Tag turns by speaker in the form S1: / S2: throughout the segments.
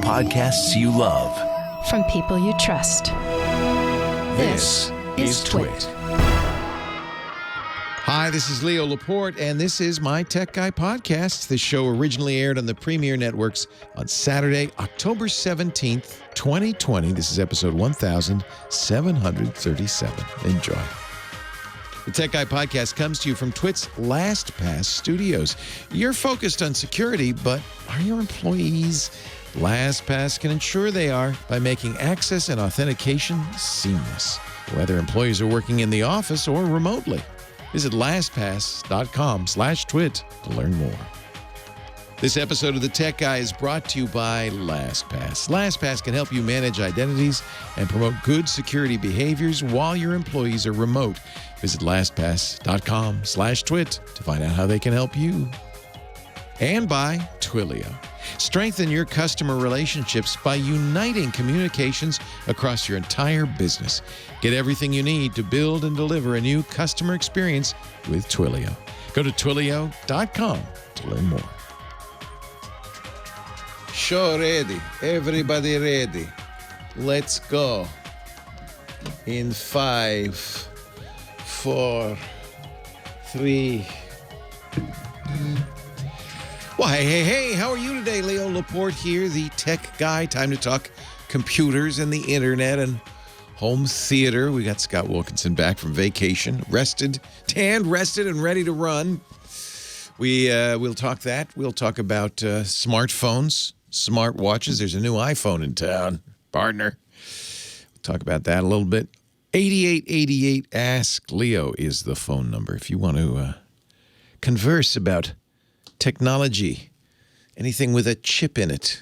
S1: podcasts you love.
S2: From people you trust.
S1: This is TWiT.
S3: Hi, this is Leo Laporte, and this is my Tech Guy podcast. This show originally aired on the Premier Networks on Saturday, October 17th, 2020. This is episode 1737. Enjoy. The Tech Guy podcast comes to you from TWiT's LastPass studios. You're focused on security, but are your employees? LastPass can ensure they are by making access and authentication seamless, whether employees are working in the office or remotely. Visit LastPass.com/TWiT to learn more. This episode of The Tech Guy is brought to you by LastPass. LastPass can help you manage identities and promote good security behaviors while your employees are remote. Visit LastPass.com/TWiT to find out how they can help you. And by Twilio. Strengthen your customer relationships by uniting communications across your entire business. Get everything you need to build and deliver a new customer experience with Twilio. Go to Twilio.com to learn more. Show ready. Everybody ready. Let's go. In 5, 4, 3. Well, hey, how are you today? Leo Laporte here, the tech guy. Time to talk computers and the internet and home theater. We got Scott Wilkinson back from vacation, tanned, rested, and ready to run. We'll talk that. We'll talk about smartphones, smartwatches. There's a new iPhone in town, partner. We'll talk about that a little bit. 8888 Ask Leo is the phone number if you want to converse about technology, anything with a chip in it.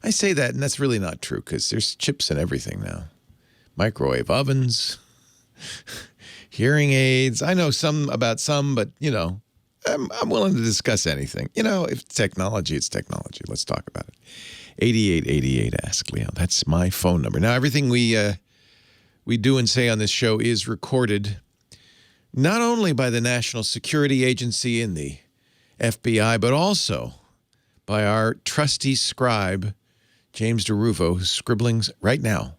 S3: I say that, and that's really not true because there's chips in everything now. Microwave ovens, hearing aids. I know about some, but, I'm willing to discuss anything. If it's technology, it's technology. Let's talk about it. 8888 Ask Leo. That's my phone number. Now, everything we do and say on this show is recorded not only by the National Security Agency and the FBI, but also by our trusty scribe, James DeRuvo, who's scribbling right now,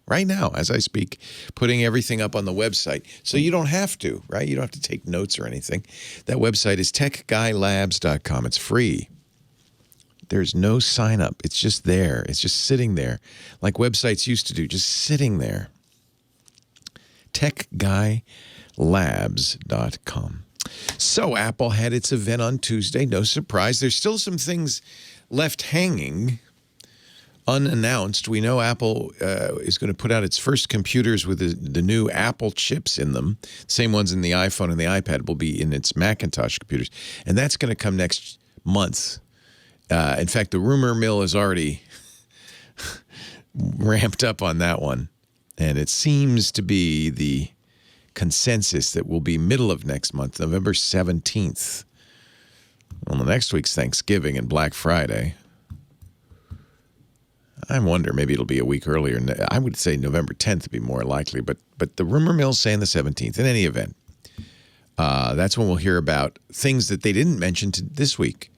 S3: as I speak, putting everything up on the website. So you don't have to, right? You don't have to take notes or anything. That website is techguylabs.com. It's free. There's no sign up. It's just there. It's just sitting there like websites used to do, just sitting there. techguylabs.com. So Apple had its event on Tuesday. No surprise. There's still some things left hanging, unannounced. We know Apple is going to put out its first computers with the new Apple chips in them. Same ones in the iPhone and the iPad will be in its Macintosh computers. And that's going to come next month. In fact, the rumor mill is already ramped up on that one. And it seems to be the consensus that will be middle of next month, November 17th. Well, the next week's Thanksgiving and Black Friday. I wonder, maybe it'll be a week earlier. I would say November 10th would be more likely, but the rumor mill's saying the 17th. In any event, that's when we'll hear about things that they didn't mention this week.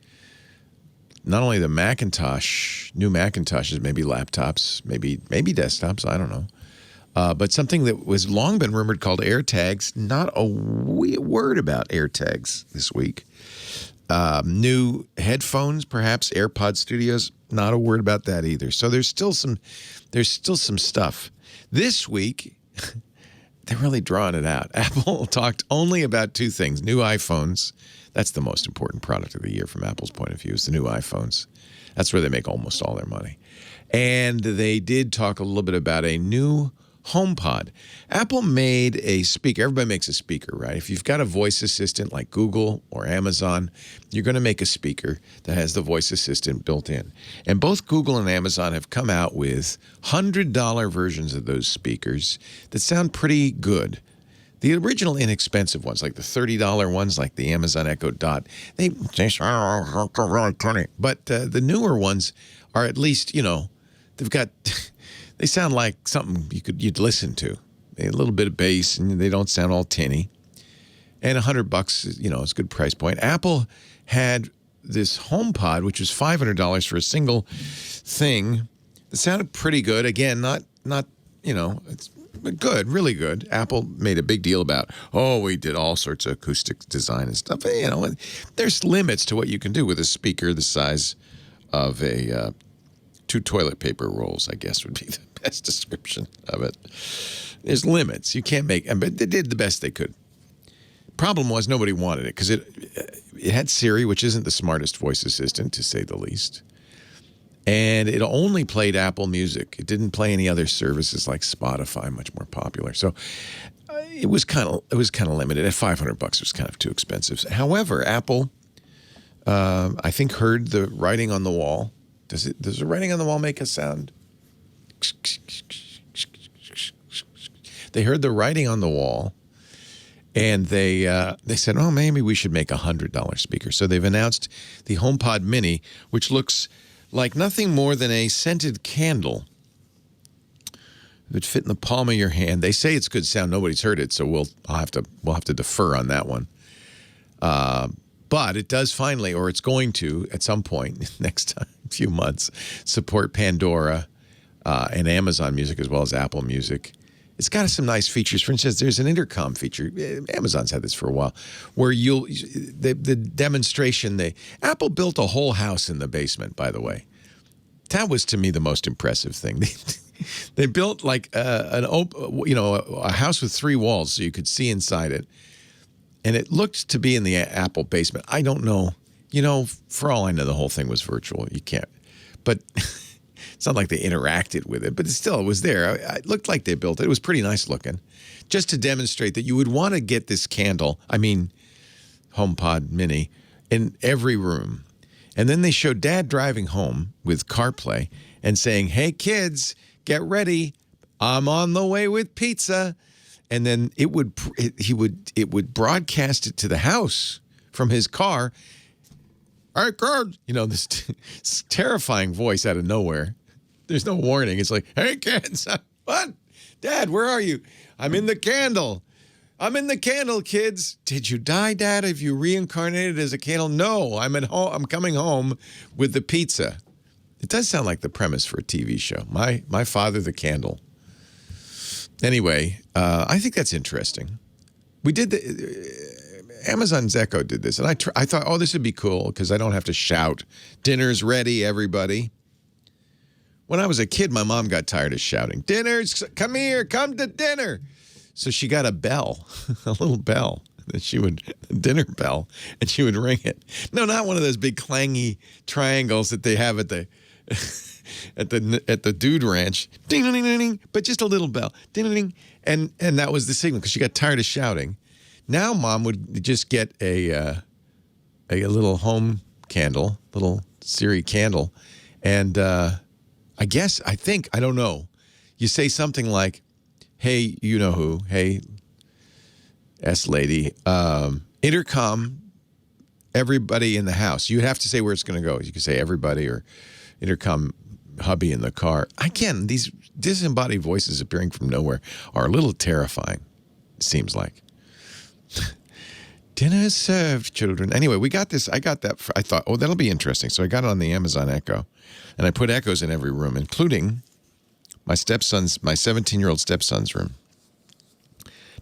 S3: Not only the Macintosh, new Macintoshes, maybe laptops, maybe desktops, I don't know. But something that was long been rumored called AirTags. Not a word about AirTags this week. New headphones, perhaps AirPod Studios. Not a word about that either. So there's still some stuff. This week, they're really drawing it out. Apple talked only about two things: new iPhones. That's the most important product of the year from Apple's point of view. Is the new iPhones. That's where they make almost all their money. And they did talk a little bit about a new HomePod. Apple made a speaker. Everybody makes a speaker, right? If you've got a voice assistant like Google or Amazon, you're going to make a speaker that has the voice assistant built in. And both Google and Amazon have come out with $100 versions of those speakers that sound pretty good. The original inexpensive ones, like the $30 ones, like the Amazon Echo Dot, they sound really funny. But the newer ones are at least, they've got... They sound like something you'd listen to. A little bit of bass, and they don't sound all tinny. And $100, is a good price point. Apple had this HomePod, which was $500 for a single thing, It sounded pretty good. Again, not it's good, really good. Apple made a big deal about, we did all sorts of acoustic design and stuff. There's limits to what you can do with a speaker the size of a 2 toilet paper rolls, I guess would be the best description of it. There's limits. You can't make, but they did the best they could. Problem was nobody wanted it because it had Siri, which isn't the smartest voice assistant, to say the least. And it only played Apple Music. It didn't play any other services like Spotify, much more popular. So it was kind of limited. At $500, it was kind of too expensive. However, Apple, I think, heard the writing on the wall. Does the writing on the wall make a sound? They heard the writing on the wall, and they said, maybe we should make a $100 speaker. So they've announced the HomePod Mini, which looks like nothing more than a scented candle. It would fit in the palm of your hand. They say it's good sound. Nobody's heard it, so we'll have to defer on that one. But it does finally, or it's going to at some point next time, few months, support Pandora and Amazon Music as well as Apple Music. It's got some nice features. For instance, there's an intercom feature. Amazon's had this for a while, where the demonstration. Apple built a whole house in the basement. By the way, that was to me the most impressive thing. They built like a house with 3 walls, so you could see inside it, and it looked to be in the Apple basement. I don't know. For all I know, the whole thing was virtual. You can't, but. It's not like they interacted with it, but it was there. It looked like they built it. It was pretty nice looking. Just to demonstrate that you would want to get this HomePod Mini, in every room. And then they showed Dad driving home with CarPlay and saying, "Hey, kids, get ready. I'm on the way with pizza." And then it would broadcast it to the house from his car. "Hey, kids," this terrifying voice out of nowhere. There's no warning. It's like, "Hey, kids." "What? Dad, where are you?" "I'm in the candle. I'm in the candle, kids." "Did you die, Dad? Have you reincarnated as a candle?" "No, I'm at home. I'm coming home with the pizza." It does sound like the premise for a TV show. My Father the Candle. Anyway, I think that's interesting. We did Amazon's Echo did this, and I thought, this would be cool because I don't have to shout, "Dinner's ready, everybody." When I was a kid, my mom got tired of shouting, "Dinner's, come here, come to dinner." So she got a bell, a little bell, that dinner bell, and she would ring it. No, not one of those big clangy triangles that they have at the at the Dude Ranch. Ding, ding, ding, ding, but just a little bell. Ding, ding, ding. And that was the signal because she got tired of shouting. Now Mom would just get a little home candle, little Siri candle, and I don't know. You say something like, "Hey, you know who? Hey, S lady, intercom, everybody in the house." You'd have to say where it's going to go. You could say everybody or intercom hubby in the car. Again, these disembodied voices appearing from nowhere are a little terrifying, it seems like. "Dinner is served, children." Anyway, we got this. I got that. I thought, that'll be interesting. So I got it on the Amazon Echo, and I put Echoes in every room, including my 17-year-old stepson's room.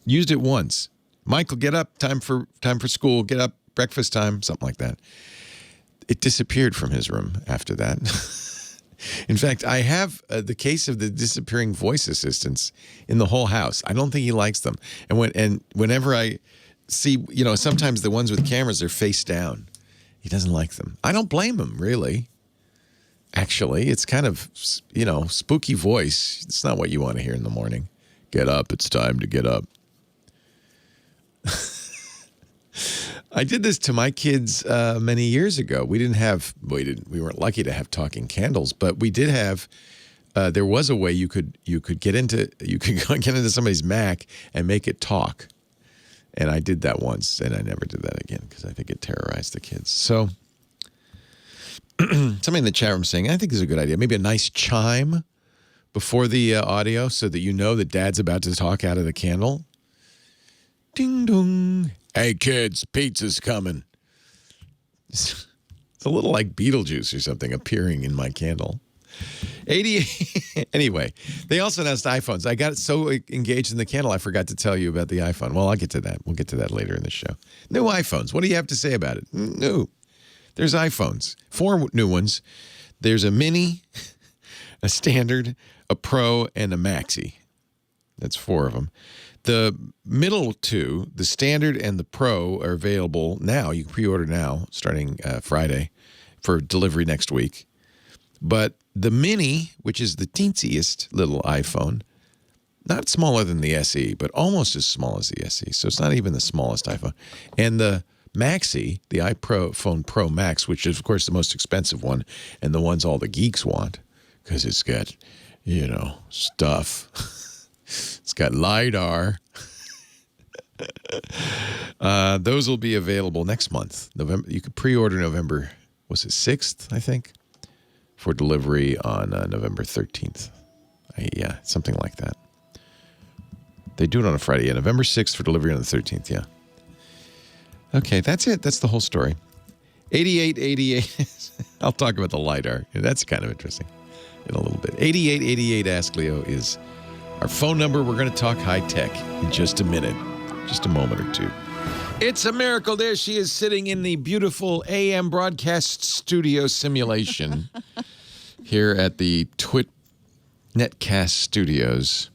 S3: Used it once. "Michael, get up. Time for school. Get up. Breakfast time." Something like that. It disappeared from his room after that. In fact, I have the case of the disappearing voice assistants in the whole house. I don't think he likes them. And whenever I see, sometimes the ones with cameras are face down. He doesn't like them. I don't blame him, really. Actually, it's kind of, spooky voice. It's not what you want to hear in the morning. "Get up. It's time to get up." I did this to my kids many years ago. We weren't lucky to have talking candles, but we did have. There was a way you could get into somebody's Mac and make it talk, and I did that once, and I never did that again because I think it terrorized the kids. So, somebody in the chat room saying, I think this is a good idea. Maybe a nice chime before the audio, so that that Dad's about to talk out of the candle. Ding dong. "Hey, kids, pizza's coming." It's a little like Beetlejuice or something appearing in my candle. 88. Anyway, they also announced iPhones. I got so engaged in the candle, I forgot to tell you about the iPhone. Well, I'll get to that. We'll get to that later in the show. New iPhones. What do you have to say about it? New. There's iPhones. 4 new ones. There's a Mini, a Standard, a Pro, and a Maxi. That's 4 of them. The middle 2, the Standard and the Pro, are available now. You can pre-order now, starting Friday, for delivery next week. But the Mini, which is the teensiest little iPhone, not smaller than the SE, but almost as small as the SE. So it's not even the smallest iPhone. And the Maxi, the iPhone Pro Max, which is, of course, the most expensive one and the ones all the geeks want because it's got, stuff. It's got LiDAR. Those will be available next month. November. You could pre-order November, was it 6th, I think, for delivery on November 13th. Yeah, something like that. They do it on a Friday. Yeah, November 6th for delivery on the 13th, yeah. Okay, that's it. That's the whole story. 8888. I'll talk about the LiDAR. That's kind of interesting in a little bit. 8888 Ask Leo is our phone number. We're going to talk high tech in just a minute, just a moment or two. It's a miracle. There she is sitting in the beautiful AM broadcast studio simulation here at the TWiT Netcast studios.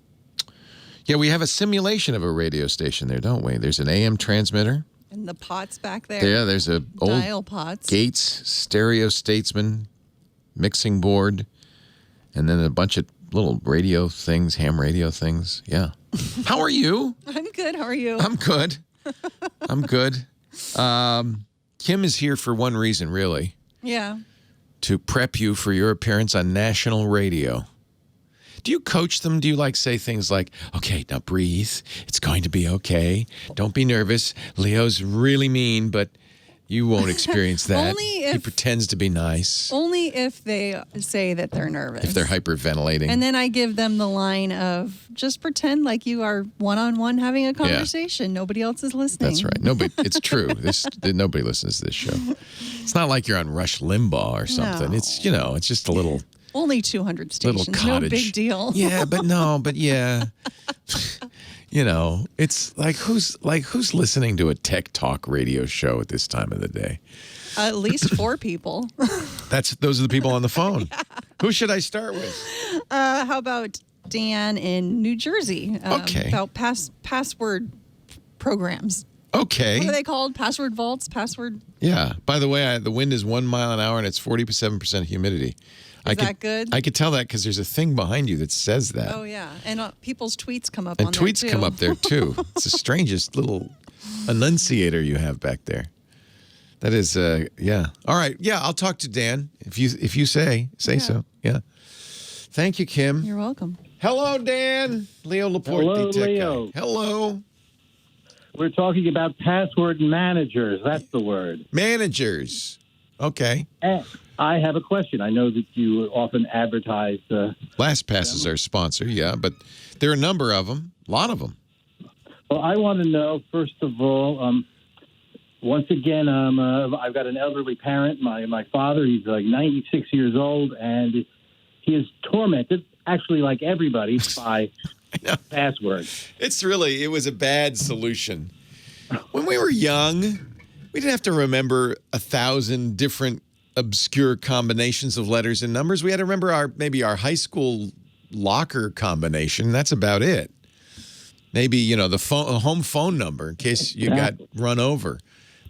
S3: Yeah, we have a simulation of a radio station there, don't we? There's an AM transmitter.
S4: And the pots back there.
S3: Yeah, there's a
S4: dial
S3: old
S4: pots.
S3: Gates stereo Statesman mixing board, and then a bunch of little radio things, ham radio things. Yeah. How are you?
S4: I'm good. How are you?
S3: I'm good. I'm good. Kim is here for one reason, really.
S4: Yeah.
S3: To prep you for your appearance on national radio. Do you coach them? Do you say things like, okay, now breathe. It's going to be okay. Don't be nervous. Leo's really mean, but you won't experience that. He pretends to be nice.
S4: Only if they say that they're nervous.
S3: If they're hyperventilating.
S4: And then I give them the line of, just pretend like you are one-on-one having a conversation. Yeah. Nobody else is listening.
S3: That's right. Nobody. It's true. Nobody listens to this show. It's not like you're on Rush Limbaugh or something. No. It's, it's just a little...
S4: Only 200 stations.
S3: Little cottage.
S4: No big deal.
S3: Yeah, but yeah. It's who's listening to a tech talk radio show at this time of the day?
S4: At least 4 people.
S3: Those are the people on the phone. Yeah. Who should I start with?
S4: How about Dan in New Jersey?
S3: Okay.
S4: About password programs.
S3: Okay.
S4: What are they called? Password vaults? Password?
S3: Yeah. By the way, the wind is 1 mile an hour and it's 47% humidity.
S4: Is that good?
S3: I could tell that because there's a thing behind you that says that.
S4: Oh, yeah. And people's tweets come up
S3: and
S4: on there, too.
S3: And tweets come up there, too. It's the strangest little enunciator you have back there. That is, yeah. All right. Yeah, I'll talk to Dan if you say so. Yeah. Thank you, Kim.
S4: You're welcome.
S3: Hello, Dan. Leo Laporte.
S5: Hello, Leo.
S3: Guy. Hello.
S5: We're talking about password managers. That's the word.
S3: Managers. Okay.
S5: I have a question. I know that you often advertise...
S3: LastPass is our sponsor, yeah, but there are a number of them, a lot of them.
S5: Well, I want to know, first of all, once again, I've got an elderly parent, my father. He's like 96 years old, and he is tormented, actually like everybody, by passwords.
S3: It was a bad solution. When we were young, we didn't have to remember 1,000 different obscure combinations of letters and numbers. We had to remember maybe our high school locker combination. That's about it. Maybe, the home phone number in case you got run over.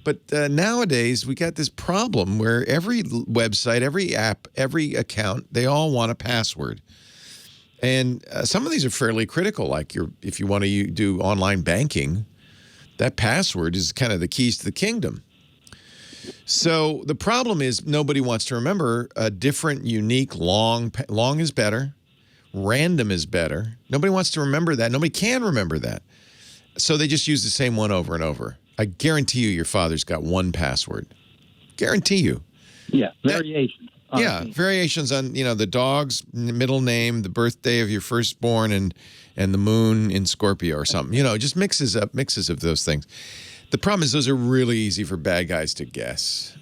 S3: But nowadays, we got this problem where every website, every app, every account, they all want a password. And some of these are fairly critical, like if you want to do online banking, that password is kind of the keys to the kingdom. So the problem is nobody wants to remember a different, unique, long is better. Random is better. Nobody wants to remember that. Nobody can remember that. So they just use the same one over and over. I guarantee you your father's got one password. Guarantee you.
S5: Yeah, variations.
S3: Yeah, variations on, the dog's middle name, the birthday of your firstborn, and the moon in Scorpio or something. Just mixes of those things. The problem is those are really easy for bad guys to guess.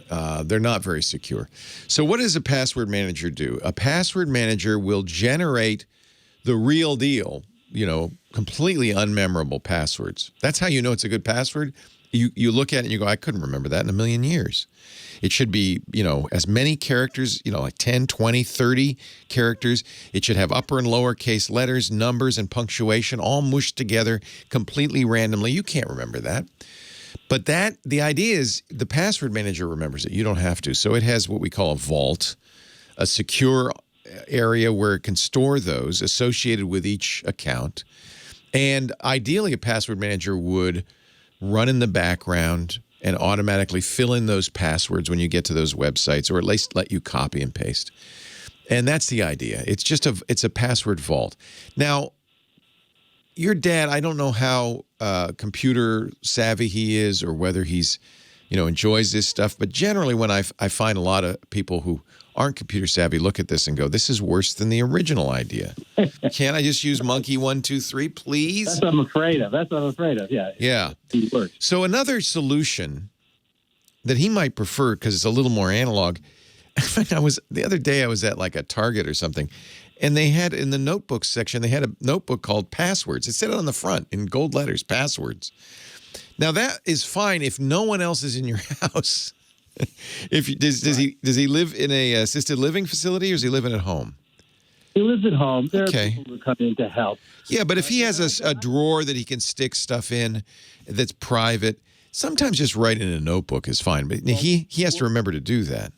S3: They're not very secure. So what does a password manager do? A password manager will generate the real deal, completely unmemorable passwords. That's how you know it's a good password. You look at it and you go, I couldn't remember that in a million years. It should be, as many characters, like 10, 20, 30 characters. It should have upper and lowercase letters, numbers, and punctuation all mushed together completely randomly. You can't remember that. But the idea is the password manager remembers it. You don't have to. So it has what we call a vault, a secure area where it can store those associated with each account. And ideally, a password manager would run in the background and automatically fill in those passwords when you get to those websites, or at least let you copy and paste. And that's the idea. It's a password vault. Now, your dad, I don't know how computer savvy he is or whether he's, enjoys this stuff. But generally, when I find a lot of people who aren't computer savvy look at this and go, this is worse than the original idea. Can't I just use monkey 1, 2, 3, please?
S5: That's what I'm afraid of. Yeah.
S3: Yeah.
S5: It works.
S3: So another solution that he might prefer, because it's a little more analog. The other day I was at like a Target or something, and they had in the notebooks section, they had a notebook called Passwords. It said it on the front in gold letters, Passwords. Now that is fine if no one else is in your house. Does he live in a assisted living facility, or is he living at home?
S5: He lives at home. There
S3: Okay.
S5: are people who come in to help.
S3: Yeah, but if he has a drawer that he can stick stuff in that's private, sometimes just write in a notebook is fine. But he has to remember to do that.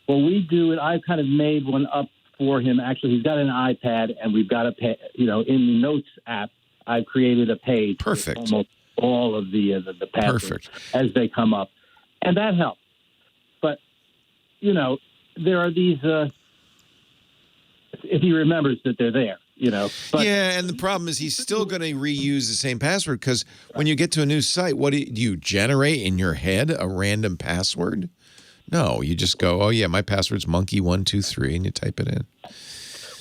S5: Well, we do it. I've kind of made one up for him. Actually, he's got an iPad, and we've got in the Notes app, I've created a page.
S3: Perfect.
S5: With almost all of the passwords
S3: Perfect.
S5: as they come up, and that helps. But there are these. If he remembers that they're there, But,
S3: yeah, and the problem is he's still going to reuse the same password, because when you get to a new site, what do you generate in your head a random password? No, you just go, oh yeah, my password's monkey123, and you type it in.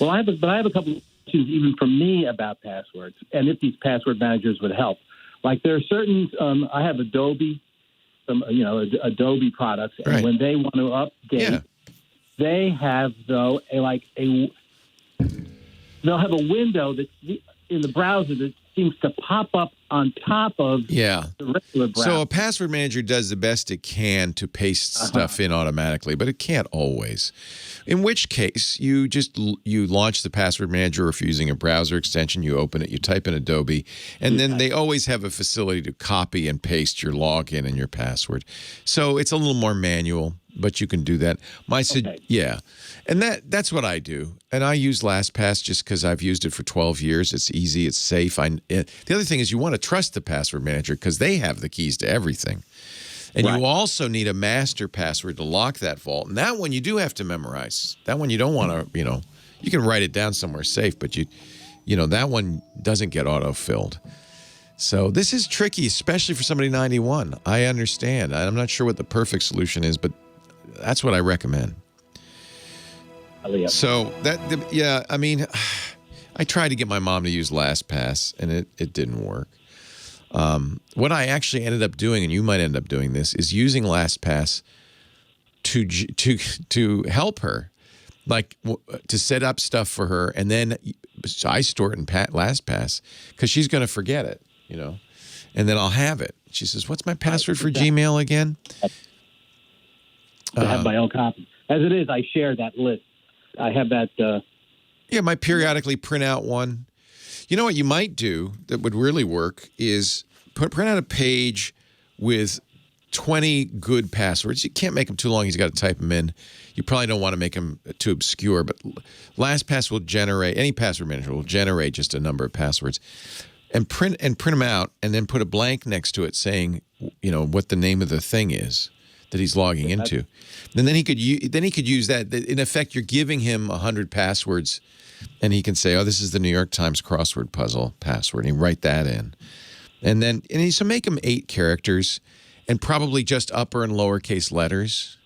S5: Well, I have a couple of questions even from me about passwords, and if these password managers would help. Like there are certain, I have Adobe, Adobe products, and
S3: Right.
S5: when they want to update, they have they'll have a window that in the browser that seems to pop up on top of the regular browser.
S3: So a password manager does the best it can to paste stuff in automatically, but it can't always. In which case, you launch the password manager, or if you're using a browser extension, you open it, you type in Adobe, and then they always have a facility to copy and paste your login and your password. So it's a little more manual, but you can do that. Yeah. And that's what I do. And I use LastPass just because I've used it for 12 years. It's easy. It's safe. The other thing is you want to trust the password manager because they have the keys to everything. And you also need a master password to lock that vault. And that one you do have to memorize. That one you don't want to, you can write it down somewhere safe, but that one doesn't get auto-filled. So this is tricky, especially for somebody 91. I understand. I'm not sure what the perfect solution is, but that's what I recommend. So I tried to get my mom to use LastPass, and it didn't work. What I actually ended up doing, and you might end up doing this, is using LastPass to help her, like to set up stuff for her, and then I store it in LastPass because she's going to forget it, and then I'll have it. She says, "What's my password for Gmail again?"
S5: I have my own copy. As it is, I share that list. I have that.
S3: Yeah, I might periodically print out one. You know what you might do that would really work is print out a page with 20 good passwords. You can't make them too long. He's got to type them in. You probably don't want to make them too obscure, but LastPass will generate, any password manager will generate just a number of passwords and print them out, and then put a blank next to it saying, what the name of the thing is that he's logging into. And then he could use that. In effect, you're giving him 100 passwords, and he can say, "Oh, this is the New York Times crossword puzzle password." And he write that in, and so make them 8 characters, and probably just upper and lowercase letters.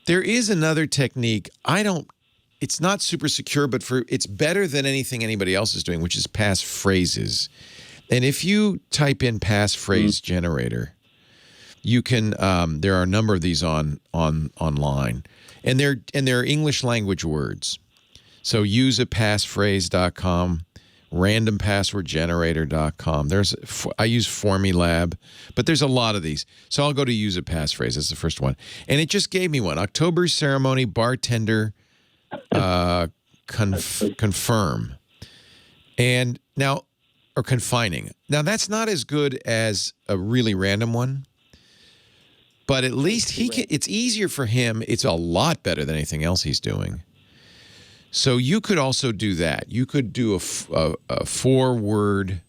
S3: There is another technique. It's not super secure, but it's better than anything anybody else is doing, which is passphrases. And if you type in passphrase generator, you can. There are a number of these online, and they're English language words. So useapassphrase.com, randompasswordgenerator.com. I use Formulab, but there's a lot of these. So I'll go to use a passphrase. That's the first one, and it just gave me one. October ceremony bartender confirm, and now or confining. Now that's not as good as a really random one. But at least it's easier for him. It's a lot better than anything else he's doing. So you could also do that. You could do a 4-word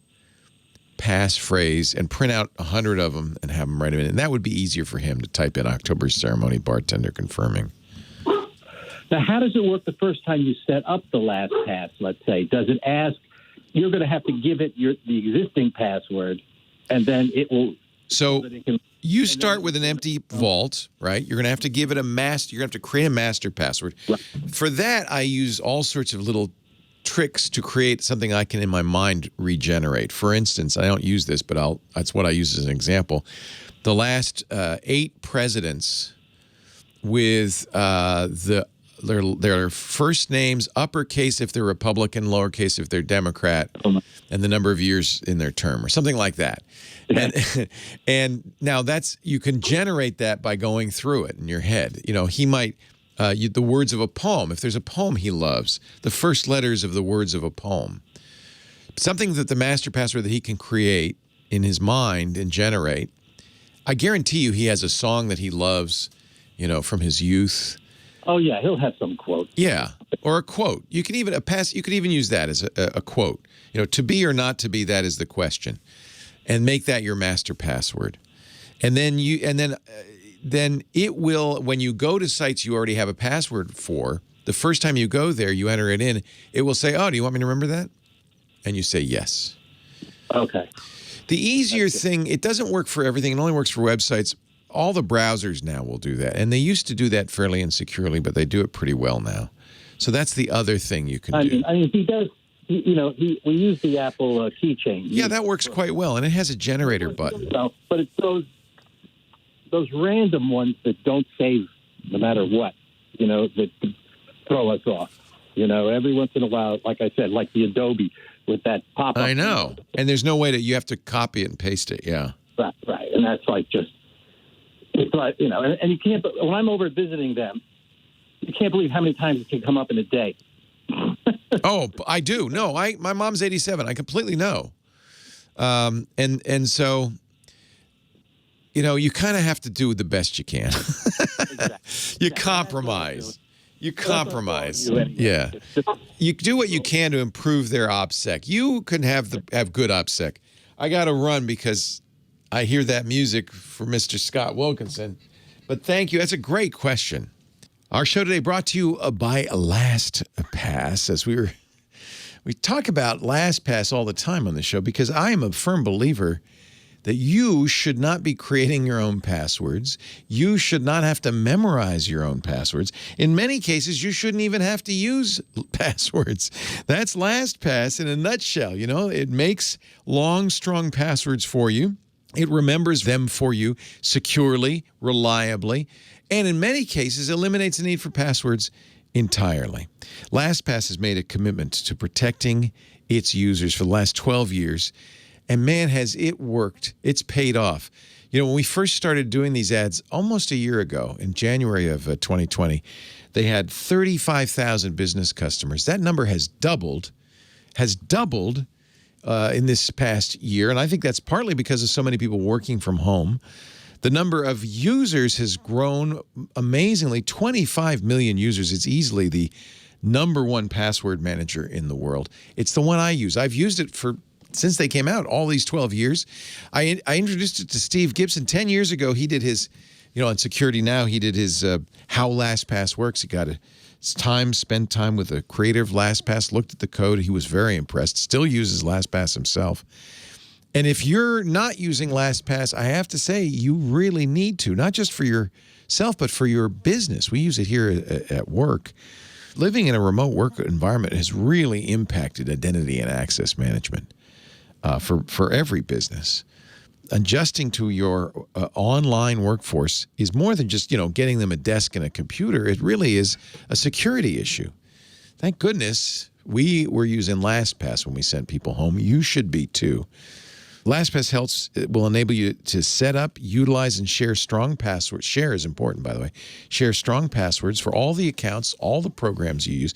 S3: passphrase and print out 100 of them and have them write them in. And that would be easier for him to type in October ceremony bartender confirming.
S5: Now, how does it work the first time you set up the LastPass, let's say? Does it ask, you're going to have to give it the existing password, and then it will...
S3: So you start with an empty vault, right? You're going to have to give it a master. You're going to have to create a master password.
S5: Right.
S3: For that, I use all sorts of little tricks to create something I can, in my mind, regenerate. For instance, I don't use this, but that's what I use as an example. The last 8 presidents with their first names, uppercase if they're Republican, lowercase if they're Democrat, and the number of years in their term, or something like that. And now you can generate that by going through it in your head. You know, he might the words of a poem. If there's a poem he loves, the first letters of the words of a poem, something that the master password that he can create in his mind and generate. I guarantee you, he has a song that he loves, you know, from his youth.
S5: Oh yeah, he'll have some quote.
S3: Yeah, or a quote. You can even You could even use that as a quote. You know, to be or not to be, that is the question, and make that your master password. And then then it will, when you go to sites you already have a password for, the first time you go there, you enter it in. It will say, "Oh, do you want me to remember that?" And you say yes.
S5: Okay.
S3: The easier thing, it doesn't work for everything. It only works for websites. All the browsers now will do that. And they used to do that fairly insecurely, but they do it pretty well now. So that's the other thing you can do.
S5: I mean, he does, we use the Apple keychain.
S3: Yeah, that works quite well. And it has a generator button.
S5: But it's those random ones that don't save no matter what, that throw us off. Every once in a while, like I said, like the Adobe with that pop-up.
S3: I know. And there's no way that you have to copy it and paste it, yeah.
S5: Right. And that's like just... It's like, and you can't, when I'm over visiting them, you can't believe how many times it can come up in a day.
S3: Oh, I do. No, my mom's 87. I completely know. And so, you kind of have to do the best you can.
S5: Exactly.
S3: You compromise.
S5: Anyway.
S3: Yeah. You do what you can to improve their OPSEC. You can have good OPSEC. I got to run because I hear that music for Mr. Scott Wilkinson. But thank you. That's a great question. Our show today brought to you by LastPass. As we talk about LastPass all the time on the show because I am a firm believer that you should not be creating your own passwords. You should not have to memorize your own passwords. In many cases, you shouldn't even have to use passwords. That's LastPass in a nutshell. It makes long, strong passwords for you. It remembers them for you securely, reliably, and in many cases eliminates the need for passwords entirely. LastPass has made a commitment to protecting its users for the last 12 years, and man, has it worked. It's paid off. When we first started doing these ads almost a year ago, in January of 2020, they had 35,000 business customers. That number has doubled in this past year, and I think that's partly because of so many people working from home. The number of users has grown amazingly, 25 million users. It's easily the #1 password manager in the world. It's the one I use. I've used it since they came out, all these 12 years. I introduced it to Steve Gibson 10 years ago. He did his, on Security Now, he did his How LastPass Works. He got spent time with the creator of LastPass, looked at the code. He was very impressed, still uses LastPass himself. And if you're not using LastPass, I have to say you really need to, not just for yourself, but for your business. We use it here at work. Living in a remote work environment has really impacted identity and access management. for every business. Adjusting to your online workforce is more than just, getting them a desk and a computer. It really is a security issue. Thank goodness we were using LastPass when we sent people home. You should be too. LastPass will enable you to set up, utilize, and share strong passwords. Share is important, by the way. Share strong passwords for all the accounts, all the programs you use.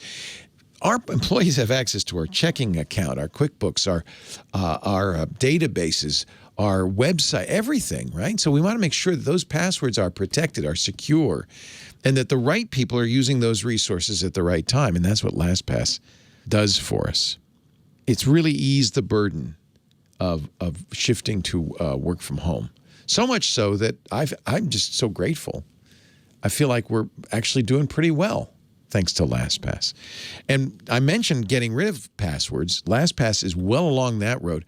S3: Our employees have access to our checking account, our QuickBooks, our databases, our website, everything, right? So we want to make sure that those passwords are protected, are secure, and that the right people are using those resources at the right time. And that's what LastPass does for us. It's really eased the burden of shifting to work from home. So much so that I'm just so grateful. I feel like we're actually doing pretty well thanks to LastPass. And I mentioned getting rid of passwords. LastPass is well along that road.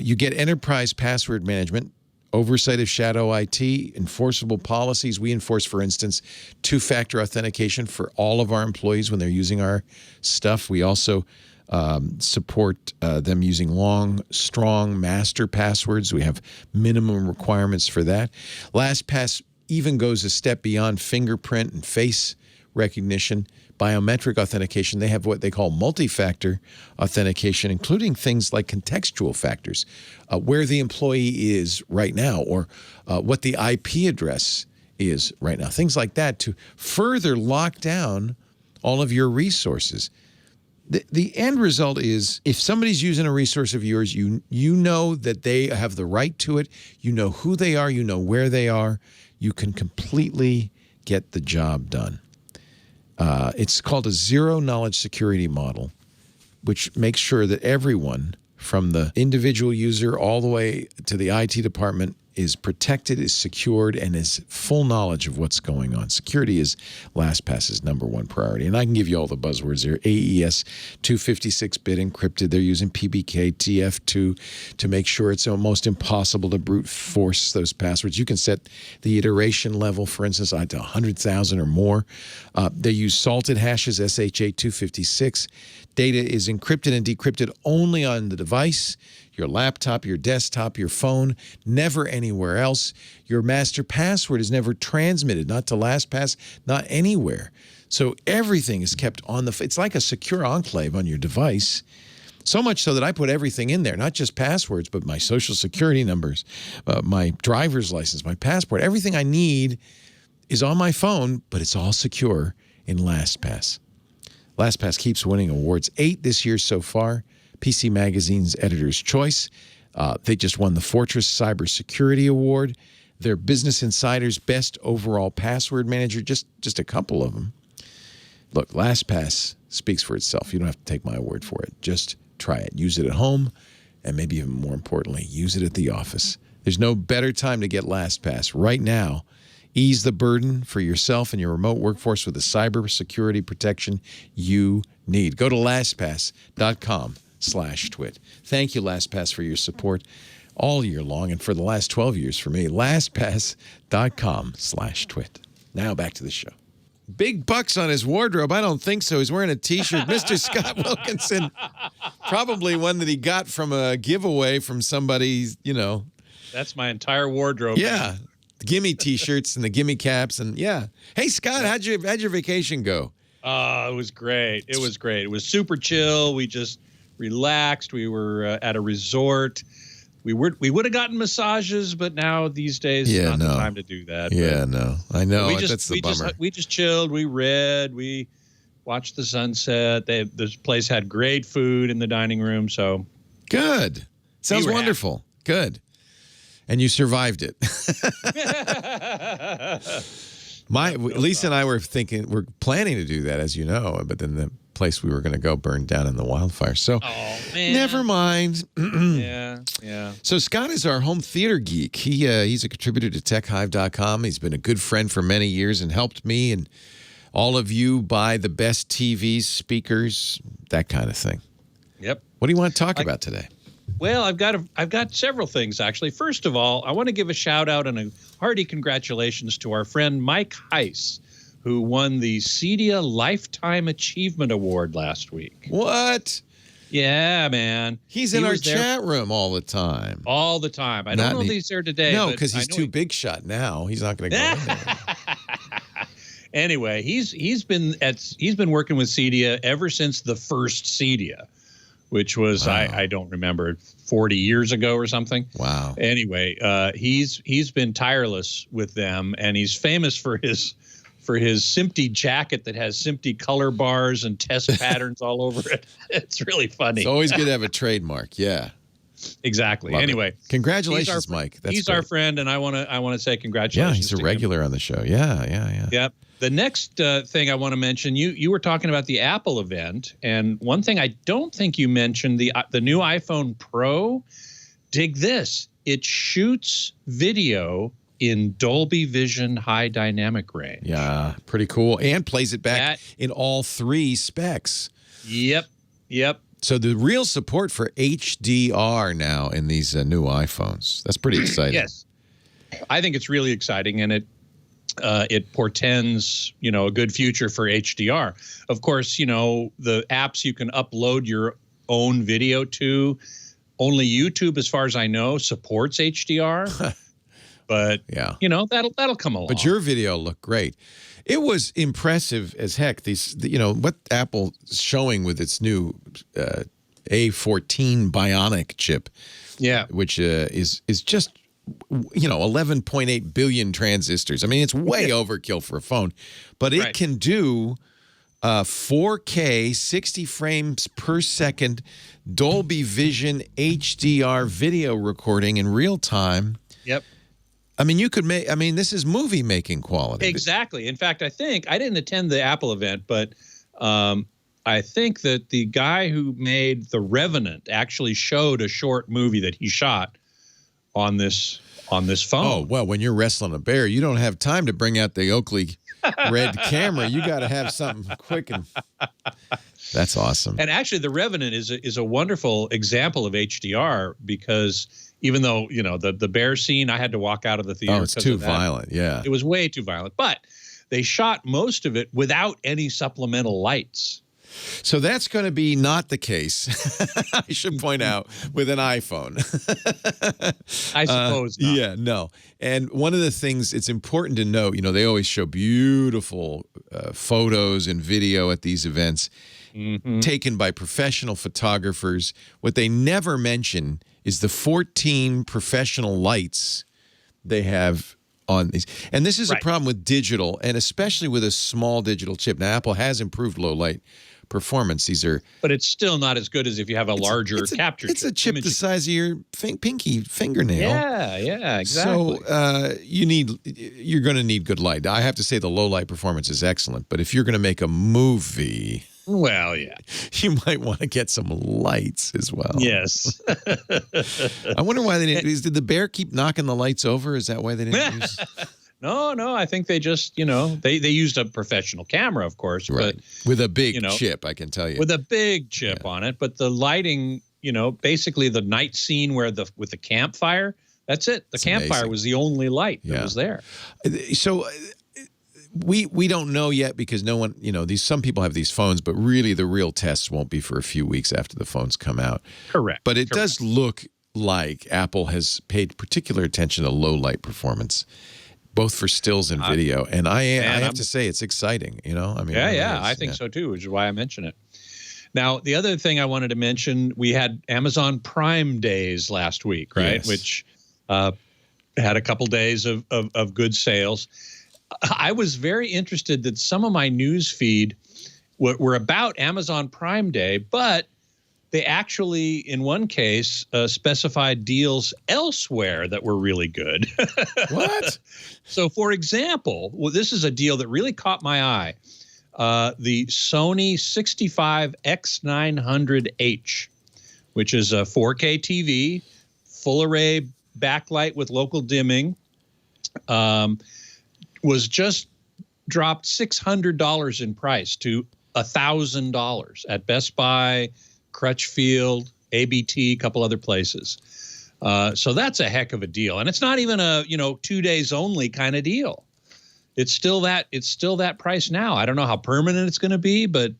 S3: You get enterprise password management, oversight of shadow IT, enforceable policies. We enforce, for instance, two-factor authentication for all of our employees when they're using our stuff. We also support them using long, strong master passwords. We have minimum requirements for that. LastPass even goes a step beyond fingerprint and face recognition, biometric authentication. They have what they call multi-factor authentication, including things like contextual factors, where the employee is right now, or what the IP address is right now, things like that, to further lock down all of your resources. The end result is, if somebody's using a resource of yours, you know that they have the right to it, you know who they are, you know where they are, you can completely get the job done. It's called a zero-knowledge security model, which makes sure that everyone, from the individual user all the way to the IT department, is protected, is secured, and is full knowledge of what's going on. Security is LastPass's #1 priority. And I can give you all the buzzwords there. AES 256-bit encrypted. They're using PBK TF2 to make sure it's almost impossible to brute force those passwords. You can set the iteration level, for instance, to 100,000 or more. They use salted hashes, SHA 256. Data is encrypted and decrypted only on the device, your laptop, your desktop, your phone, never anywhere else. Your master password is never transmitted, not to LastPass, not anywhere. So everything is kept on it's like a secure enclave on your device. So much so that I put everything in there, not just passwords, but my social security numbers, my driver's license, my passport. Everything I need is on my phone, but it's all secure in LastPass. LastPass keeps winning awards, 8 this year so far. PC Magazine's Editor's Choice. They just won the Fortress Cybersecurity Award. They're Business Insider's Best Overall Password Manager, just a couple of them. Look, LastPass speaks for itself. You don't have to take my word for it. Just try it. Use it at home, and maybe even more importantly, use it at the office. There's no better time to get LastPass. Right now, ease the burden for yourself and your remote workforce with the cybersecurity protection you need. Go to LastPass.com/twit. Thank you, LastPass, for your support all year long, and for the last 12 years for me. LastPass.com/twit. Now back to the show. Big bucks on his wardrobe. I don't think so. He's wearing a T-shirt. Mr. Scott Wilkinson, probably one that he got from a giveaway from somebody,
S6: That's my entire wardrobe.
S3: Yeah. The gimme T-shirts and the gimme caps. And yeah. Hey, Scott, how'd your vacation go?
S6: It was great. It was great. It was super chill. We just relaxed. We were at a resort. We would have gotten massages, but now these days is not the time to do that.
S3: Yeah, no. I know. That's the bummer.
S6: We just chilled. We read. We watched the sunset. This place had great food in the dining room. So
S3: good. Sounds wonderful. Good. And you survived it. Lisa and I we're planning to do that, as you know, but then the place we were going to go burned down in the wildfire. So never mind.
S6: Yeah.
S3: So Scott is our home theater geek. He's a contributor to TechHive.com. He's been a good friend for many years and helped me and all of you buy the best TVs, speakers, that kind of thing.
S6: Yep.
S3: What do you want to talk about today?
S6: Well, I've got several things, actually. First of all, I want to give a shout-out and a hearty congratulations to our friend Mike Heiss, who won the Cedia Lifetime Achievement Award last week.
S3: What?
S6: Yeah, man.
S3: He's in our chat room all the time.
S6: All the time. I don't know if he's there today.
S3: No, because he's too big shot now. He's not going to go in there.
S6: Anyway, he's been working with Cedia ever since the first Cedia, which was I don't remember 40 years ago or something.
S3: Wow.
S6: Anyway, he's been tireless with them, and he's famous for his SMPTE jacket that has SMPTE color bars and test patterns all over it. It's really funny.
S3: It's always good to have a trademark. Yeah.
S6: Exactly.
S3: Love
S6: anyway,
S3: it. Congratulations, Myq.
S6: He's
S3: great.
S6: Our friend, and I want to say congratulations.
S3: Yeah, he's a regular on the show. Yeah.
S6: Yep. The next thing I want to mention, you were talking about the Apple event, and one thing I don't think you mentioned, the new iPhone Pro. Dig this. It shoots video in Dolby Vision high dynamic range.
S3: Yeah, pretty cool. And plays it back in all 3 specs.
S6: Yep.
S3: So the real support for HDR now in these new iPhones. That's pretty exciting.
S6: Yes. I think it's really exciting, and it portends, a good future for HDR. Of course, the apps you can upload your own video to, only YouTube, as far as I know, supports HDR. But
S3: yeah,
S6: that'll come along.
S3: But your video looked great. It was impressive as heck. What Apple's showing with its new A14 Bionic chip.
S6: Yeah,
S3: which is just 11.8 billion transistors. I mean, it's way overkill for a phone, but it can do 4K 60 frames per second Dolby Vision HDR video recording in real time.
S6: Yep.
S3: I mean, this is movie making quality.
S6: Exactly. In fact, I didn't attend the Apple event, but I think that the guy who made The Revenant actually showed a short movie that he shot on this phone.
S3: Oh, well, when you're wrestling a bear, you don't have time to bring out the Oakley red camera. You got to have something quick, and that's awesome.
S6: And actually, The Revenant is a wonderful example of HDR, because even though, the bear scene, I had to walk out of the theater.
S3: Oh, it's too violent. Yeah.
S6: It was way too violent. But they shot most of it without any supplemental lights.
S3: So that's going to be not the case, I should point out, with an iPhone.
S6: I suppose not.
S3: Yeah, no. And one of the things it's important to note, they always show beautiful photos and video at these events taken by professional photographers. What they never mention is the 14 professional lights they have on these. And this is a problem with digital, and especially with a small digital chip. Now, Apple has improved low light performance. But
S6: it's still not as good as if you have a larger capture chip.
S3: It's a chip the size of your pinky fingernail.
S6: Yeah, exactly.
S3: So you're going to need good light. I have to say the low light performance is excellent, but if you're going to make a movie,
S6: well, yeah,
S3: you might want to get some lights as well.
S6: Yes.
S3: I wonder why they didn't. Did the bear keep knocking the lights over? Is that why they didn't use?
S6: No. I think they just, they used a professional camera, of course,
S3: right, but with a big chip, I can tell you,
S6: with a big chip on it. But the lighting, basically the night scene with the campfire, that's it. The campfire was the only light that was there.
S3: So we don't know yet, because no one, some people have these phones, but really the real tests won't be for a few weeks after the phones come out.
S6: Correct.
S3: But it does look like Apple has paid particular attention to low light performance, both for stills and video. And I have to say, it's exciting, I mean,
S6: I think so too, which is why I mention it. Now, the other thing I wanted to mention, we had Amazon Prime Days last week, right? Yes. Which had a couple days of good sales. I was very interested that some of my news feed were about Amazon Prime Day, but they actually, in one case, specified deals elsewhere that were really good.
S3: What?
S6: So, for example, this is a deal that really caught my eye. The Sony 65X900H, which is a 4K TV, full array backlight with local dimming, was just dropped $600 in price to $1,000 at Best Buy, Crutchfield, ABT, a couple other places. So that's a heck of a deal. And it's not even a, 2 days only kind of deal. It's still that price now. I don't know how permanent it's going to be, but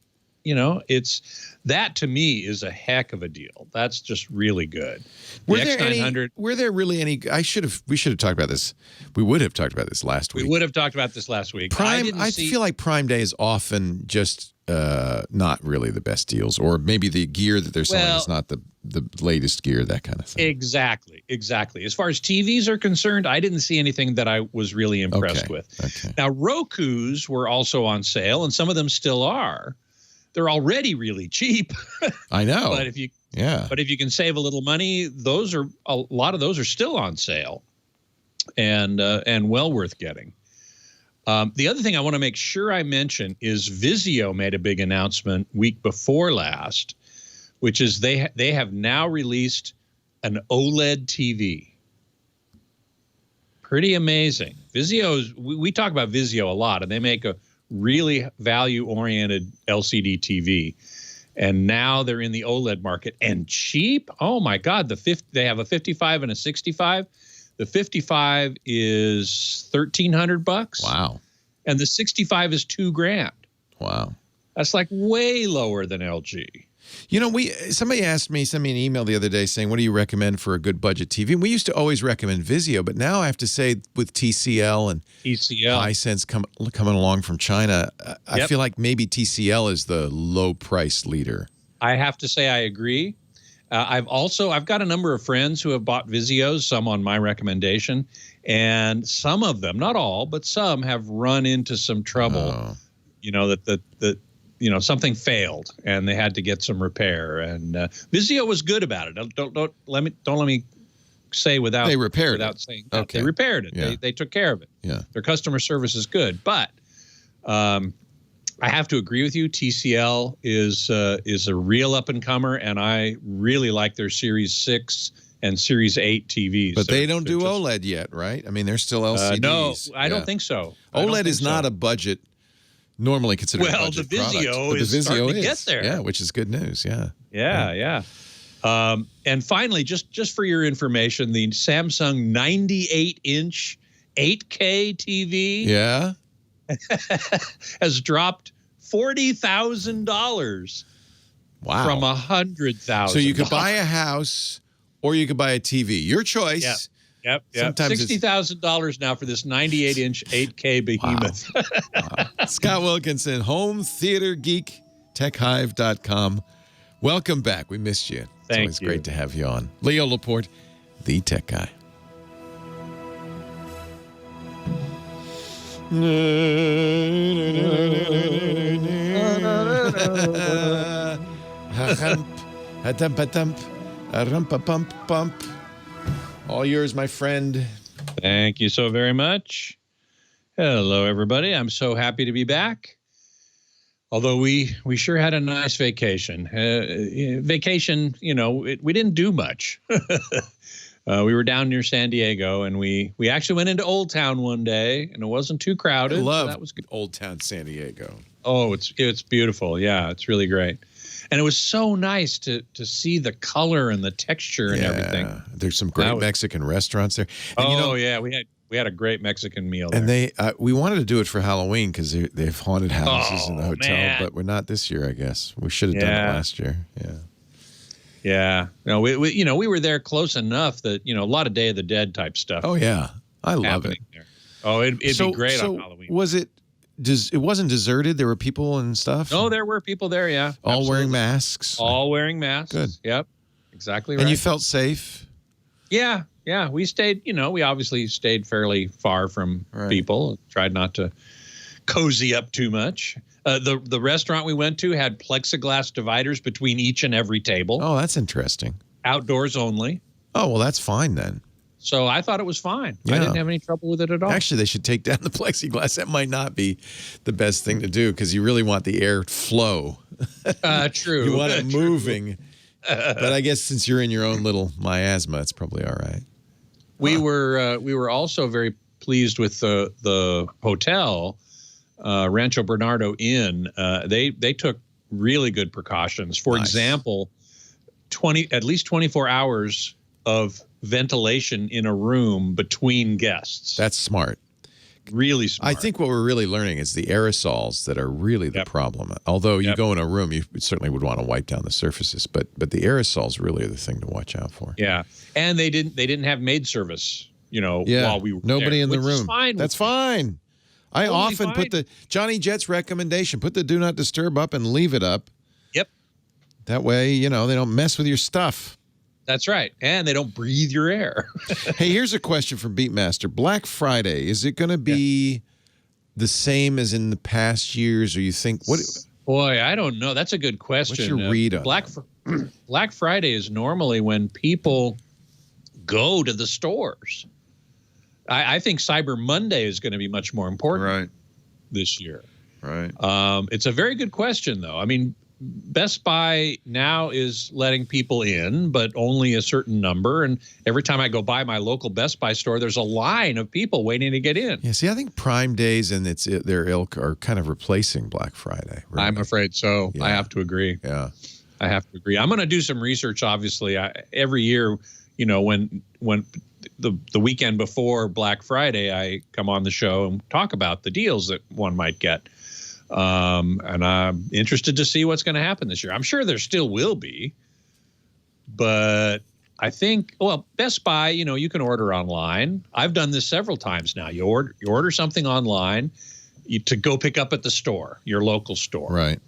S6: it's that to me is a heck of a deal. That's just really good.
S3: Were there really any? We should have talked about this. We would have talked about this last week.
S6: We would have talked about this last week.
S3: I feel like Prime Day is often just not really the best deals, or maybe the gear that they're selling is not the latest gear, that kind of thing.
S6: Exactly. As far as TVs are concerned, I didn't see anything that I was really impressed with.
S3: Okay.
S6: Now, Rokus were also on sale, and some of them still are. They're already really cheap.
S3: I know.
S6: But if you can save a little money, a lot of those are still on sale, and well worth getting. The other thing I want to make sure I mention is Vizio made a big announcement week before last, which is they have now released an OLED TV. Pretty amazing. Vizio's we talk about Vizio a lot, and they make a really value-oriented LCD TV. And now they're in the OLED market, and cheap. Oh my God, they have a 55 and a 65. The 55 is $1,300.
S3: Wow.
S6: And the 65 is $2,000.
S3: Wow.
S6: That's like way lower than LG.
S3: Somebody sent me an email the other day saying, what do you recommend for a good budget TV? And we used to always recommend Vizio, but now I have to say with TCL and Hisense coming along from China, I feel like maybe TCL is the low price leader.
S6: I have to say I agree. I've got a number of friends who have bought Vizios, some on my recommendation, and some of them, not all, but some have run into some trouble. Something failed and they had to get some repair. And Vizio was good about it. Don't let me say without
S3: they repaired
S6: without
S3: it.
S6: saying that.
S3: Okay.
S6: They repaired it.
S3: Yeah.
S6: They took care of it.
S3: Yeah.
S6: Their customer service is good, but I have to agree with you. TCL is a real up and comer, and I really like their Series 6 and Series 8 TVs.
S3: But they don't do OLED yet, right? I mean, they're still LCDs.
S6: No, I don't think so.
S3: OLED is not a budget. Normally considered a budget product.
S6: Well, the Vizio is starting to get there.
S3: Yeah, which is good news. Yeah.
S6: And finally, just for your information, the Samsung 98-inch 8K TV has dropped $40,000 from $100,000.
S3: So you could buy a house or you could buy a TV. Your choice.
S6: Yep. $60,000 now for this 98-inch 8K behemoth.
S3: Wow. Scott Wilkinson, Home Theater Geek, TechHive.com. Welcome back. We missed you. It's always great to have you on. Leo Laporte, the tech guy. All yours, my friend.
S6: Thank you so very much. Hello, everybody. I'm so happy to be back. Although we sure had a nice vacation. We didn't do much. We were down near San Diego, and we actually went into Old Town one day, and it wasn't too crowded.
S3: I love
S6: that was good.
S3: Old Town San Diego.
S6: Oh, it's beautiful. Yeah, it's really great. And it was so nice to see the color and the texture and everything.
S3: There's some great Mexican restaurants there. And
S6: we had a great Mexican meal there.
S3: And we wanted to do it for Halloween because they have haunted houses in the hotel, but we're not this year, I guess. We should have done it last year. Yeah.
S6: Yeah. No, we were there close enough that, a lot of Day of the Dead type stuff.
S3: Oh, yeah. I love it.
S6: There. Oh, it'd be great on Halloween.
S3: It wasn't deserted? There were people and stuff?
S6: No, there were people there, yeah.
S3: All wearing masks?
S6: All wearing masks.
S3: Good.
S6: Yep. Exactly right.
S3: And you felt safe?
S6: Yeah. Yeah. We stayed, we obviously stayed fairly far from people. Tried not to cozy up too much. The restaurant we went to had plexiglass dividers between each and every table.
S3: Oh, that's interesting.
S6: Outdoors only.
S3: Oh, well, that's fine then.
S6: So I thought it was fine. Yeah. I didn't have any trouble with it at all.
S3: Actually, they should take down the plexiglass. That might not be the best thing to do because you really want the air flow.
S6: True.
S3: You want it moving. But I guess since you're in your own little miasma, it's probably all right.
S6: We were also very pleased with the hotel, Rancho Bernardo Inn. They took really good precautions. For example, at least 24 hours of ventilation in a room between guests.
S3: That's smart.
S6: Really smart.
S3: I think what we're really learning is the aerosols that are really the problem. Although you go in a room, you certainly would want to wipe down the surfaces, but the aerosols really are the thing to watch out for.
S6: Yeah, and they didn't have maid service, while we were
S3: nobody
S6: there,
S3: in the
S6: which
S3: room.
S6: Is fine.
S3: That's fine. I often put the Johnny Jet's recommendation: put the Do Not Disturb up and leave it up.
S6: Yep.
S3: That way, they don't mess with your stuff.
S6: That's right. And they don't breathe your air.
S3: Hey, here's a question from Beatmaster. Black Friday, is it going to be the same as in the past years, or you think what?
S6: Boy, I don't know. That's a good question.
S3: What's your read on
S6: Black Friday is normally when people go to the stores. I think Cyber Monday is going to be much more important this year.
S3: Right.
S6: It's a very good question, though. I mean, Best Buy now is letting people in, but only a certain number. And every time I go by my local Best Buy store, there's a line of people waiting to get in.
S3: Yeah, see, I think Prime Days and their ilk are kind of replacing Black Friday. Really.
S6: I'm afraid so.
S3: Yeah.
S6: I have to agree.
S3: Yeah.
S6: I have to agree. I'm going to do some research, obviously. Every year, when the weekend before Black Friday, I come on the show and talk about the deals that one might get. And I'm interested to see what's going to happen this year. I'm sure there still will be, but I think, Best Buy, you can order online. I've done this several times now. You order something online to go pick up at the store, your local store.
S3: Right.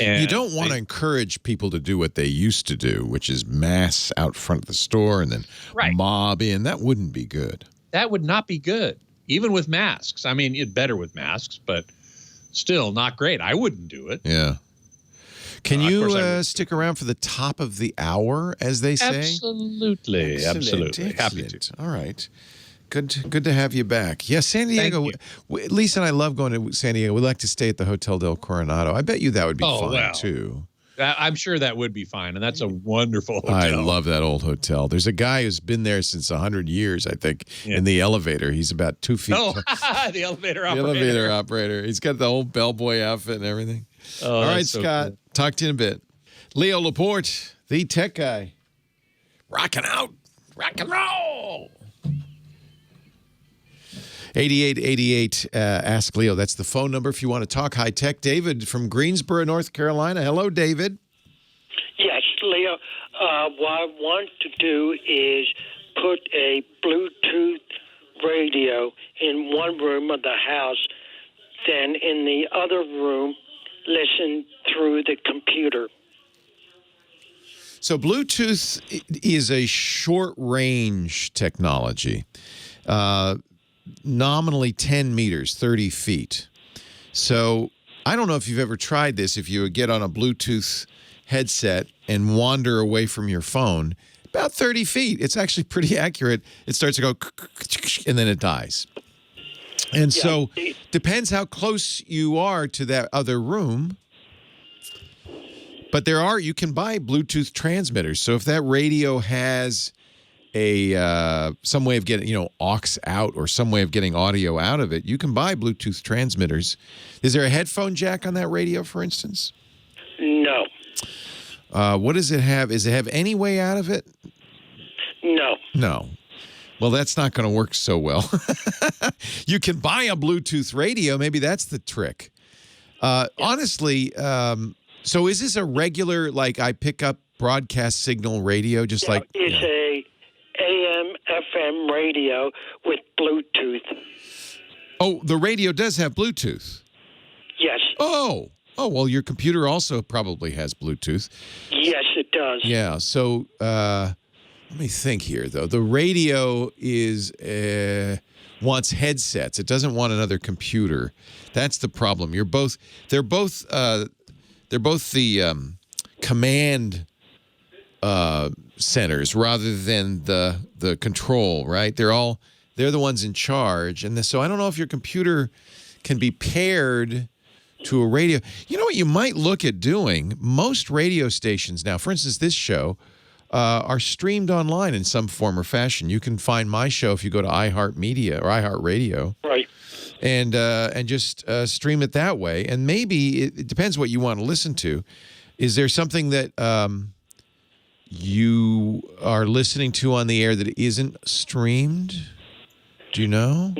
S6: And
S3: you don't want to encourage people to do what they used to do, which is mass out front of the store and then mob in. That wouldn't be good.
S6: That would not be good, even with masks. I mean, it's better with masks, but still not great. I wouldn't do it.
S3: Yeah. Can you stick around for the top of the hour, as they say?
S6: Absolutely. Happy to.
S3: All right. Good to have you back. Yeah, San Diego. Lisa and I love going to San Diego. We like to stay at the Hotel del Coronado. I bet you that would be fun, too.
S6: I'm sure that would be fine, and that's a wonderful hotel.
S3: I love that old hotel. There's a guy who's been there since 100 years, I think, in the elevator. He's about 2 feet tall.
S6: The elevator operator.
S3: The elevator operator. He's got the old bellboy outfit and everything.
S6: Oh,
S3: all right, Scott. Cool. Talk to you in a bit. Leo Laporte, the tech guy. Rocking out. Rock and roll. 8888 Ask Leo. That's the phone number if you want to talk high tech. David from Greensboro, North Carolina. Hello, David.
S7: Yes, Leo. What I want to do is put a Bluetooth radio in one room of the house, then in the other room, listen through the computer.
S3: So Bluetooth is a short-range technology. Nominally 10 meters, 30 feet. So I don't know if you've ever tried this. If you get on a Bluetooth headset and wander away from your phone, about 30 feet, it's actually pretty accurate. It starts to go, and then it dies. And so depends how close you are to that other room. But you can buy Bluetooth transmitters. So if that radio has some way of getting, aux out or some way of getting audio out of it, you can buy Bluetooth transmitters. Is there a headphone jack on that radio, for instance?
S7: No.
S3: What does it have? Does it have any way out of it?
S7: No.
S3: No. Well, that's not going to work so well. You can buy a Bluetooth radio. Maybe that's the trick. Honestly, so is this a regular, I pick up broadcast signal radio, just like...
S7: It's a AM, FM radio with Bluetooth.
S3: Oh, the radio does have Bluetooth?
S7: Yes.
S3: Oh, well, your computer also probably has Bluetooth.
S7: Yes, it does.
S3: Yeah, so let me think here, though. The radio wants headsets. It doesn't want another computer. That's the problem. They're both the command centers rather than the control, right? They're the ones in charge. And so I don't know if your computer can be paired to a radio. You know what you might look at doing? Most radio stations now, for instance, this show, are streamed online in some form or fashion. You can find my show if you go to iHeartMedia or iHeartRadio.
S7: Right.
S3: And just stream it that way. And maybe it depends what you want to listen to. Is there something that you are listening to on the air that isn't streamed? Do you know?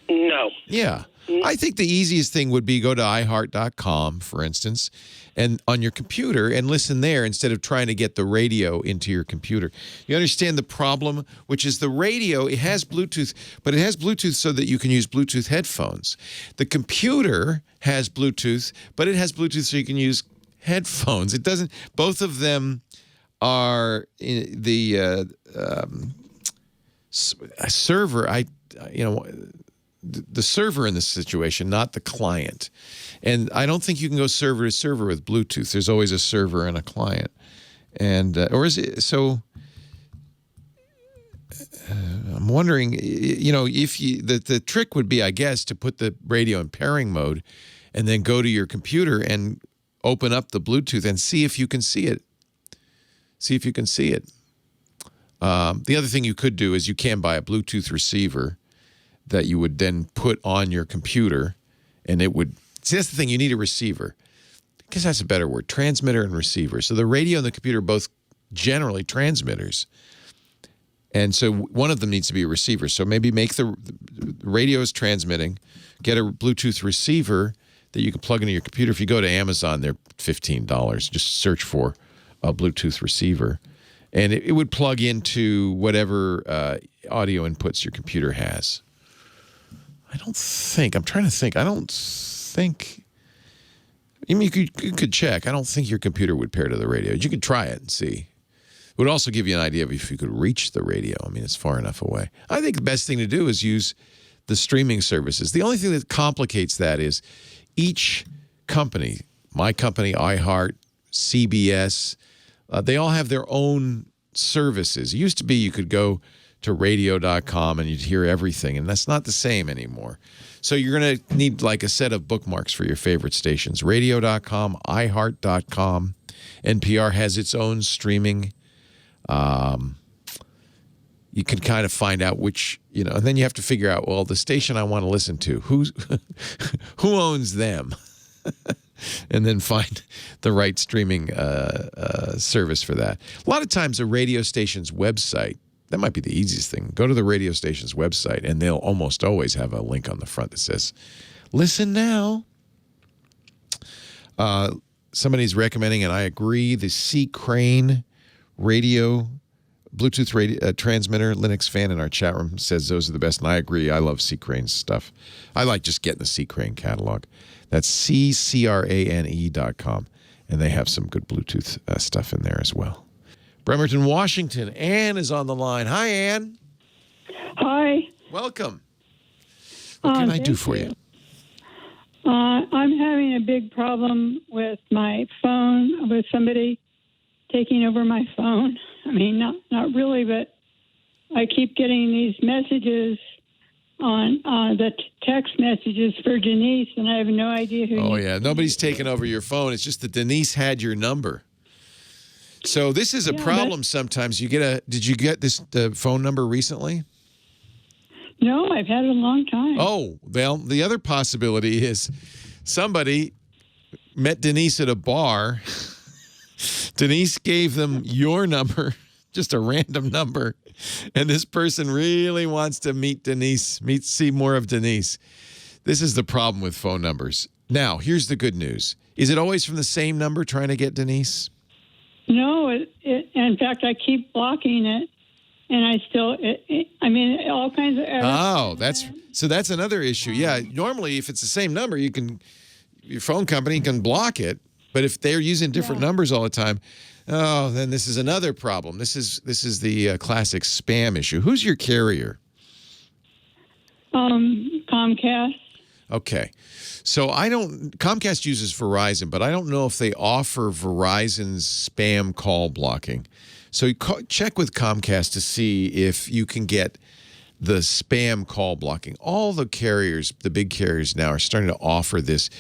S7: No. No.
S3: Yeah. I think the easiest thing would be go to iHeart.com, for instance, and on your computer and listen there instead of trying to get the radio into your computer. You understand the problem, which is the radio, it has Bluetooth, but it has Bluetooth so that you can use Bluetooth headphones. The computer has Bluetooth, but it has Bluetooth so you can use headphones. It doesn't, both of them are the server, the server in this situation, not the client. And I don't think you can go server to server with Bluetooth. There's always a server and a client. And, or is it, so I'm wondering, if the trick would be, I guess, to put the radio in pairing mode and then go to your computer and open up the Bluetooth and see if you can see it. See if you can see it. The other thing you could do is you can buy a Bluetooth receiver that you would then put on your computer, and it would, see, that's the thing, you need a receiver. I guess that's a better word, transmitter and receiver. So the radio and the computer are both generally transmitters. And so one of them needs to be a receiver. So maybe make the radio is transmitting, get a Bluetooth receiver that you can plug into your computer. If you go to Amazon, they're $15. Just search for a Bluetooth receiver. And it would plug into whatever audio inputs your computer has. I don't think I mean, you could check. I don't think your computer would pair to the radio. You could try it and see. It would also give you an idea of if you could reach the radio. I mean, it's far enough away. I think the best thing to do is use the streaming services. The only thing that complicates that is each company, my company, iHeart, CBS, they all have their own services. It used to be you could go to radio.com and you'd hear everything, and that's not the same anymore. So you're going to need like a set of bookmarks for your favorite stations. Radio.com, iHeart.com. NPR has its own streaming. You can kind of find out which, and then you have to figure out, well, the station I want to listen to, who owns them? And then find the right streaming service for that. A lot of times a radio station's website, that might be the easiest thing. Go to the radio station's website, and they'll almost always have a link on the front that says, listen now. Somebody's recommending, and I agree, the C. Crane radio, Bluetooth radio, transmitter. Linux fan in our chat room says those are the best, and I agree. I love C. Crane's stuff. I like just getting the C. Crane catalog. That's CCRANE.com, and they have some good Bluetooth stuff in there as well. Bremerton, Washington. Ann is on the line. Hi, Ann.
S8: Hi.
S3: Welcome. What can I do for you?
S8: I'm having a big problem with my phone, with somebody taking over my phone. I mean, not really, but I keep getting these messages on the text messages for Denise, and I have no idea who.
S3: Oh, yeah. Nobody's taken over your phone. It's just that Denise had your number. So this is a problem sometimes. Did you get the phone number recently?
S8: No, I've had it a long time.
S3: Oh, well, the other possibility is somebody met Denise at a bar. Denise gave them your number, just a random number, and this person really wants to meet Denise, see more of Denise. This is the problem with phone numbers. Now, here's the good news. Is it always from the same number trying to get Denise?
S8: No, in fact, I keep blocking it, and I still, all kinds of errors.
S3: Oh, that's another issue. Yeah, normally if it's the same number, your phone company can block it, but if they're using different numbers all the time, then this is another problem. This is the classic spam issue. Who's your carrier?
S8: Comcast.
S3: Okay. So Comcast uses Verizon, but I don't know if they offer Verizon's spam call blocking. So check with Comcast to see if you can get the spam call blocking. All the carriers, the big carriers now, are starting to offer this.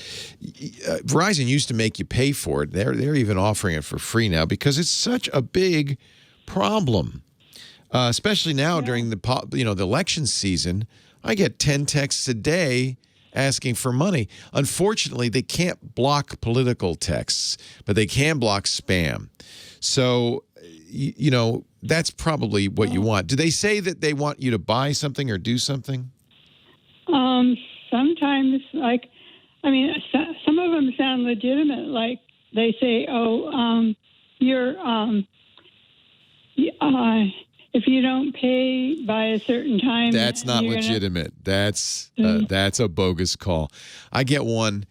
S3: Verizon used to make you pay for it. They're even offering it for free now because it's such a big problem, especially now during the election season. I get 10 texts a day asking for money. Unfortunately, they can't block political texts, but they can block spam. So, that's probably what you want. Do they say that they want you to buy something or do something?
S8: sometimes, like, I mean, some of them sound legitimate. Like they say, if you don't pay by a certain time,
S3: that's not legitimate. That's a bogus call. I get one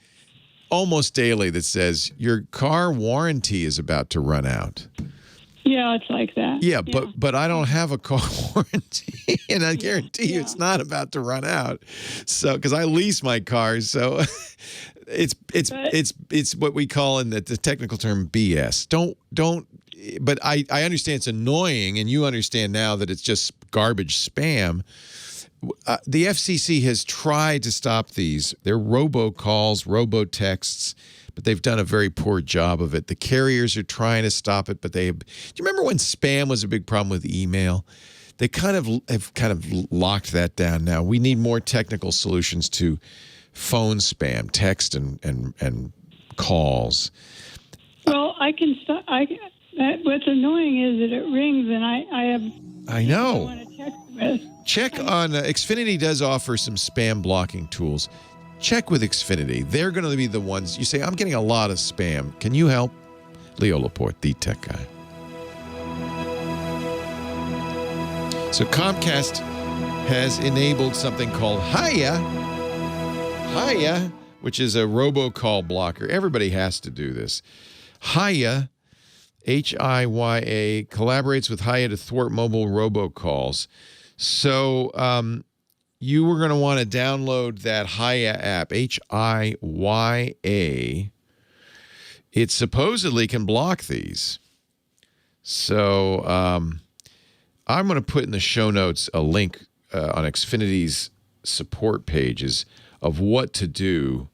S3: almost daily that says your car warranty is about to run out.
S8: Yeah, it's like that.
S3: Yeah, but I don't have a car warranty, and I guarantee you it's not about to run out. So, because I lease my cars, so it's what we call in the technical term BS. Don't. But I understand it's annoying, and you understand now that it's just garbage spam. The FCC has tried to stop these. They're robocalls, robotexts, but they've done a very poor job of it. The carriers are trying to stop it, but do you remember when spam was a big problem with email? They have locked that down now. We need more technical solutions to phone spam, text and calls.
S8: Well, I can stop. What's annoying is that it rings, and I know. I want to text with.
S3: Check on Xfinity does offer some spam blocking tools. Check with Xfinity. They're going to be the ones you say, I'm getting a lot of spam. Can you help? Leo Laporte, the tech guy. So Comcast has enabled something called Hiya, which is a robocall blocker. Everybody has to do this. Hiya, Hiya, collaborates with Hiya to thwart mobile robocalls. So you were going to want to download that Hiya app, Hiya. It supposedly can block these. So I'm going to put in the show notes a link on Xfinity's support pages of what to do,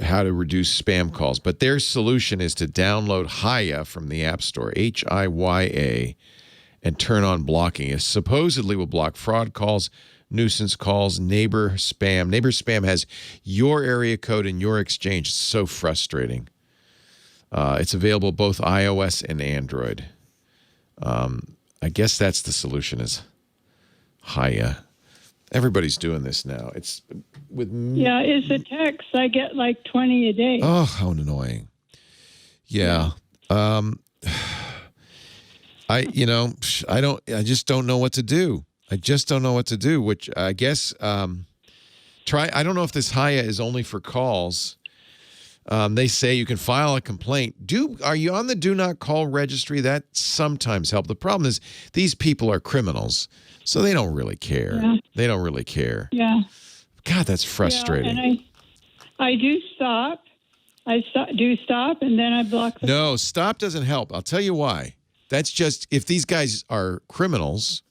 S3: how to reduce spam calls. But their solution is to download Hiya from the App Store, Hiya, and turn on blocking. It supposedly will block fraud calls, nuisance calls, neighbor spam. Neighbor spam has your area code and your exchange. It's so frustrating. It's available both iOS and Android. I guess that's the solution is Hiya. Everybody's doing this now. It's with
S8: yeah, it's a text. I get like 20 a day.
S3: Oh, how annoying. Yeah. I just don't know what to do. Which I guess I don't know if this Hiya is only for calls. They say you can file a complaint. Are you on the Do Not Call Registry? That sometimes helps. The problem is these people are criminals, so they don't really care. Yeah. They don't really care.
S8: Yeah.
S3: God, that's frustrating.
S8: Yeah, and I do stop. Do stop, and then I block them.
S3: No, stop doesn't help. I'll tell you why. That's just, if these guys are criminals,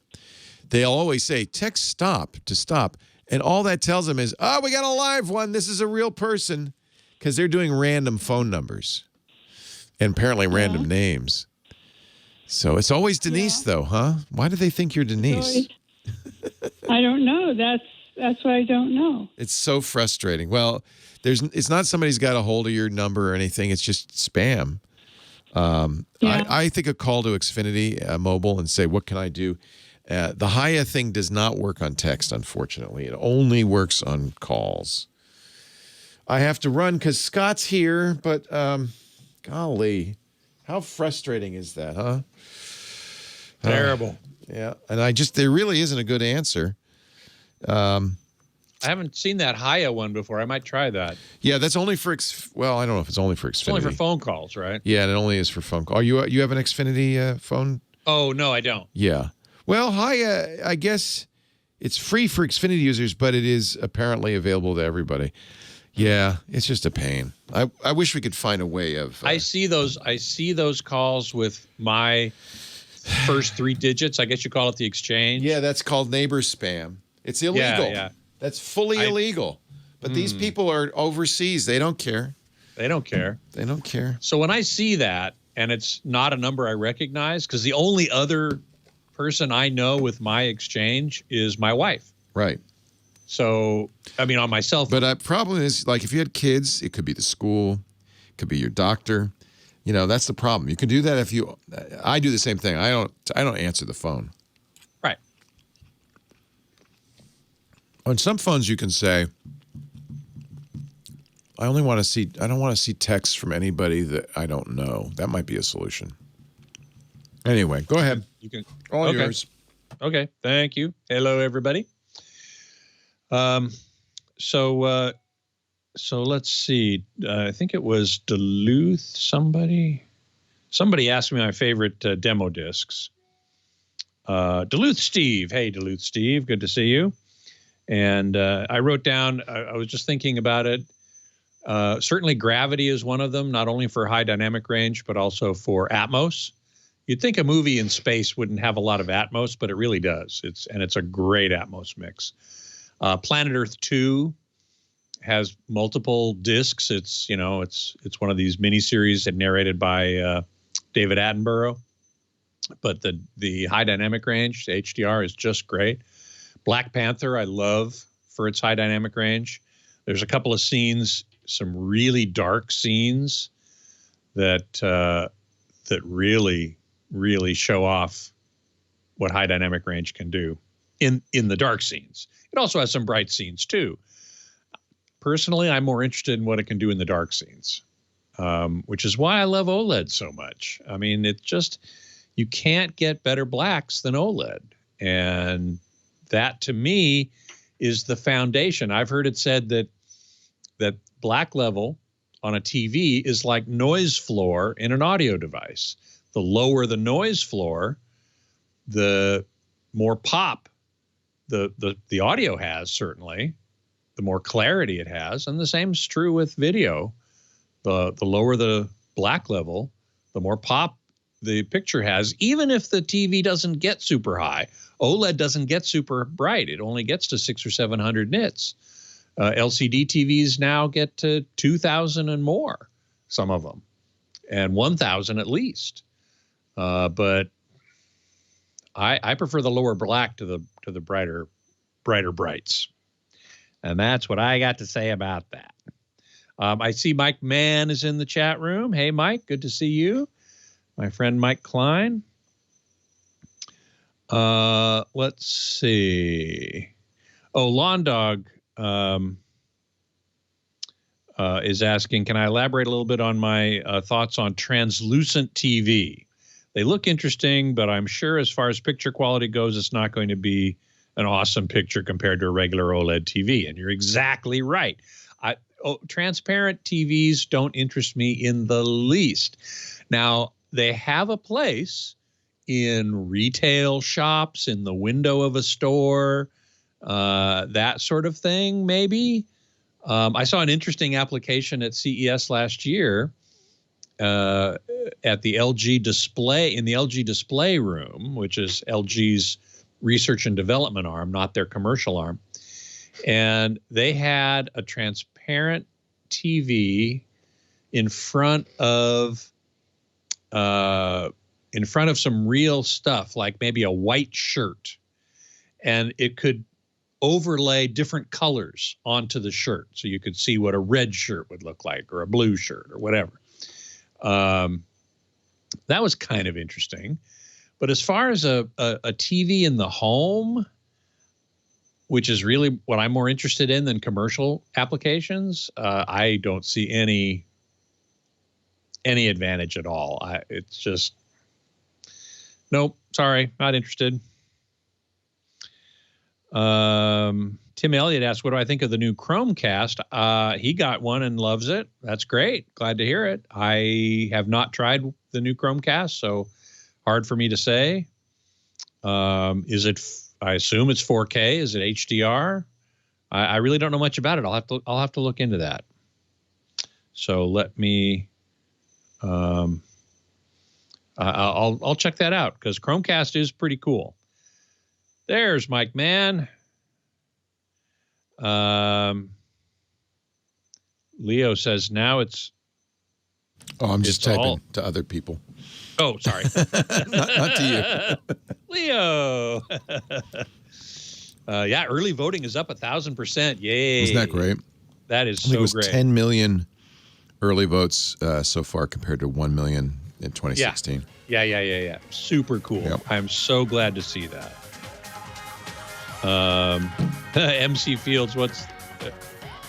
S3: they'll always say, text stop to stop. And all that tells them is, we got a live one. This is a real person. Because they're doing random phone numbers and apparently random names. So it's always Denise, though, huh? Why do they think you're Denise?
S8: I don't know. That's why I don't know.
S3: It's so frustrating. Well, it's not somebody's got a hold of your number or anything. It's just spam. I think a call to Xfinity Mobile and say, what can I do? The Hiya thing does not work on text, unfortunately. It only works on calls. I have to run because Scott's here, but golly, how frustrating is that, huh?
S6: Terrible.
S3: Yeah, and there really isn't a good answer.
S6: I haven't seen that Hiya one before. I might try that.
S3: Yeah, that's only for well, I don't know if it's only for Xfinity.
S6: It's only for phone calls, right?
S3: Yeah, and it only is for phone calls. You have an Xfinity phone?
S6: Oh no, I don't.
S3: Yeah. Well, Hiya, I guess it's free for Xfinity users, but it is apparently available to everybody. Yeah, it's just a pain. I wish we could find a way of.
S6: I see those calls with my first 3 digits. I guess you call it the exchange.
S3: Yeah, that's called neighbor spam. It's illegal.
S6: Yeah.
S3: That's fully illegal. But these people are overseas. They don't care.
S6: They don't care.
S3: They don't care.
S6: So when I see that and it's not a number I recognize, because the only other person I know with my exchange is my wife.
S3: Right.
S6: So, I mean, on my cell phone.
S3: But the problem is, like, if you had kids, it could be the school, it could be your doctor. You know, that's the problem. You can do that if you. I do the same thing. I don't answer the phone.
S6: Right.
S3: On some phones, you can say, I only want to see. I don't want to see texts from anybody that I don't know. That might be a solution. Anyway, go ahead.
S6: You can.
S3: All yours.
S6: Okay. Thank you. Hello, everybody. So let's see. I think it was Duluth. Somebody asked me my favorite demo discs. Duluth Steve. Hey, Duluth Steve. Good to see you. And I wrote down, I was just thinking about it. Certainly Gravity is one of them, not only for high dynamic range, but also for Atmos. You'd think a movie in space wouldn't have a lot of Atmos, but it really does. It's a great Atmos mix. Planet Earth 2 has multiple discs. It's one of these miniseries narrated by David Attenborough. But the high dynamic range, the HDR, is just great. Black Panther, I love for its high dynamic range. There's a couple of scenes, some really dark scenes that really, really show off what high dynamic range can do in the dark scenes. It also has some bright scenes too. Personally, I'm more interested in what it can do in the dark scenes, which is why I love OLED so much. I mean, you can't get better blacks than OLED. And that, to me, is the foundation. I've heard it said that black level on a TV is like noise floor in an audio device. The lower the noise floor, the more pop the audio has, certainly, the more clarity it has. And the same is true with video. The lower the black level, the more pop the picture has, even if the TV doesn't get super high. OLED doesn't get super bright. It only gets to 600 or 700 nits. LCD TVs now get to 2,000 and more, some of them, and 1,000 at least. But I prefer the lower black to the brighter brights. And that's what I got to say about that. I see Mike Mann is in the chat room. Hey, Mike, good to see you. My friend Mike Klein. Let's see. Oh, Lawn Dog is asking, can I elaborate a little bit on my thoughts on translucent TV? They look interesting, but I'm sure as far as picture quality goes, it's not going to be an awesome picture compared to a regular OLED TV. And you're exactly right. Transparent TVs don't interest me in the least. Now, they have a place in retail shops, in the window of a store, that sort of thing, maybe. I saw an interesting application at CES last year at the LG display, in the LG display room, which is LG's research and development arm, not their commercial arm. And they had a transparent TV in front of some real stuff, like maybe a white shirt, and it could overlay different colors onto the shirt. So you could see what a red shirt would look like, or a blue shirt, or whatever. That was kind of interesting. But as far as a TV in the home, which is really what I'm more interested in than commercial applications, I don't see any advantage at all. It's just, nope, sorry, not interested. Tim Elliott asked, what do I think of the new Chromecast? He got one and loves it. That's great. Glad to hear it. I have not tried the new Chromecast, so hard for me to say. I assume it's 4K. Is it HDR? I really don't know much about it. I'll have to look into that. So let me. I'll check that out, because Chromecast is pretty cool. There's Mike Mann. Leo says now it's.
S3: Oh, I'm just typing to other people.
S6: Oh, sorry.
S3: not to you.
S6: Leo. Yeah, early voting is up 1,000%. Yay.
S3: Isn't that great?
S6: That is
S3: I think
S6: so
S3: it was
S6: great.
S3: 10 million early votes so far compared to 1 million in 2016.
S6: Yeah. Super cool.
S3: Yep.
S6: I'm so glad to see that. MC Fields, what's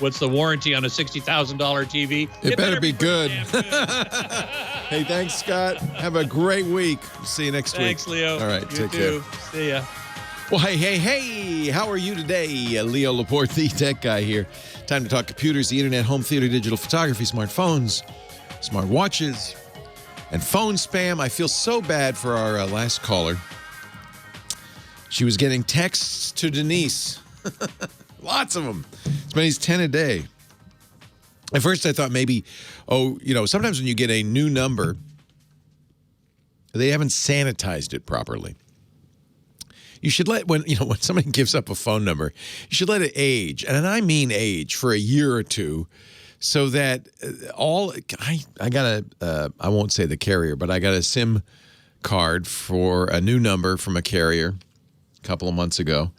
S6: What's the warranty on a $60,000 TV?
S3: It better be good. Hey, thanks, Scott. Have a great week. See you next week.
S6: Thanks, Leo.
S3: All right,
S6: you
S3: take
S6: too.
S3: care.
S6: See ya.
S3: Well, hey, how are you today? Leo Laporte, the tech guy here. Time to talk computers, the internet, home theater, digital photography, smartphones, smart watches, and phone spam. I feel so bad for our last caller. She was getting texts to Denise. Lots of them. As many as 10 a day. At first, I thought maybe, sometimes when you get a new number, they haven't sanitized it properly. You should when somebody gives up a phone number, you should let it age. And I mean age for a year or two so that I won't say the carrier, but I got a SIM card for a new number from a carrier a couple of months ago.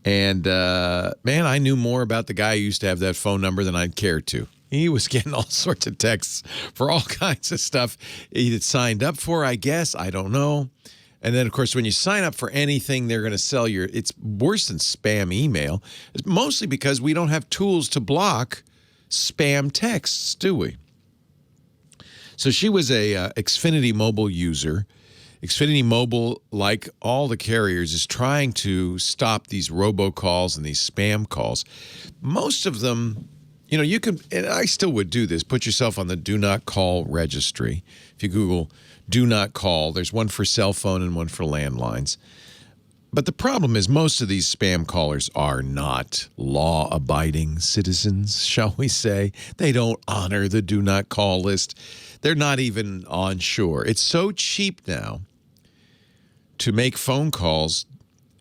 S3: And, man, I knew more about the guy who used to have that phone number than I'd cared to. He was getting all sorts of texts for all kinds of stuff he had signed up for, I guess. I don't know. And then, of course, when you sign up for anything, they're going to sell it's worse than spam email. It's mostly because we don't have tools to block spam texts, do we? So she was a Xfinity Mobile user. Xfinity Mobile, like all the carriers, is trying to stop these robocalls and these spam calls. Most of them, you can, and I still would do this, put yourself on the Do Not Call registry. If you Google Do Not Call, there's one for cell phone and one for landlines. But the problem is most of these spam callers are not law-abiding citizens, shall we say. They don't honor the Do Not Call list. They're not even on shore. It's so cheap now to make phone calls,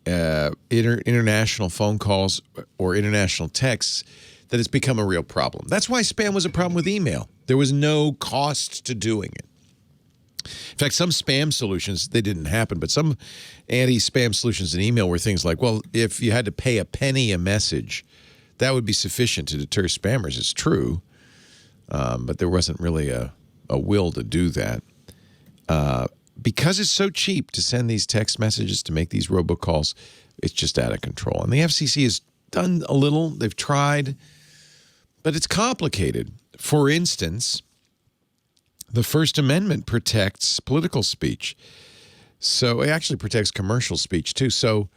S3: international phone calls or international texts, that it's become a real problem. That's why spam was a problem with email. There was no cost to doing it. In fact, some spam solutions, they didn't happen, but some anti-spam solutions in email were things like, well, if you had to pay a penny a message, that would be sufficient to deter spammers. It's true, but there wasn't really a will to do that. Because it's so cheap to send these text messages, to make these robocalls, it's just out of control. And the FCC has done a little. They've tried, but it's complicated. For instance, the First Amendment protects political speech. So it actually protects commercial speech, too. So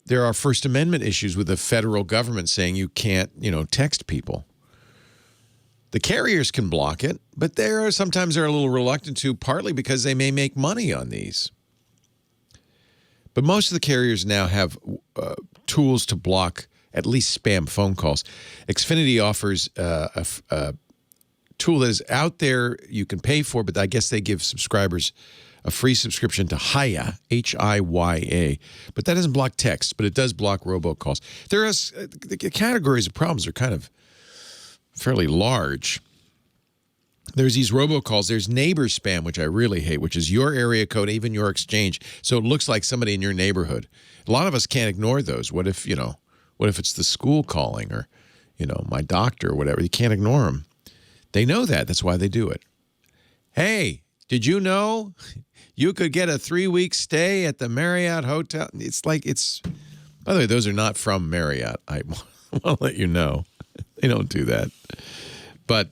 S3: there are First Amendment issues with the federal government saying you can't, text people. The carriers can block it, but sometimes they're a little reluctant to, partly because they may make money on these. But most of the carriers now have tools to block at least spam phone calls. Xfinity offers a tool that is out there you can pay for, but I guess they give subscribers a free subscription to Hiya, Hiya. But that doesn't block text, but it does block robocalls. The categories of problems are kind of fairly large. There's these robocalls. There's neighbor spam, which I really hate, which is your area code, even your exchange. So it looks like somebody in your neighborhood. A lot of us can't ignore those. What if it's the school calling or, my doctor or whatever? You can't ignore them. They know that. That's why they do it. Hey, did you know you could get a 3-week stay at the Marriott Hotel? By the way, those are not from Marriott. I want to let you know. They don't do that. But,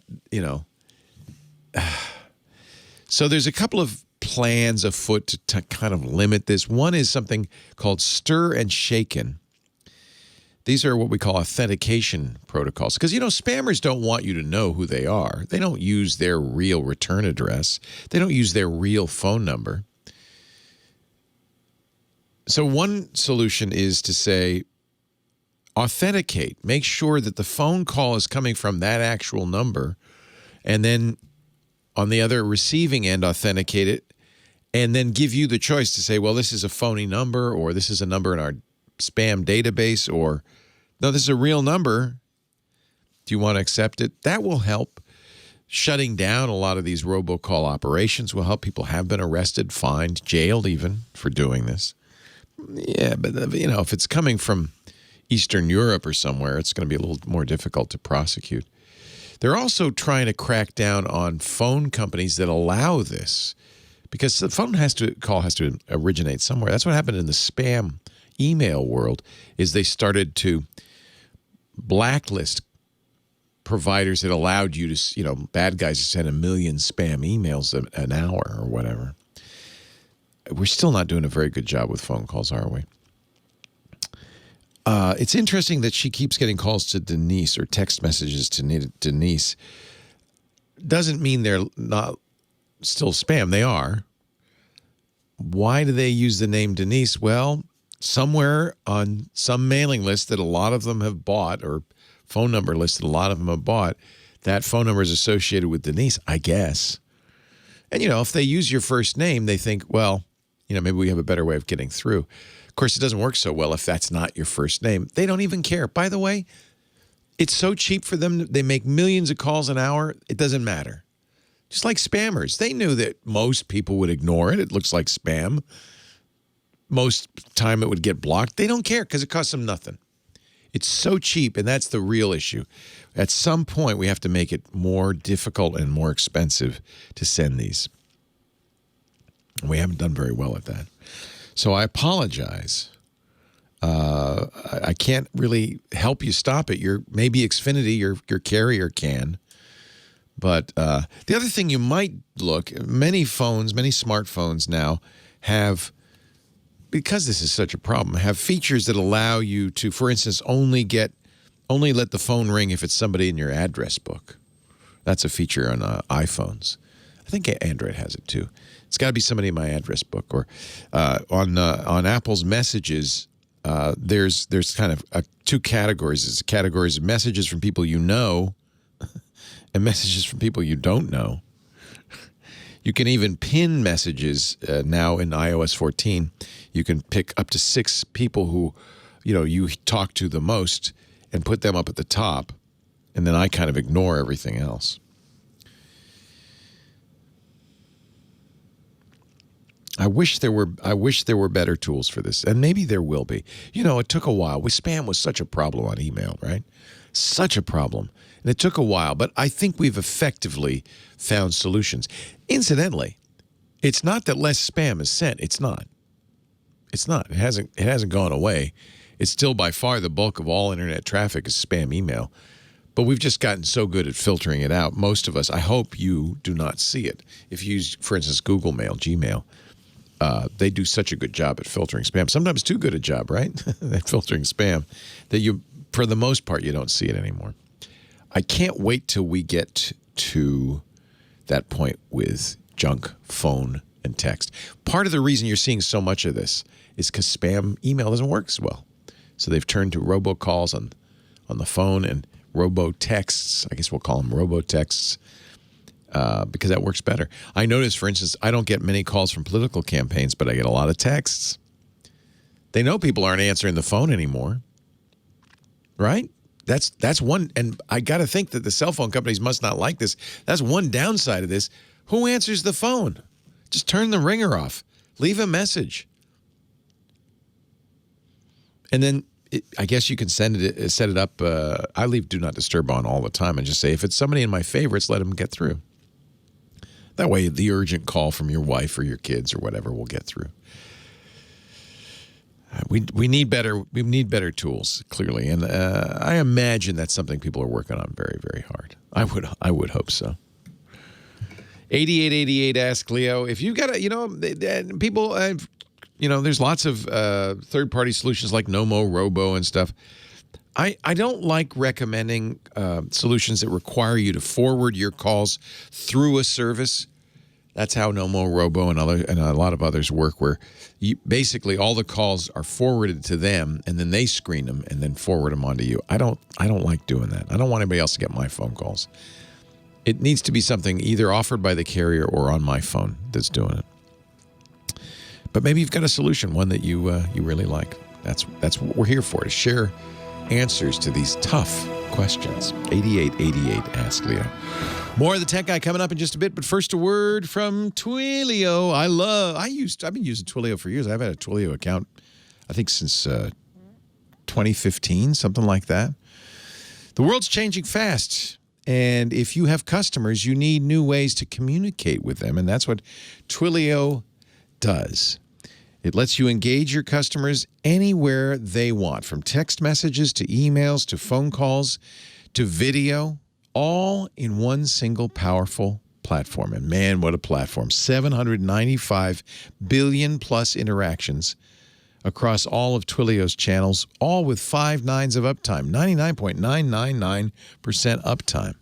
S3: so there's a couple of plans afoot to kind of limit this. One is something called Stir and Shaken. These are what we call authentication protocols. Because, spammers don't want you to know who they are. They don't use their real return address. They don't use their real phone number. So one solution is to say, authenticate. Make sure that the phone call is coming from that actual number. And then on the other receiving end, authenticate it. And then give you the choice to say, well, this is a phony number, or this is a number in our spam database, or no, this is a real number. Do you want to accept it? That will help. Shutting down a lot of these robocall operations will help. People have been arrested, fined, jailed even for doing this. Yeah, but if it's coming from Eastern Europe or somewhere, it's going to be a little more difficult to prosecute. They're also trying to crack down on phone companies that allow this, because the phone call has to originate somewhere. That's what happened in the spam email world, is they started to blacklist providers that allowed you to, bad guys to send 1 million spam emails an hour or whatever. We're still not doing a very good job with phone calls, are we? It's interesting that she keeps getting calls to Denise or text messages to Denise. Doesn't mean they're not still spam. They are. Why do they use the name Denise? Well, somewhere on some mailing list that a lot of them have bought, or phone number list that a lot of them have bought, that phone number is associated with Denise, I guess. And, if they use your first name, they think, well, maybe we have a better way of getting through. Of course, it doesn't work so well if that's not your first name. They don't even care. By the way, it's so cheap for them. They make millions of calls an hour. It doesn't matter. Just like spammers. They knew that most people would ignore it. It looks like spam. Most time it would get blocked. They don't care because it costs them nothing. It's so cheap, and that's the real issue. At some point, we have to make it more difficult and more expensive to send these. We haven't done very well at that. So I apologize. I can't really help you stop it. Maybe Xfinity, your carrier can. But the other thing you might look, many smartphones now have, because this is such a problem, have features that allow you to, for instance, only let the phone ring if it's somebody in your address book. That's a feature on iPhones. I think Android has it too. It's got to be somebody in my address book. Or on Apple's messages, there's kind of two categories. There's categories of messages from people you know and messages from people you don't know. You can even pin messages now in iOS 14. You can pick up to 6 people who, you talk to the most and put them up at the top, and then I kind of ignore everything else. I wish there were better tools for this, and maybe there will be. It took a while. Spam was such a problem on email, right? Such a problem. And it took a while, but I think we've effectively found solutions. Incidentally, it's not that less spam is sent. It's not. It's not. It hasn't gone away. It's still by far the bulk of all internet traffic is spam email. But we've just gotten so good at filtering it out. Most of us, I hope you do not see it. If you use, for instance, Google Mail, Gmail, they do such a good job at filtering spam. Sometimes too good a job, right? At filtering spam that for the most part, you don't see it anymore. I can't wait till we get to that point with junk phone and text. Part of the reason you're seeing so much of this is because spam email doesn't work as well. So they've turned to robocalls on the phone and robotexts. I guess we'll call them robotexts because that works better. I notice, for instance, I don't get many calls from political campaigns, but I get a lot of texts. They know people aren't answering the phone anymore, right? That's one, and I got to think that the cell phone companies must not like this. That's one downside of this. Who answers the phone? Just turn the ringer off. Leave a message. And then I guess you can set it up. I leave Do Not Disturb on all the time and just say, if it's somebody in my favorites, let them get through. That way the urgent call from your wife or your kids or whatever will get through. We need better tools, clearly, and I imagine that's something people are working on very, very hard. I would hope so. 8888 Ask Leo. If you've got people, there's lots of third-party solutions like Nomo, Robo, and stuff. I don't like recommending solutions that require you to forward your calls through a service. That's how Nomo, Robo, and a lot of others work, where basically all the calls are forwarded to them, and then they screen them and then forward them onto you. I don't like doing that. I don't want anybody else to get my phone calls. It needs to be something either offered by the carrier or on my phone that's doing it. But maybe you've got a solution, one that you really like. That's what we're here for, to share answers to these tough questions. 8888 Ask Leo. More of the Tech Guy coming up in just a bit, but first a word from Twilio. I've been using Twilio for years. I've had a Twilio account, I think, since 2015, something like that. The world's changing fast, and if you have customers, you need new ways to communicate with them, and that's what Twilio does. It lets you engage your customers anywhere they want, from text messages to emails to phone calls to video, all in one single powerful platform. And man, what a platform. 795 billion plus interactions across all of Twilio's channels, all with 5 nines of uptime, 99.999% uptime.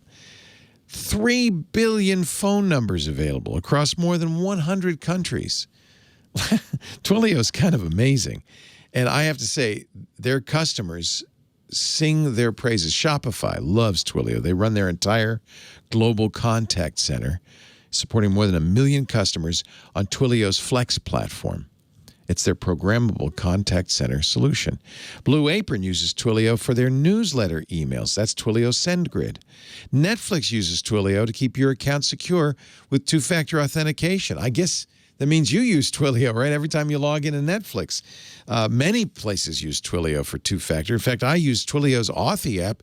S3: 3 billion phone numbers available across more than 100 countries. Twilio's kind of amazing. And I have to say, their customers sing their praises. Shopify loves Twilio. They run their entire global contact center, supporting more than 1 million customers on Twilio's Flex platform. It's their programmable contact center solution. Blue Apron uses Twilio for their newsletter emails. That's Twilio SendGrid. Netflix uses Twilio to keep your account secure with two-factor authentication. I guess that means you use Twilio, right? Every time you log into Netflix. Many places use Twilio for two-factor. In fact, I use Twilio's Authy app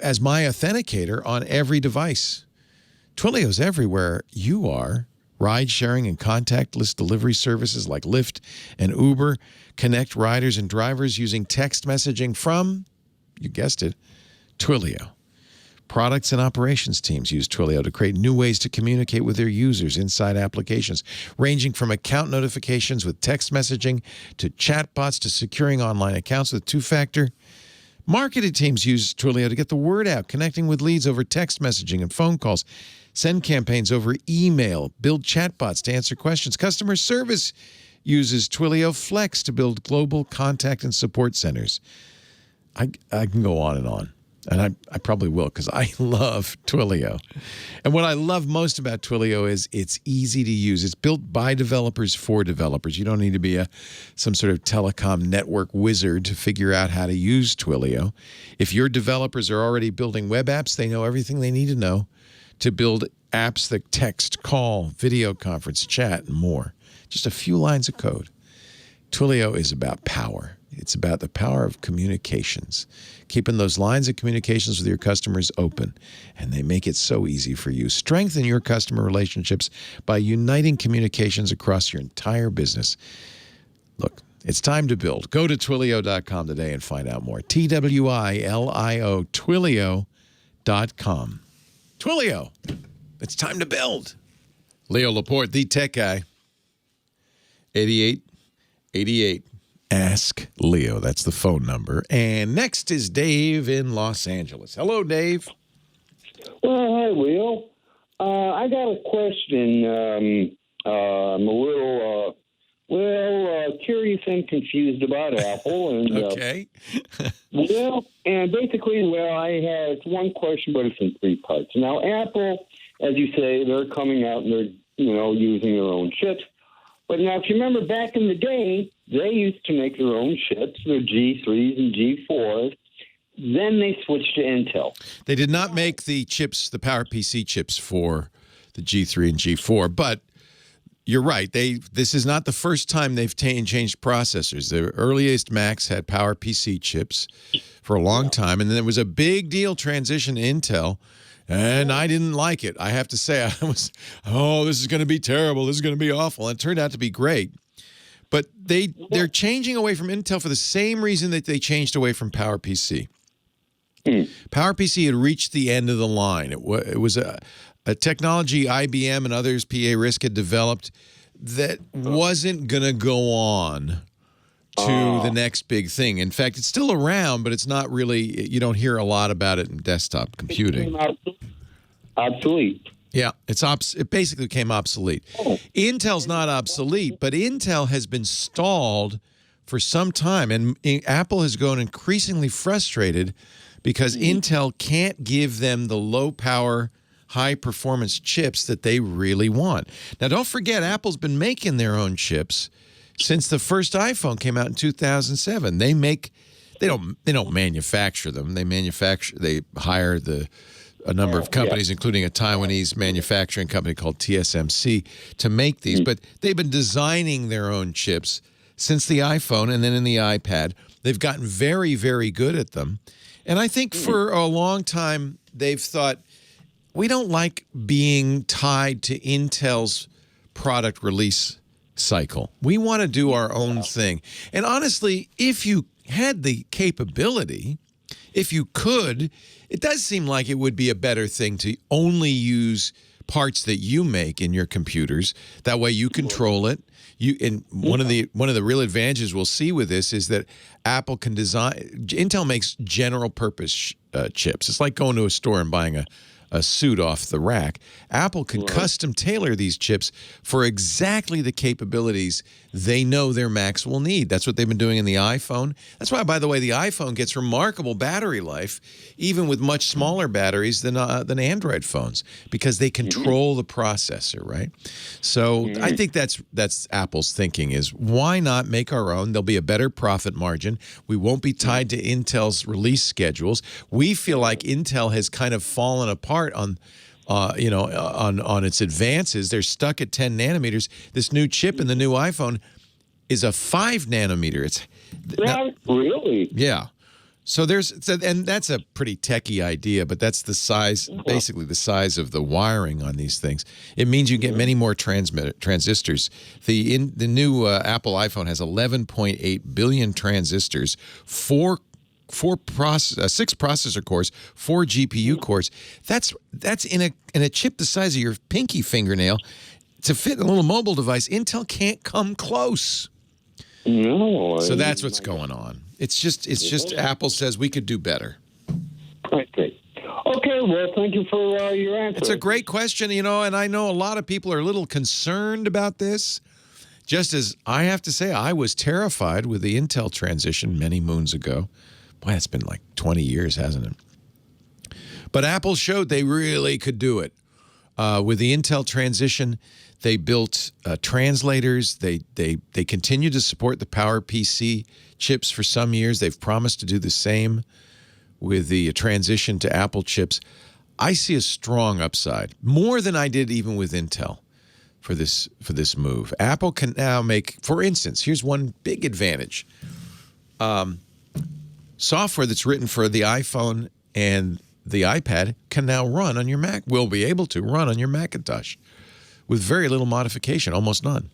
S3: as my authenticator on every device. Twilio's everywhere you are. Ride-sharing and contactless delivery services like Lyft and Uber connect riders and drivers using text messaging from, you guessed it, Twilio. Products and operations teams use Twilio to create new ways to communicate with their users inside applications, ranging from account notifications with text messaging to chatbots to securing online accounts with two-factor. Marketing teams use Twilio to get the word out, connecting with leads over text messaging and phone calls, send campaigns over email, build chatbots to answer questions. Customer service uses Twilio Flex to build global contact and support centers. I can go on, and I probably will because I love Twilio. And what I love most about Twilio is it's easy to use. It's built by developers for developers. You don't need to be some sort of telecom network wizard to figure out how to use Twilio. If your developers are already building web apps, they know everything they need to know to build apps that text, call, video conference, chat, and more. Just a few lines of code. Twilio is about power. It's about the power of communications, keeping those lines of communications with your customers open, and they make it so easy for you. Strengthen your customer relationships by uniting communications across your entire business. Look, it's time to build. Go to Twilio.com today and find out more. Twilio, Twilio.com. Twilio, it's time to build. Leo Laporte, the tech guy. 8888. Ask Leo. That's the phone number. And next is Dave in Los Angeles. Hello, Dave.
S9: Well, hi, Leo. I got a question. I'm a little, curious and confused about Apple. And,
S3: okay.
S9: And basically, I have one question, but it's in 3 parts. Now, Apple, as you say, they're coming out and they're, using their own chips. But now, if you remember back in the day, they used to make their own chips, their G3s and G4s. Then they switched to Intel.
S3: They did not make the chips, the PowerPC chips for the G3 and G4, but you're right. This is not the first time they've changed processors. The earliest Macs had PowerPC chips for a long time, and then there was a big deal transition to Intel, and I didn't like it. I have to say, I was, this is going to be terrible. This is going to be awful. And it turned out to be great. But they're changing away from Intel for the same reason that they changed away from PowerPC. PowerPC had reached the end of the line. It was a technology IBM and others, PA Risk, had developed that wasn't going to go on to the next big thing. In fact, it's still around, but it's not really, you don't hear a lot about it in desktop computing.
S9: Obsolete.
S3: Yeah, it basically became obsolete. Intel's not obsolete, but Intel has been stalled for some time, and Apple has grown increasingly frustrated because Intel can't give them the low-power, high-performance chips that they really want. Now, don't forget, Apple's been making their own chips since the first iPhone came out in 2007. They don't manufacture them. They hire a number of companies, including a Taiwanese manufacturing company called TSMC, to make these. But they've been designing their own chips since the iPhone and then in the iPad. They've gotten very, very good at them. And I think for a long time, they've thought, we don't like being tied to Intel's product release cycle. We want to do our own thing. And honestly, if you had the capability, if you could, it does seem like it would be a better thing to only use parts that you make in your computers. That way you control it. One of the real advantages we'll see with this is that Apple can design. Intel makes general purpose chips. It's like going to a store and buying a suit off the rack. Apple can custom tailor these chips for exactly the capabilities they know their Macs will need. That's what they've been doing in the iPhone. That's why, by the way, the iPhone gets remarkable battery life, even with much smaller batteries than Android phones, because they control the processor, right? So I think that's Apple's thinking is, why not make our own? There'll be a better profit margin. We won't be tied to Intel's release schedules. We feel like Intel has kind of fallen apart on its advances. They're stuck at 10 nanometers. This new chip in the new iPhone is a 5 nanometer.
S9: Really?
S3: Yeah. So and that's a pretty techie idea, but that's the size, basically the size of the wiring on these things. It means you get many more transistors. The new Apple iPhone has 11.8 billion transistors, 6 processor cores, 4 GPU cores. That's in a chip the size of your pinky fingernail. To fit in a little mobile device, Intel can't come close.
S9: No.
S3: So that's what's going on. It's just Apple says we could do better.
S9: Okay. Well, thank you for your answer.
S3: It's a great question, and I know a lot of people are a little concerned about this. Just as I have to say, I was terrified with the Intel transition many moons ago. Boy, it's been like 20 years, hasn't it? But Apple showed they really could do it. With the Intel transition, they built translators. They continue to support the PowerPC chips for some years. They've promised to do the same with the transition to Apple chips. I see a strong upside, more than I did even with Intel, for this move. Apple can now make, for instance, here's one big advantage. Software that's written for the iPhone and the iPad can now run on your Mac, will be able to run on your Macintosh with very little modification, almost none.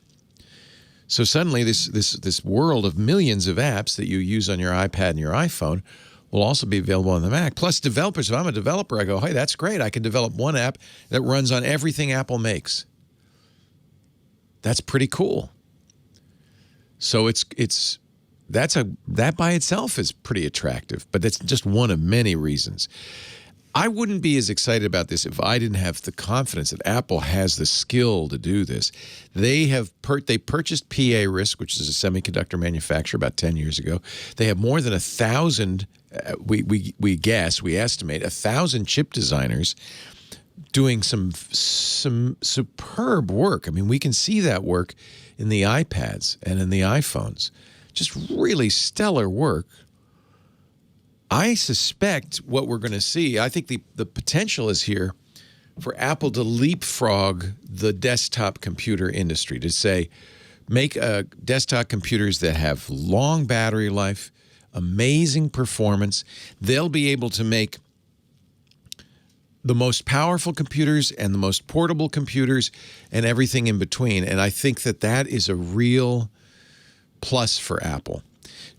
S3: So suddenly this world of millions of apps that you use on your iPad and your iPhone will also be available on the Mac. Plus developers, if I'm a developer, I go, hey, that's great. I can develop one app that runs on everything Apple makes. That's pretty cool. So that by itself is pretty attractive, but that's just one of many reasons. I wouldn't be as excited about this if I didn't have the confidence that Apple has the skill to do this. They purchased PA Risk, which is a semiconductor manufacturer, about 10 years ago. They have more than 1,000, we estimate 1,000 chip designers doing some superb work. I mean, we can see that work in the iPads and in the iPhones. Just really stellar work. I suspect what we're going to see, I think the potential is here for Apple to leapfrog the desktop computer industry, to say, make desktop computers that have long battery life, amazing performance. They'll be able to make the most powerful computers and the most portable computers and everything in between. And I think that is a real plus for Apple.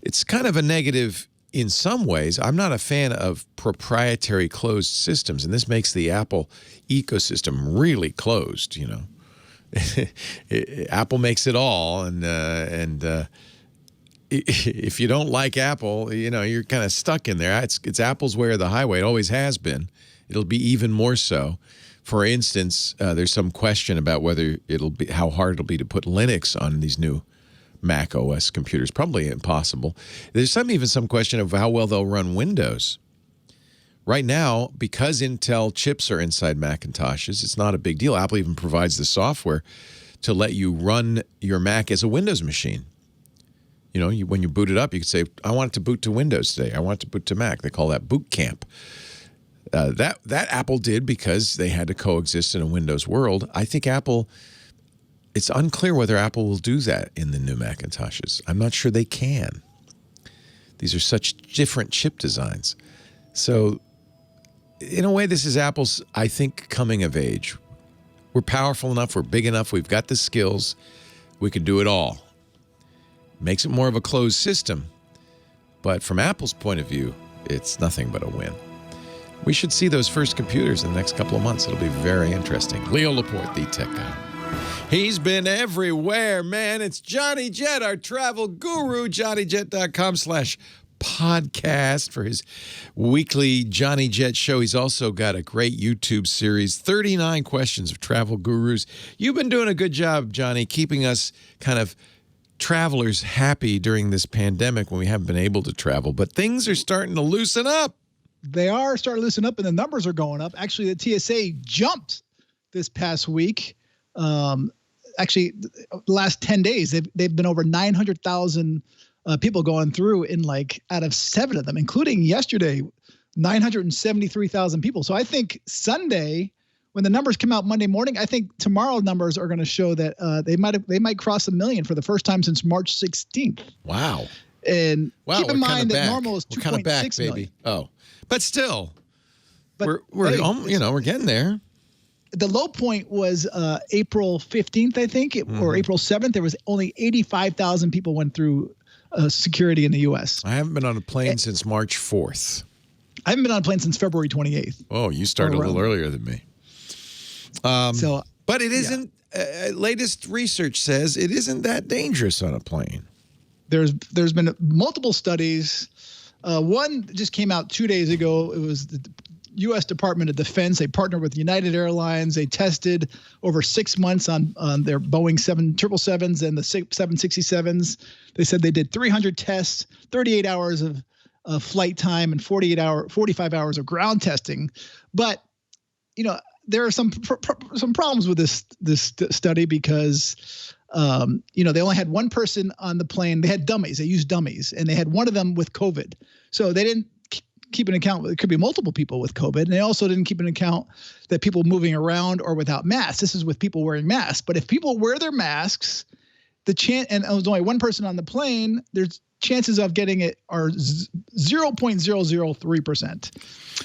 S3: It's kind of a negative in some ways. I'm not a fan of proprietary closed systems, and this makes the Apple ecosystem really closed, Apple makes it all, and if you don't like Apple, you're kind of stuck in there. It's Apple's way or the highway. It always has been. It'll be even more so. For instance, there's some question about how hard it'll be to put Linux on these new Mac OS computers. Probably impossible. There's even some question of how well they'll run Windows. Right now, because Intel chips are inside Macintoshes, it's not a big deal. Apple even provides the software to let you run your Mac as a Windows machine. When you boot it up, you can say, I want it to boot to Windows today. I want it to boot to Mac. They call that Boot Camp. That Apple did because they had to coexist in a Windows world. I think it's unclear whether Apple will do that in the new Macintoshes. I'm not sure they can. These are such different chip designs. So, in a way, this is Apple's, I think, coming of age. We're powerful enough, we're big enough, we've got the skills, we can do it all. Makes it more of a closed system. But from Apple's point of view, it's nothing but a win. We should see those first computers in the next couple of months. It'll be very interesting. Leo Laporte, the tech guy. He's been everywhere, man. It's Johnny Jet, our travel guru, johnnyjet.com/podcast for his weekly Johnny Jet show. He's also got a great YouTube series, 39 questions of travel gurus. You've been doing a good job, Johnny, keeping us kind of travelers happy during this pandemic when we haven't been able to travel. But things are starting to loosen up.
S10: They are starting to loosen up, and the numbers are going up. Actually, the TSA jumped this past week. Actually, the last 10 days, they've been over 900,000 people going through in out of 7 of them, including yesterday, 973,000 people. So I think Sunday, when the numbers come out Monday morning, I think tomorrow numbers are going to show that they might cross 1 million for the first time since March 16th.
S3: Wow.
S10: And keep in mind that normal is 2.6 million.
S3: Oh, but still, we're getting there.
S10: The low point was April 15th, I think, or April 7th. There was only 85,000 people went through security in the U.S.
S3: I haven't been on a plane since March 4th.
S10: I haven't been on a plane since February 28th.
S3: Oh, you started a little earlier than me. But it isn't. Latest research says it isn't that dangerous on a plane.
S10: There's been multiple studies. One just came out 2 days ago. It was the U.S. Department of Defense. They partnered with United Airlines. They tested over 6 months on their Boeing 777s and the 767s. They said they did 300 tests, 38 hours of flight time, and 45 hours of ground testing. But there are some problems with this study because they only had one person on the plane. They had dummies. They used dummies, and they had one of them with COVID. So they didn't keep an account. It could be multiple people with COVID. And they also didn't keep an account that people moving around or without masks. This is with people wearing masks. But if people wear their masks, and there's only one person on the plane, there's chances of getting it are 0.003%.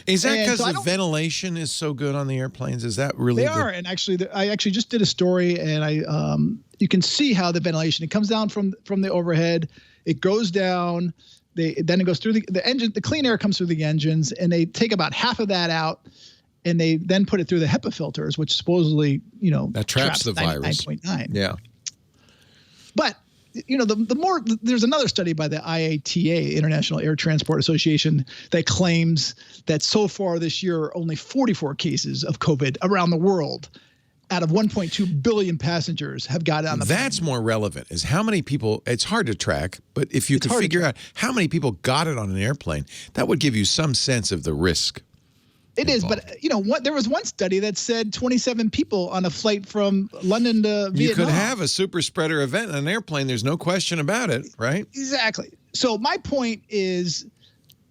S3: Is that because the ventilation is so good on the airplanes? Is that really?
S10: They are, and actually, I actually just did a story, and you can see how the ventilation. It comes down from the overhead, it goes down. Then it goes through the engine. The clean air comes through the engines, and they take about half of that out, and they then put it through the HEPA filters, which supposedly that traps the virus. 99.9.
S3: Yeah.
S10: But the more there's another study by the IATA, International Air Transport Association, that claims that so far this year only 44 cases of COVID around the world out of 1.2 billion passengers have got on the plane.
S3: That's more relevant is how many people, it's hard to track, but if you could figure out how many people got it on an airplane, that would give you some sense of the risk.
S10: It involved. Is, but there was one study that said 27 people on a flight from London to Vietnam.
S3: You could have a super spreader event on an airplane. There's no question about it, right?
S10: Exactly. So my point is,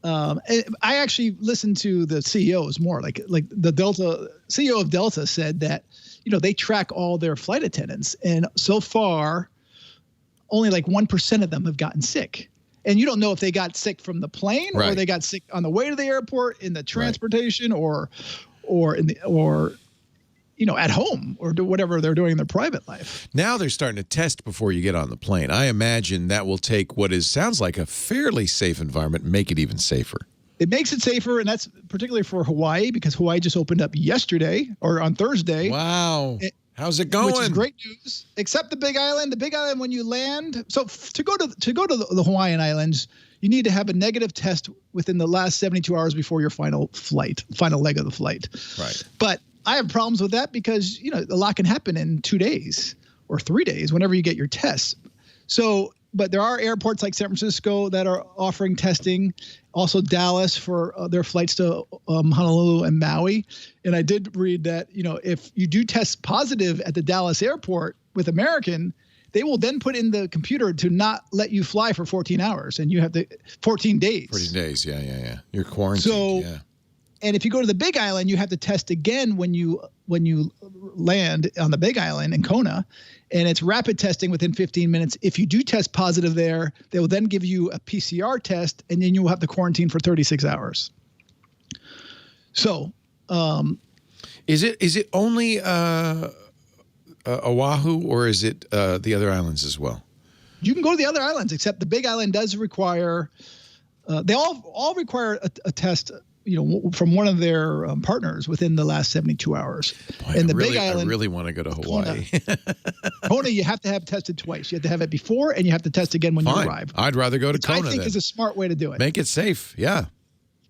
S10: I actually listened to the CEOs more. Like the CEO of Delta said that, they track all their flight attendants, and so far, only 1% of them have gotten sick. And you don't know if they got sick from the plane or they got sick on the way to the airport, in the transportation, or at home, or do whatever they're doing in their private life.
S3: Now they're starting to test before you get on the plane. I imagine that will take what sounds like a fairly safe environment and make it even safer.
S10: It makes it safer, and that's particularly for Hawaii, because Hawaii just opened up yesterday or on Thursday.
S3: Wow. How's it going?
S10: Which is great news, except the Big Island. The Big Island, when you land, so to go to the Hawaiian Islands, you need to have a negative test within the last 72 hours before your final leg of the flight.
S3: Right.
S10: But I have problems with that because, a lot can happen in 2 days or 3 days whenever you get your tests. So, but there are airports like San Francisco that are offering testing. Also Dallas for their flights to Honolulu and Maui. And I did read that, if you do test positive at the Dallas airport with American, they will then put in the computer to not let you fly for 14 hours. And you have 14 days.
S3: 14 days, yeah. You're quarantined, yeah.
S10: And if you go to the Big Island, you have to test again when you land on the Big Island in Kona, and it's rapid testing within 15 minutes. If you do test positive there, they will then give you a PCR test, and then you will have to quarantine for 36 hours. So,
S3: is it only Oahu, or is it the other islands as well?
S10: You can go to the other islands, except the Big Island does require They all require a test, from one of their partners within the last 72 hours.
S3: Boy,
S10: and the Big Island,
S3: I really want to go to Hawaii.
S10: Kona, you have to have tested twice. You have to have it before, and you have to test again when you arrive.
S3: I'd rather go to Kona.
S10: I think is a smart way to do it.
S3: Make it safe. Yeah.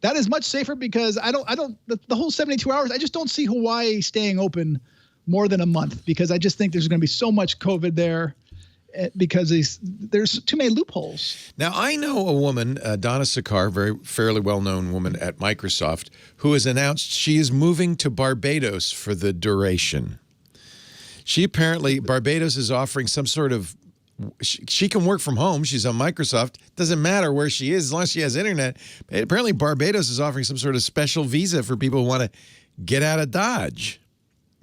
S10: That is much safer because the whole 72 hours, I just don't see Hawaii staying open more than a month because I just think there's going to be so much COVID there because there's too many loopholes.
S3: Now, I know a woman, Donna Sakar, fairly well-known woman at Microsoft, who has announced she is moving to Barbados for the duration. Barbados is offering some sort of, she can work from home. She's on Microsoft. Doesn't matter where she is as long as she has internet. Apparently, Barbados is offering some sort of special visa for people who want to get out of Dodge.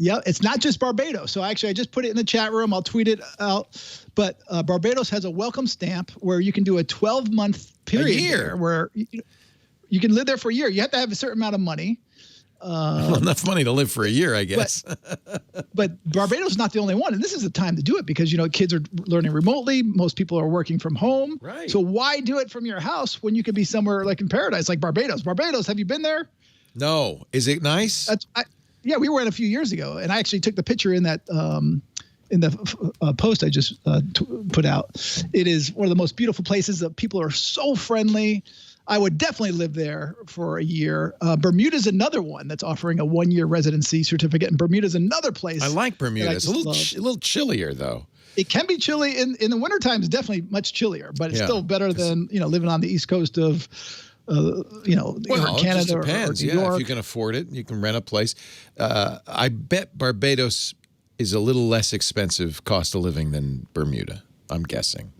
S10: Yeah, it's not just Barbados. So actually, I just put it in the chat room. I'll tweet it out. But Barbados has a welcome stamp where you can do a 12-month period where you can live there for a year. You have to have a certain amount of money.
S3: Enough money to live for a year, I guess.
S10: But Barbados is not the only one. And this is the time to do it because, kids are learning remotely. Most people are working from home.
S3: Right.
S10: So why do it from your house when you could be somewhere like in paradise, like Barbados? Barbados, have you been there?
S3: No. Is it nice?
S10: Yeah, we went a few years ago, and I actually took the picture in that in the post I just put out. It is one of the most beautiful places. The people are so friendly. I would definitely live there for a year. Bermuda's another one that's offering a 1-year residency certificate, and Bermuda's another place.
S3: I like Bermuda. It's a little chillier, though.
S10: It can be chilly in the wintertime. It's definitely much chillier, but it's still better than living on the east coast of. Canada
S3: it just depends.
S10: or New York.
S3: If you can afford it, you can rent a place. I bet Barbados is a little less expensive cost of living than Bermuda. I'm guessing.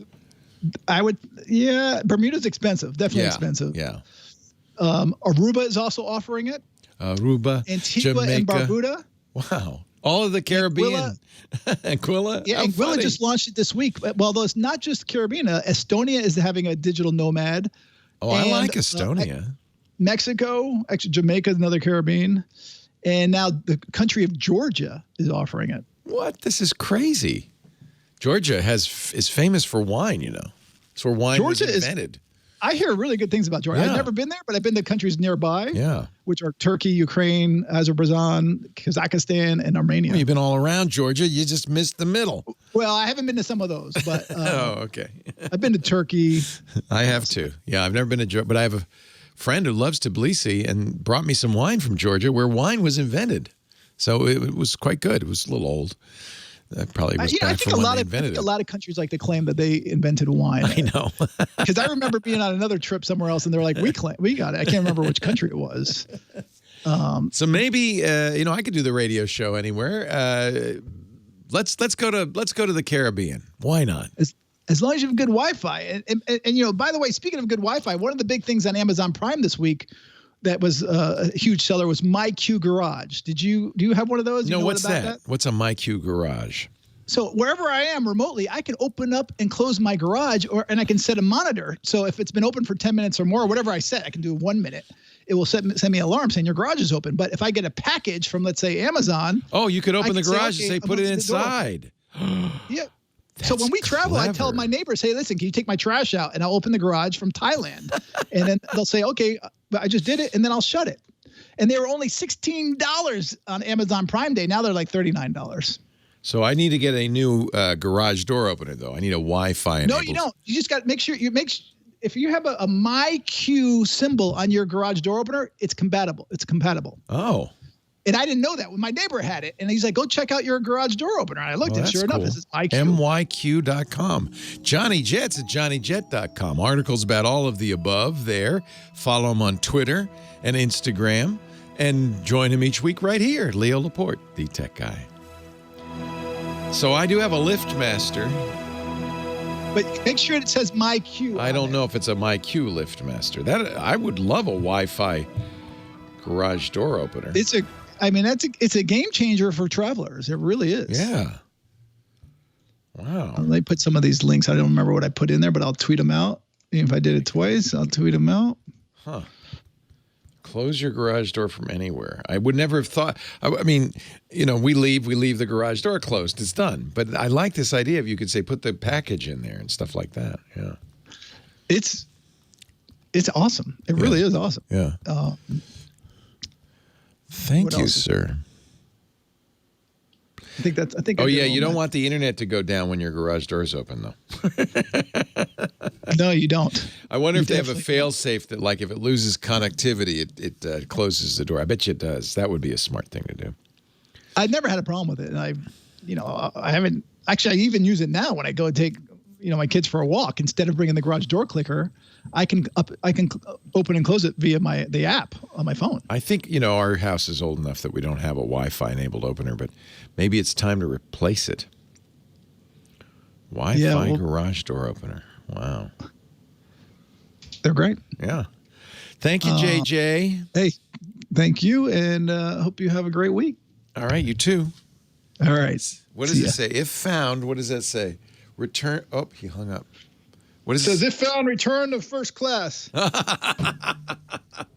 S10: Bermuda's expensive, definitely expensive.
S3: Yeah.
S10: Aruba is also offering it.
S3: Aruba,
S10: Antigua
S3: Jamaica.
S10: and Barbuda.
S3: Wow. All of the Caribbean. Anguilla.
S10: Yeah, Anguilla just launched it this week. Well, though it's not just Caribbean. Estonia is having a digital nomad.
S3: Oh, I like Estonia.
S10: Mexico, actually Jamaica is another Caribbean. And now the country of Georgia is offering it.
S3: What? This is crazy. Georgia is famous for wine, It's where wine was invented.
S10: I hear really good things about Georgia.
S3: Yeah.
S10: I've never been there, but I've been to countries nearby.
S3: Yeah.
S10: Which are Turkey, Ukraine, Azerbaijan, Kazakhstan, and Armenia.
S3: Well, you've been all around Georgia. You just missed the middle.
S10: Well, I haven't been to some of those, but
S3: oh, okay.
S10: I've been to Turkey.
S3: I have too. Yeah, I've never been to Georgia, but I have a friend who loves Tbilisi and brought me some wine from Georgia where wine was invented. So it was quite good. It was a little old. That probably was back from when they invented it.
S10: A lot of countries like to claim that they invented wine.
S3: I know.
S10: Because I remember being on another trip somewhere else, and they're like, "We got it." I can't remember which country it was.
S3: So maybe I could do the radio show anywhere. Let's go to the Caribbean. Why not?
S10: As long as you have good Wi-Fi. And by the way, speaking of good Wi-Fi, one of the big things on Amazon Prime this week that was a huge seller was Myq Garage. Do you have one of those?
S3: No, what's that? What's a Myq Garage?
S10: So wherever I am remotely, I can open up and close my garage, and I can set a monitor. So if it's been open for 10 minutes or more, whatever I set, I can do 1 minute. It will send me an alarm saying your garage is open. But if I get a package from, let's say, Amazon.
S3: Oh, you could open the garage and say, put it inside.
S10: Yeah. So when we travel, I tell my neighbors, hey, listen, can you take my trash out? And I'll open the garage from Thailand. And then they'll say, okay, but I just did it. And then I'll shut it. And they were only $16 on Amazon Prime Day. Now they're like $39.
S3: So I need to get a new garage door opener, though. I need a Wi-Fi enabled.
S10: No, you don't. You just got to make sure if you have a Myq symbol on your garage door opener, it's compatible. It's compatible.
S3: Oh.
S10: And I didn't know that. My neighbor had it. And he's like, go check out your garage door opener. And I looked, and sure enough, this is Myq.
S3: MYQ.com. Johnny Jet's at JohnnyJet.com. Articles about all of the above there. Follow him on Twitter and Instagram. And join him each week right here. Leo Laporte, the tech guy. So I do have a LiftMaster.
S10: But make sure it says Myq.
S3: I don't know if it's a Myq LiftMaster. That I would love a Wi-Fi garage door opener.
S10: It's a game changer for travelers. It really is.
S3: Yeah. Wow.
S10: Let me put some of these links. I don't remember what I put in there, but I'll tweet them out. If I did it twice, I'll tweet them out.
S3: Huh. Close your garage door from anywhere. I would never have thought. I mean, we leave the garage door closed. It's done. But I like this idea of you could say put the package in there and stuff like that. Yeah.
S10: It's awesome. It really is awesome.
S3: Yeah. Thank you, sir.
S10: I think that's. I think.
S3: Oh yeah, you don't want the internet to go down when your garage door's open, though.
S10: No, you don't.
S3: I wonder if they have a fail-safe that, like, if it loses connectivity, it closes the door. I bet you it does. That would be a smart thing to do.
S10: I've never had a problem with it, and I haven't. Actually, I even use it now when I go and take, my kids for a walk. Instead of bringing the garage door clicker, I can open and close it via the app on my phone.
S3: I think our house is old enough that we don't have a Wi-Fi enabled opener, but maybe it's time to replace it. Wi-Fi garage door opener. Wow.
S10: They're great.
S3: Yeah. Thank you, JJ.
S10: Hey, thank you, and hope you have a great week.
S3: All right, you too.
S10: All right.
S3: What does it say? If found, what does that say? Return. Oh, he hung up. What is it?
S10: Says if found, return to first class.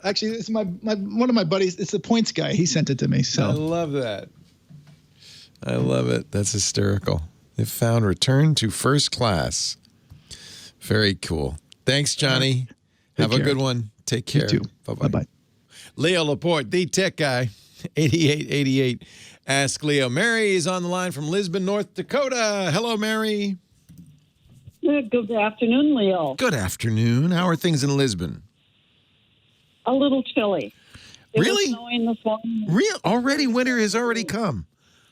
S10: Actually, it's one of my buddies. It's the points guy. He sent it to me. So
S3: I love that. I love it. That's hysterical. If found, return to first class. Very cool. Thanks, Johnny. Have a good one. Take care.
S10: You too.
S3: Bye-bye.
S10: Bye-bye.
S3: Leo Laporte, the tech guy, 8888. Ask Leo. Mary is on the line from Lisbon, North Dakota. Hello, Mary.
S11: Good afternoon, Leo.
S3: Good afternoon. How are things in Lisbon?
S11: A little chilly. It
S3: really?
S11: Was snowing this morning.
S3: Already winter has already come.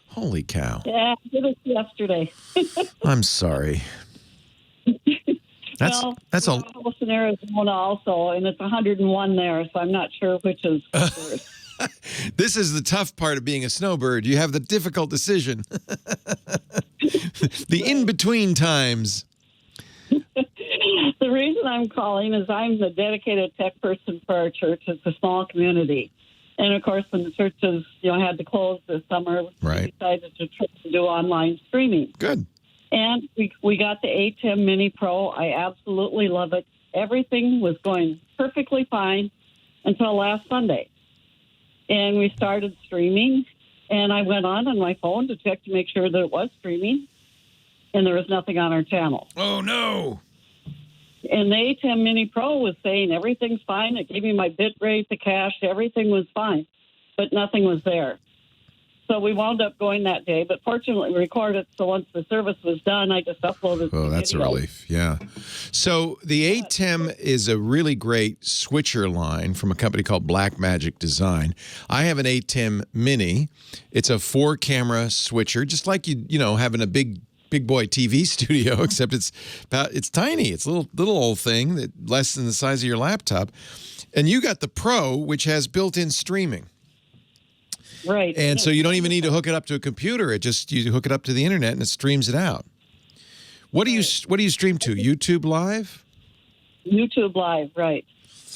S3: Holy cow.
S11: Yeah, it was yesterday.
S3: I'm sorry. That's a
S11: house in Arizona also, and it's 101 there, so I'm not sure which is worse.
S3: This is the tough part of being a snowbird. You have the difficult decision. The in-between times.
S11: The reason I'm calling is I'm the dedicated tech person for our church. It's a small community. And, of course, when the churches, had to close this summer, we decided to try to do online streaming.
S3: Good.
S11: And we got the ATEM Mini Pro. I absolutely love it. Everything was going perfectly fine until last Sunday. And we started streaming, and I went on my phone to check to make sure that it was streaming, and there was nothing on our channel.
S3: Oh, no.
S11: And the ATEM Mini Pro was saying everything's fine. It gave me my bit rate, the cache, everything was fine, but nothing was there. So we wound up going that day, but fortunately we recorded, so once the service was done, I just uploaded the
S3: that's
S11: video.
S3: a relief, yeah. So the ATEM is a really great switcher line from a company called Blackmagic Design. I have an ATEM Mini. It's a 4-camera switcher, just like having a big boy TV studio, except it's tiny. It's a little old thing that less than the size of your laptop. And you got the Pro, which has built-in streaming.
S11: Right.
S3: And so you don't even need to hook it up to a computer. You hook it up to the internet and it streams it out. What do you stream to? YouTube Live?
S11: YouTube Live, right.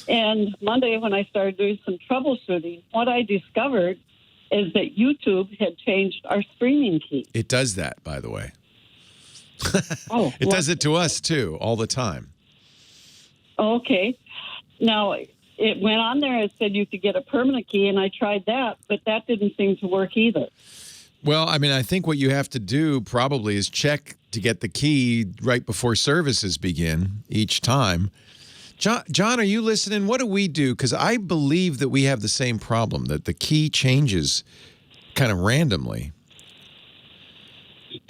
S11: And Monday when I started doing some troubleshooting, what I discovered is that YouTube had changed our streaming key.
S3: It does that, by the way. It does it to us too, all the time.
S11: Okay. Now, it went on there. It said you could get a permanent key, and I tried that, but that didn't seem to work either.
S3: Well, I mean, I think what you have to do probably is check to get the key right before services begin each time. John, are you listening? What do we do? Because I believe that we have the same problem, that the key changes kind of randomly.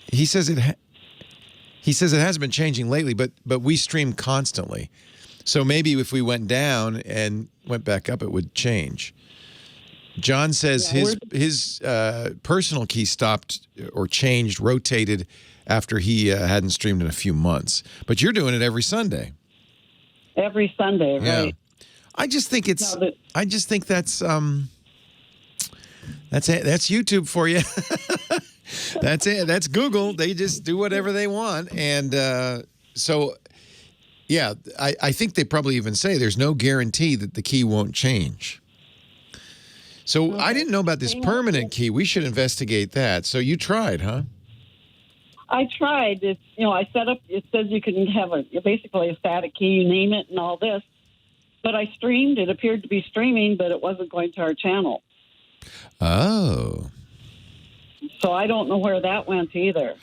S3: He says it hasn't been changing lately, but we stream constantly. So maybe if we went down and went back up, it would change. John says his personal key stopped or changed, rotated after he hadn't streamed in a few months. But you're doing it every Sunday.
S11: Every Sunday, right?
S3: Yeah. I just think that's YouTube for you. That's it. That's Google. They just do whatever they want, and so. Yeah, I think they probably even say there's no guarantee that the key won't change. So I didn't know about this permanent key. We should investigate that. So you tried, huh?
S11: I tried. I set up. It says you can have basically a static key. You name it and all this. But I streamed. It appeared to be streaming, but it wasn't going to our channel.
S3: Oh.
S11: So I don't know where that went either.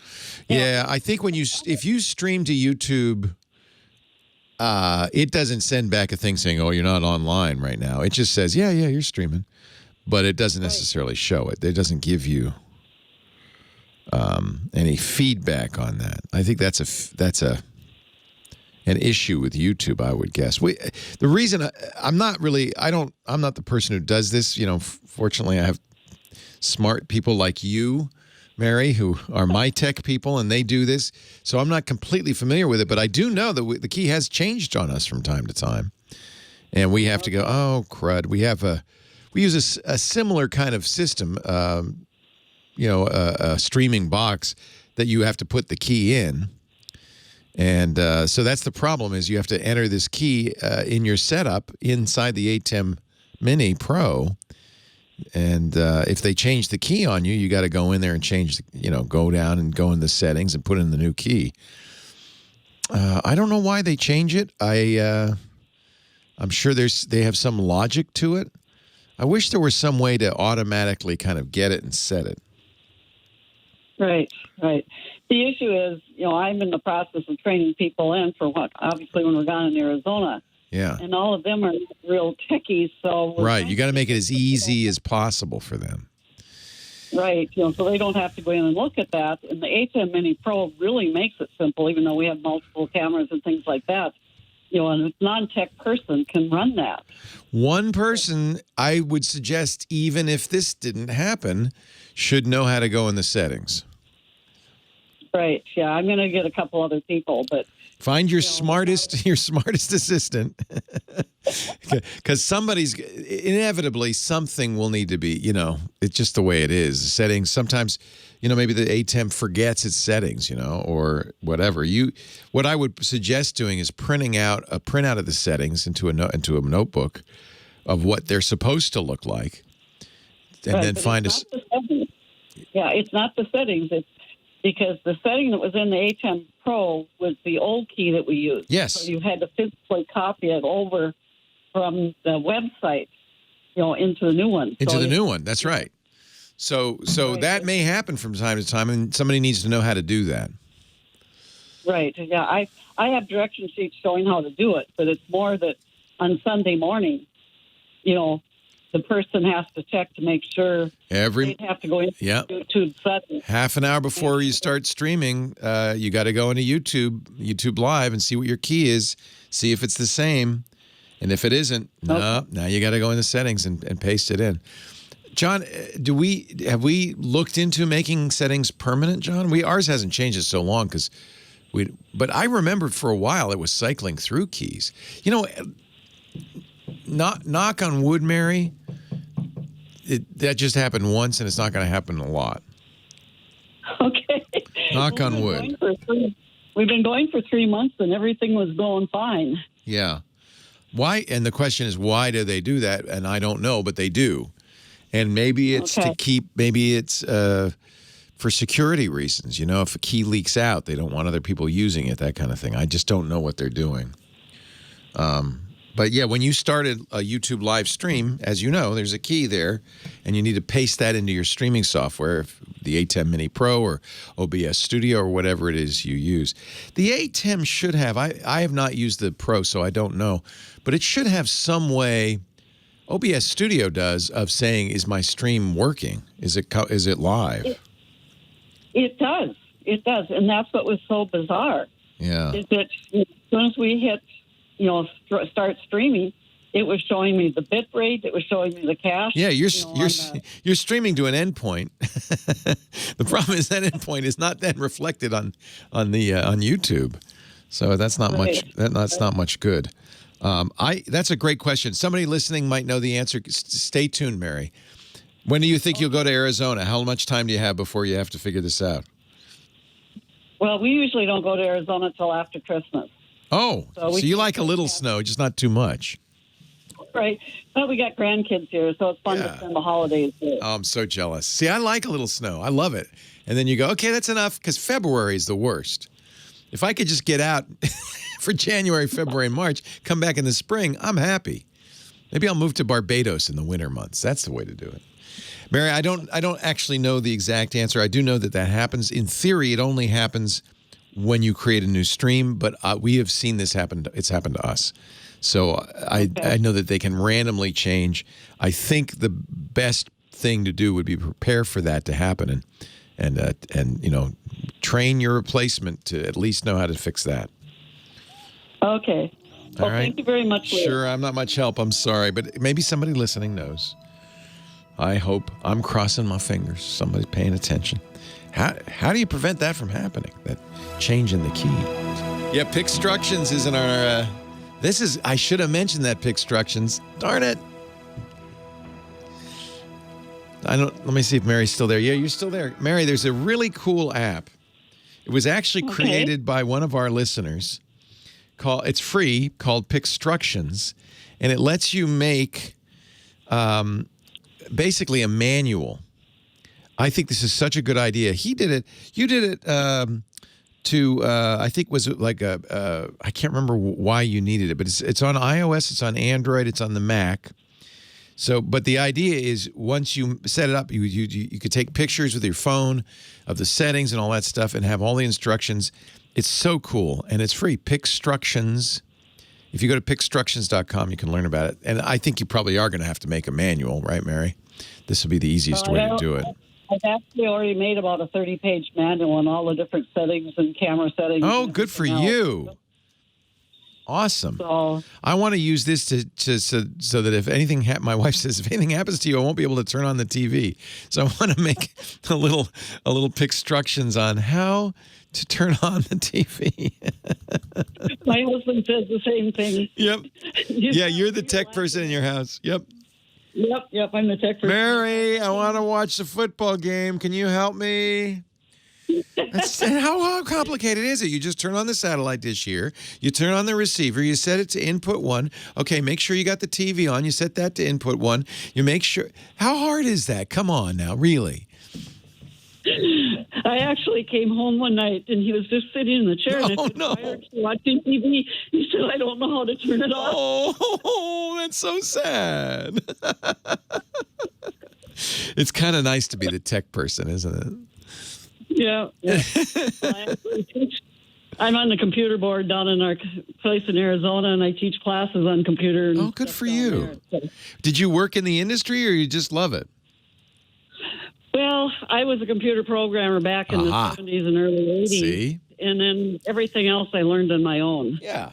S3: Yeah, I think if you stream to YouTube. it doesn't send back a thing saying, "Oh, you're not online right now." It just says, "Yeah, you're streaming," but it doesn't necessarily show it. It doesn't give you any feedback on that. I think that's an issue with YouTube, I would guess. The reason I'm not the person who does this. Fortunately, I have smart people like you, Mary, who are my tech people, and they do this. So I'm not completely familiar with it, but I do know that the key has changed on us from time to time, and we have to go, oh crud. We use a similar kind of system, a streaming box that you have to put the key in. And so that's the problem, is you have to enter this key in your setup inside the ATEM Mini Pro. And if they change the key on you, you got to go in there and change, go down and go in the settings and put in the new key. I don't know why they change it. I'm sure they have some logic to it. I wish there was some way to automatically kind of get it and set it.
S11: Right. The issue is, I'm in the process of training people in for obviously when we're gone in Arizona.
S3: Yeah.
S11: And all of them are real techies, so...
S3: Right, you got to make it as easy as possible for them.
S11: Right, so they don't have to go in and look at that. And the ATEM Mini Pro really makes it simple, even though we have multiple cameras and things like that. A non-tech person can run that.
S3: One person, I would suggest, even if this didn't happen, should know how to go in the settings.
S11: Right, yeah, I'm going to get a couple other people, but...
S3: Find your smartest assistant, because inevitably something will need to be, it's just the way it is. Settings, sometimes, maybe the ATEM forgets its settings, or whatever. What I would suggest doing is printing out a printout of the settings into a notebook of what they're supposed to look like, and then find a...
S11: Yeah, it's not the settings. It's because the setting that was in the ATEM Pro was the old key that we used.
S3: Yes.
S11: So you had to physically copy it over from the website, into the new one.
S3: Into the new one, that's right. So that may happen from time to time, and somebody needs to know how to do that.
S11: Right, yeah. I have direction sheets showing how to do it, but it's more that on Sunday morning, the person has to check to make sure they have to go into YouTube settings.
S3: Half an hour before you start streaming, you got to go into YouTube Live and see what your key is, see if it's the same. And if it isn't, now you got to go in the settings and paste it in. John, have we looked into making settings permanent, John? Ours hasn't changed in so long but I remembered for a while it was cycling through keys. Knock on wood, Mary, that just happened once, and it's not going to happen a lot.
S11: Okay.
S3: Knock on wood.
S11: We've been going for 3 months, and everything was going fine.
S3: Yeah. Why? And the question is, why do they do that? And I don't know, but they do. And maybe it's for security reasons. If a key leaks out, they don't want other people using it, that kind of thing. I just don't know what they're doing. But yeah, when you started a YouTube live stream, as you know, there's a key there, and you need to paste that into your streaming software, the ATEM Mini Pro or OBS Studio or whatever it is you use. The ATEM should have, I have not used the Pro, so I don't know, but it should have some way, OBS Studio does, of saying, is my stream working? Is it live?
S11: It does. It does, and that's what was so bizarre.
S3: Yeah.
S11: Is that as soon as we hit start streaming, it was showing me the bit rate, it was showing me the cache.
S3: Yeah, you're streaming to an endpoint. The problem is that endpoint is not then reflected on YouTube, so that's not much. That's not much good. That's a great question. Somebody listening might know the answer. Stay tuned, Mary. When do you think you'll go to Arizona? How much time do you have before you have to figure this out?
S11: Well, we usually don't go to Arizona until after Christmas.
S3: Oh, so you like a little snow, just not too much.
S11: Right. But we got grandkids here, so it's fun to spend the holidays here.
S3: Oh, I'm so jealous. See, I like a little snow. I love it. And then you go, okay, that's enough, because February is the worst. If I could just get out for January, February, and March, come back in the spring, I'm happy. Maybe I'll move to Barbados in the winter months. That's the way to do it. Mary, I don't actually know the exact answer. I do know that happens. In theory, it only happens when you create a new stream, but we have seen this happen. It's happened to us. So I know that they can randomly change. I think the best thing to do would be prepare for that to happen and train your replacement to at least know how to fix that.
S11: Okay. Well,
S3: All right.
S11: Thank you very much, Leo.
S3: Sure, I'm not much help. I'm sorry, but maybe somebody listening knows. I hope. I'm crossing my fingers. Somebody's paying attention. How do you prevent that from happening? That change in the key. Yeah, Pixtructions is in our. I should have mentioned that Pixtructions. Darn it. Let me see if Mary's still there. Yeah, you're still there. Mary, there's a really cool app. It was actually created by one of our listeners. It's free, called Pixtructions, and it lets you make basically a manual. I think this is such a good idea. He did it. You did it I think was it like I can't remember why you needed it, but it's on iOS, it's on Android, it's on the Mac. So, but the idea is once you set it up, you could take pictures with your phone of the settings and all that stuff and have all the instructions. It's so cool, and it's free. Pixtructions. If you go to pixtructions.com, you can learn about it. And I think you probably are going to have to make a manual, right, Mary? This would be the easiest way to do it.
S11: I've actually already made about a 30-page manual on all the different settings and camera settings.
S3: Oh, good for you. Awesome. So, I want to use this so that if anything my wife says if anything happens to you, I won't be able to turn on the TV. So I want to make a little Pixtructions on how to turn on the TV.
S11: My husband says the same thing.
S3: Yep. Yeah, you're the tech person in your house. Yep.
S11: Yep, I'm the tech person.
S3: Mary, I want to watch the football game. Can you help me? How complicated is it? You just turn on the satellite dish here. You turn on the receiver. You set it to input 1. Okay, make sure you got the TV on. You set that to input 1. You make sure. How hard is that? Come on now, really.
S11: I actually came home one night and he was just sitting in the chair. And I said, why aren't you watching TV? He said, I don't know how to turn it off.
S3: Oh, that's so sad. It's kind of nice to be the tech person, isn't it?
S11: Yeah. I'm on the computer board down in our place in Arizona, and I teach classes on computer.
S3: Oh, good for you. Did you work in the industry, or you just love it?
S11: Well, I was a computer programmer back in the 70s and early 80s.
S3: See?
S11: And then everything else I learned on my own.
S3: Yeah.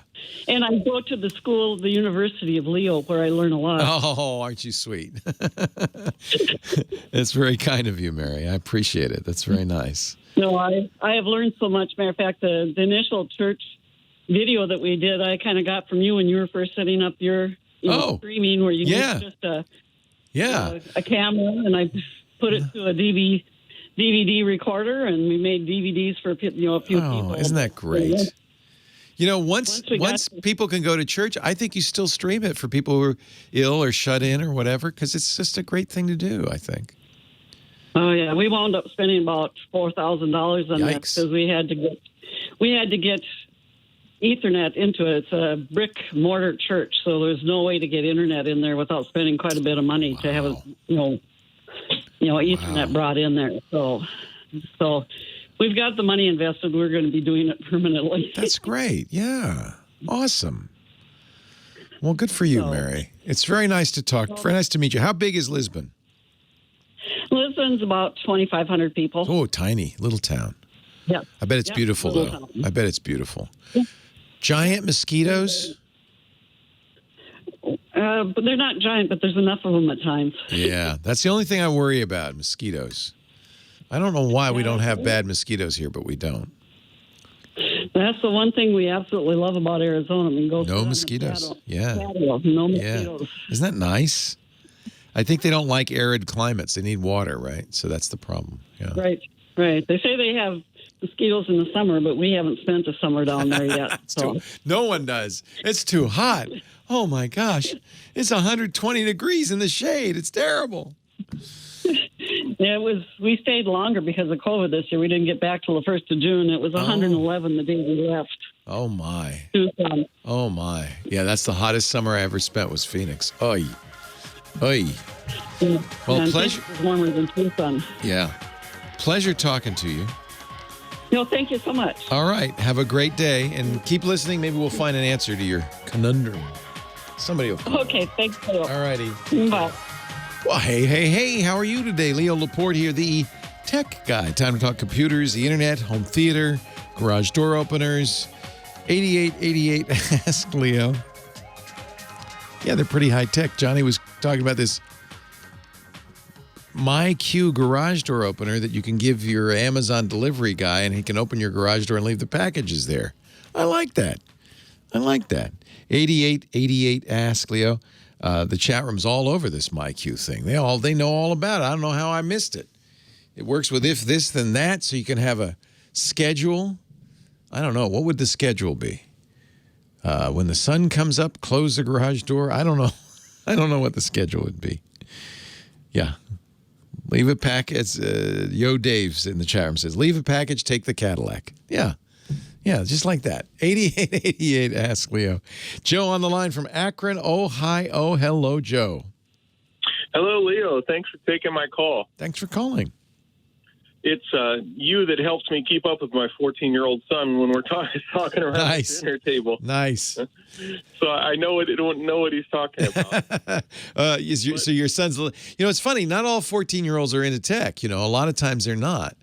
S11: And I go to the University of Leo, where I learn a lot.
S3: Oh, aren't you sweet? It's very kind of you, Mary. I appreciate it. That's very nice.
S11: No, I have learned so much. Matter of fact, the initial church video that we did, I kind of got from you when you were first setting up your streaming, where you used just a camera, and I put it to a DVD recorder, and we made DVDs for a few people.
S3: Isn't that great? You know, once people can go to church, I think you still stream it for people who are ill or shut in or whatever, because it's just a great thing to do, I think.
S11: Oh yeah, we wound up spending about $4,000 on that because we had to get Ethernet into it. It's a brick mortar church, so there's no way to get internet in there without spending quite a bit of money to have Ethernet brought in there. So we've got the money invested. We're going to be doing it permanently.
S3: That's great. Yeah. Awesome. Well, good for you, Mary. It's very nice to talk. Very nice to meet you. How big is Lisbon?
S11: Lisbon's about 2,500 people.
S3: Oh, tiny. Little town.
S11: Yeah.
S3: I bet it's beautiful, though. Town. I bet it's beautiful. Yeah. Giant mosquitoes?
S11: But they're not giant, but there's enough of them at times.
S3: Yeah. That's the only thing I worry about, mosquitoes. I don't know why we don't have bad mosquitoes here, but we don't.
S11: That's the one thing we absolutely love about Arizona. We can go
S3: no mosquitoes. Yeah.
S11: No mosquitoes.
S3: Yeah. Isn't that nice? I think they don't like arid climates. They need water, right? So that's the problem. Yeah.
S11: Right. They say they have mosquitoes in the summer, but we haven't spent a summer down there yet.
S3: No one does. It's too hot. Oh, my gosh. It's 120 degrees in the shade. It's terrible.
S11: Yeah, we stayed longer because of COVID this year. We didn't get back till the 1st of June. It was 111 the day we left.
S3: Oh, my.
S11: Tucson.
S3: Oh, my. Yeah, that's the hottest summer I ever spent was Phoenix. Oy.
S11: Yeah,
S3: well, pleasure.
S11: It's warmer than Tucson.
S3: Yeah. Pleasure talking to you.
S11: No, thank you so much.
S3: All right. Have a great day and keep listening. Maybe we'll find an answer to your conundrum. Somebody will.
S11: Okay, thanks, Leo.
S3: All righty.
S11: Bye.
S3: Well, hey. How are you today? Leo Laporte here, the tech guy. Time to talk computers, the internet, home theater, garage door openers. 8888 Ask Leo. Yeah, they're pretty high tech. Johnny was talking about this Myq garage door opener that you can give your Amazon delivery guy and he can open your garage door and leave the packages there. I like that. 8888 Ask Leo. The chat room's all over this Myq thing. They know all about it. I don't know how I missed it. It works with if this then that, so you can have a schedule. I don't know. What would the schedule be? When the sun comes up, close the garage door. I don't know. I don't know what the schedule would be. Yeah. Leave a package. Yo Dave's in the chat room says, leave a package, take the Cadillac. Yeah. Yeah, just like that. 8888 Ask Leo. Joe on the line from Akron, Ohio. Hello, Joe.
S12: Hello, Leo. Thanks for taking my call.
S3: Thanks for calling.
S12: It's you that helps me keep up with my 14-year-old son when we're talking around the dinner table.
S3: Nice.
S12: So I don't know what he's talking about.
S3: So your son's, it's funny. Not all 14-year-olds are into tech. A lot of times they're not.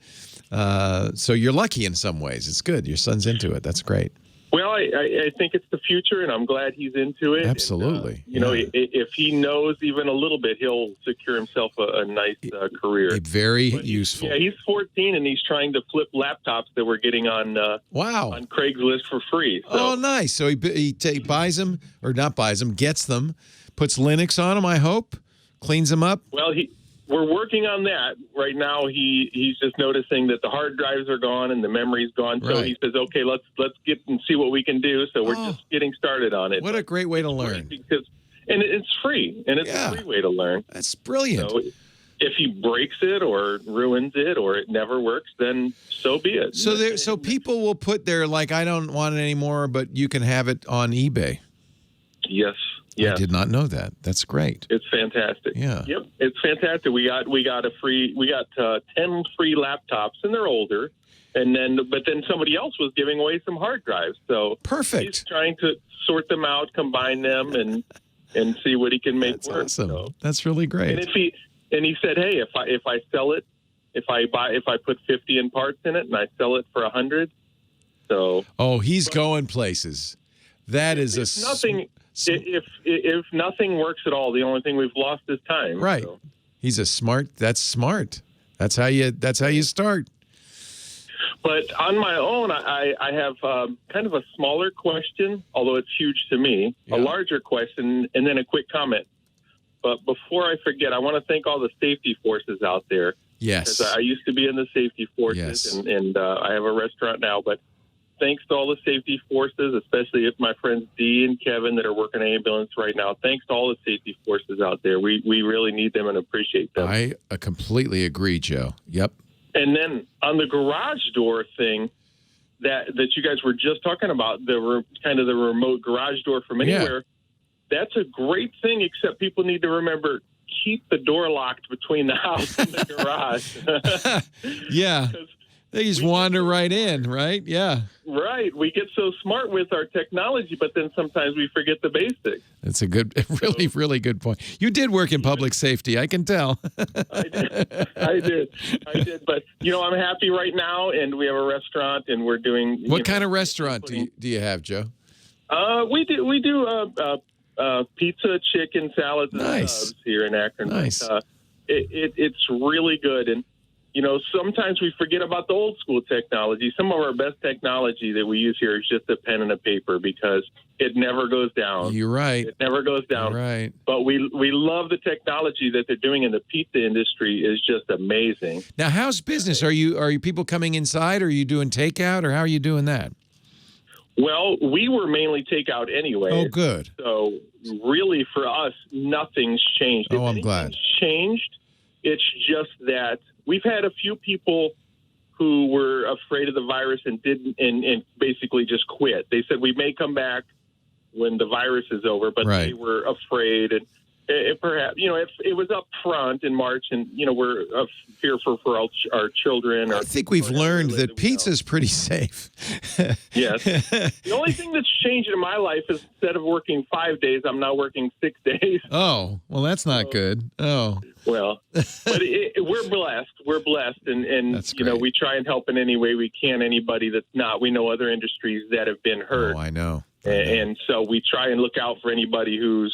S3: So you're lucky in some ways. It's good. Your son's into it. That's great.
S12: Well, I think it's the future, and I'm glad he's into it.
S3: Absolutely.
S12: And, if he knows even a little bit, he'll secure himself a nice career.
S3: Very useful.
S12: Yeah, he's 14, and he's trying to flip laptops that we're getting on on Craigslist for free. So.
S3: Oh, nice. So he buys them, or not buys them, gets them, puts Linux on them, I hope, cleans them up.
S12: Well, we're working on that right now. He's just noticing that the hard drives are gone and the memory's gone. So he says, "Okay, let's get and see what we can do." So we're just getting started on it.
S3: What a great way to learn!
S12: And it's free, and it's a free way to learn.
S3: That's brilliant.
S12: So if he breaks it or ruins it or it never works, then so be it.
S3: So people will put their I don't want it anymore, but you can have it on eBay.
S12: Yes.
S3: Yeah, I did not know that. That's great.
S12: It's fantastic.
S3: Yeah.
S12: Yep, it's fantastic. We got 10 free laptops, and they're older. But then somebody else was giving away some hard drives. So
S3: perfect.
S12: He's trying to sort them out, combine them, and see what he can make work.
S3: That's awesome.
S12: So.
S3: That's really great.
S12: And he said, hey, if I sell it, if I put 50 in parts in it and I sell it for 100, so.
S3: Oh, he's going places. That is
S12: nothing. If nothing works at all, the only thing we've lost is time.
S3: Right.
S12: So.
S3: He's That's smart. That's how you start.
S12: But on my own, I have kind of a smaller question, although it's huge to me, a larger question, and then a quick comment. But before I forget, I want to thank all the safety forces out there.
S3: Yes.
S12: Because I used to be in the safety forces, and I have a restaurant now, but thanks to all the safety forces, especially my friends Dee and Kevin that are working ambulance right now. Thanks to all the safety forces out there. We really need them and appreciate them.
S3: I completely agree, Joe. Yep.
S12: And then on the garage door thing that you guys were just talking about, the remote garage door from anywhere, that's a great thing, except people need to remember, keep the door locked between the house and the garage.
S3: Yeah. They just wander right in, right? Yeah.
S12: Right. We get so smart with our technology, but then sometimes we forget the basics.
S3: That's a really, really good point. You did work in public safety, I can tell.
S12: I did. But, I'm happy right now, and we have a restaurant, and we're doing...
S3: What kind of restaurant do you have, Joe?
S12: We do pizza, chicken, salads, and subs here in Akron.
S3: Nice.
S12: It's really good, and sometimes we forget about the old school technology. Some of our best technology that we use here is just a pen and a paper because it never goes down.
S3: You're right.
S12: It never goes down.
S3: You're right.
S12: But we love the technology that they're doing in the pizza industry is just amazing.
S3: Now, how's business? Are you people coming inside, or are you doing takeout, or how are you doing that?
S12: Well, we were mainly takeout anyway.
S3: Oh, good.
S12: So really for us, nothing's changed.
S3: Oh, I'm glad.
S12: Changed. It's just that we've had a few people who were afraid of the virus and didn't, and basically just quit. They said we may come back when the virus is over, but they were afraid. And perhaps, if it was up front in March and, we're fearful for our children.
S3: I think we've learned that pizza's pretty safe.
S12: Yes. The only thing that's changed in my life is instead of working 5 days, I'm now working 6 days.
S3: Oh, well, that's not good. Oh.
S12: Well, but we're blessed. We're blessed. And we try and help in any way we can. Anybody that's not. We know other industries that have been hurt.
S3: Oh, I know.
S12: And so we try and look out for anybody who's,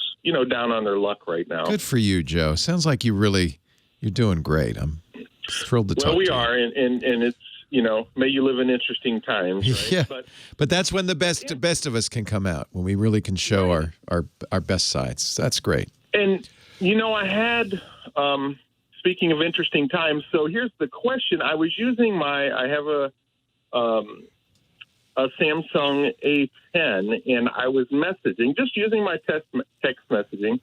S12: down on their luck right now.
S3: Good for you, Joe. Sounds like you're doing great. I'm thrilled to talk to you.
S12: Well, we are. And it's, may you live in interesting times. Right?
S3: Yeah. But that's when the best of us can come out, when we really can show our best sides. That's great.
S12: And, I had, speaking of interesting times, so here's the question. I was using I have a Samsung A10, and I was messaging, just using my text messaging,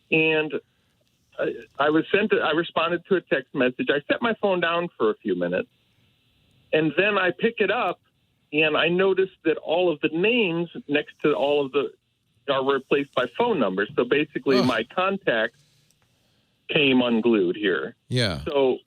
S12: and I responded to a text message. I set my phone down for a few minutes, and then I pick it up, and I noticed that all of the names next to all of are replaced by phone numbers. So basically, my contacts came unglued here.
S3: Yeah.
S12: So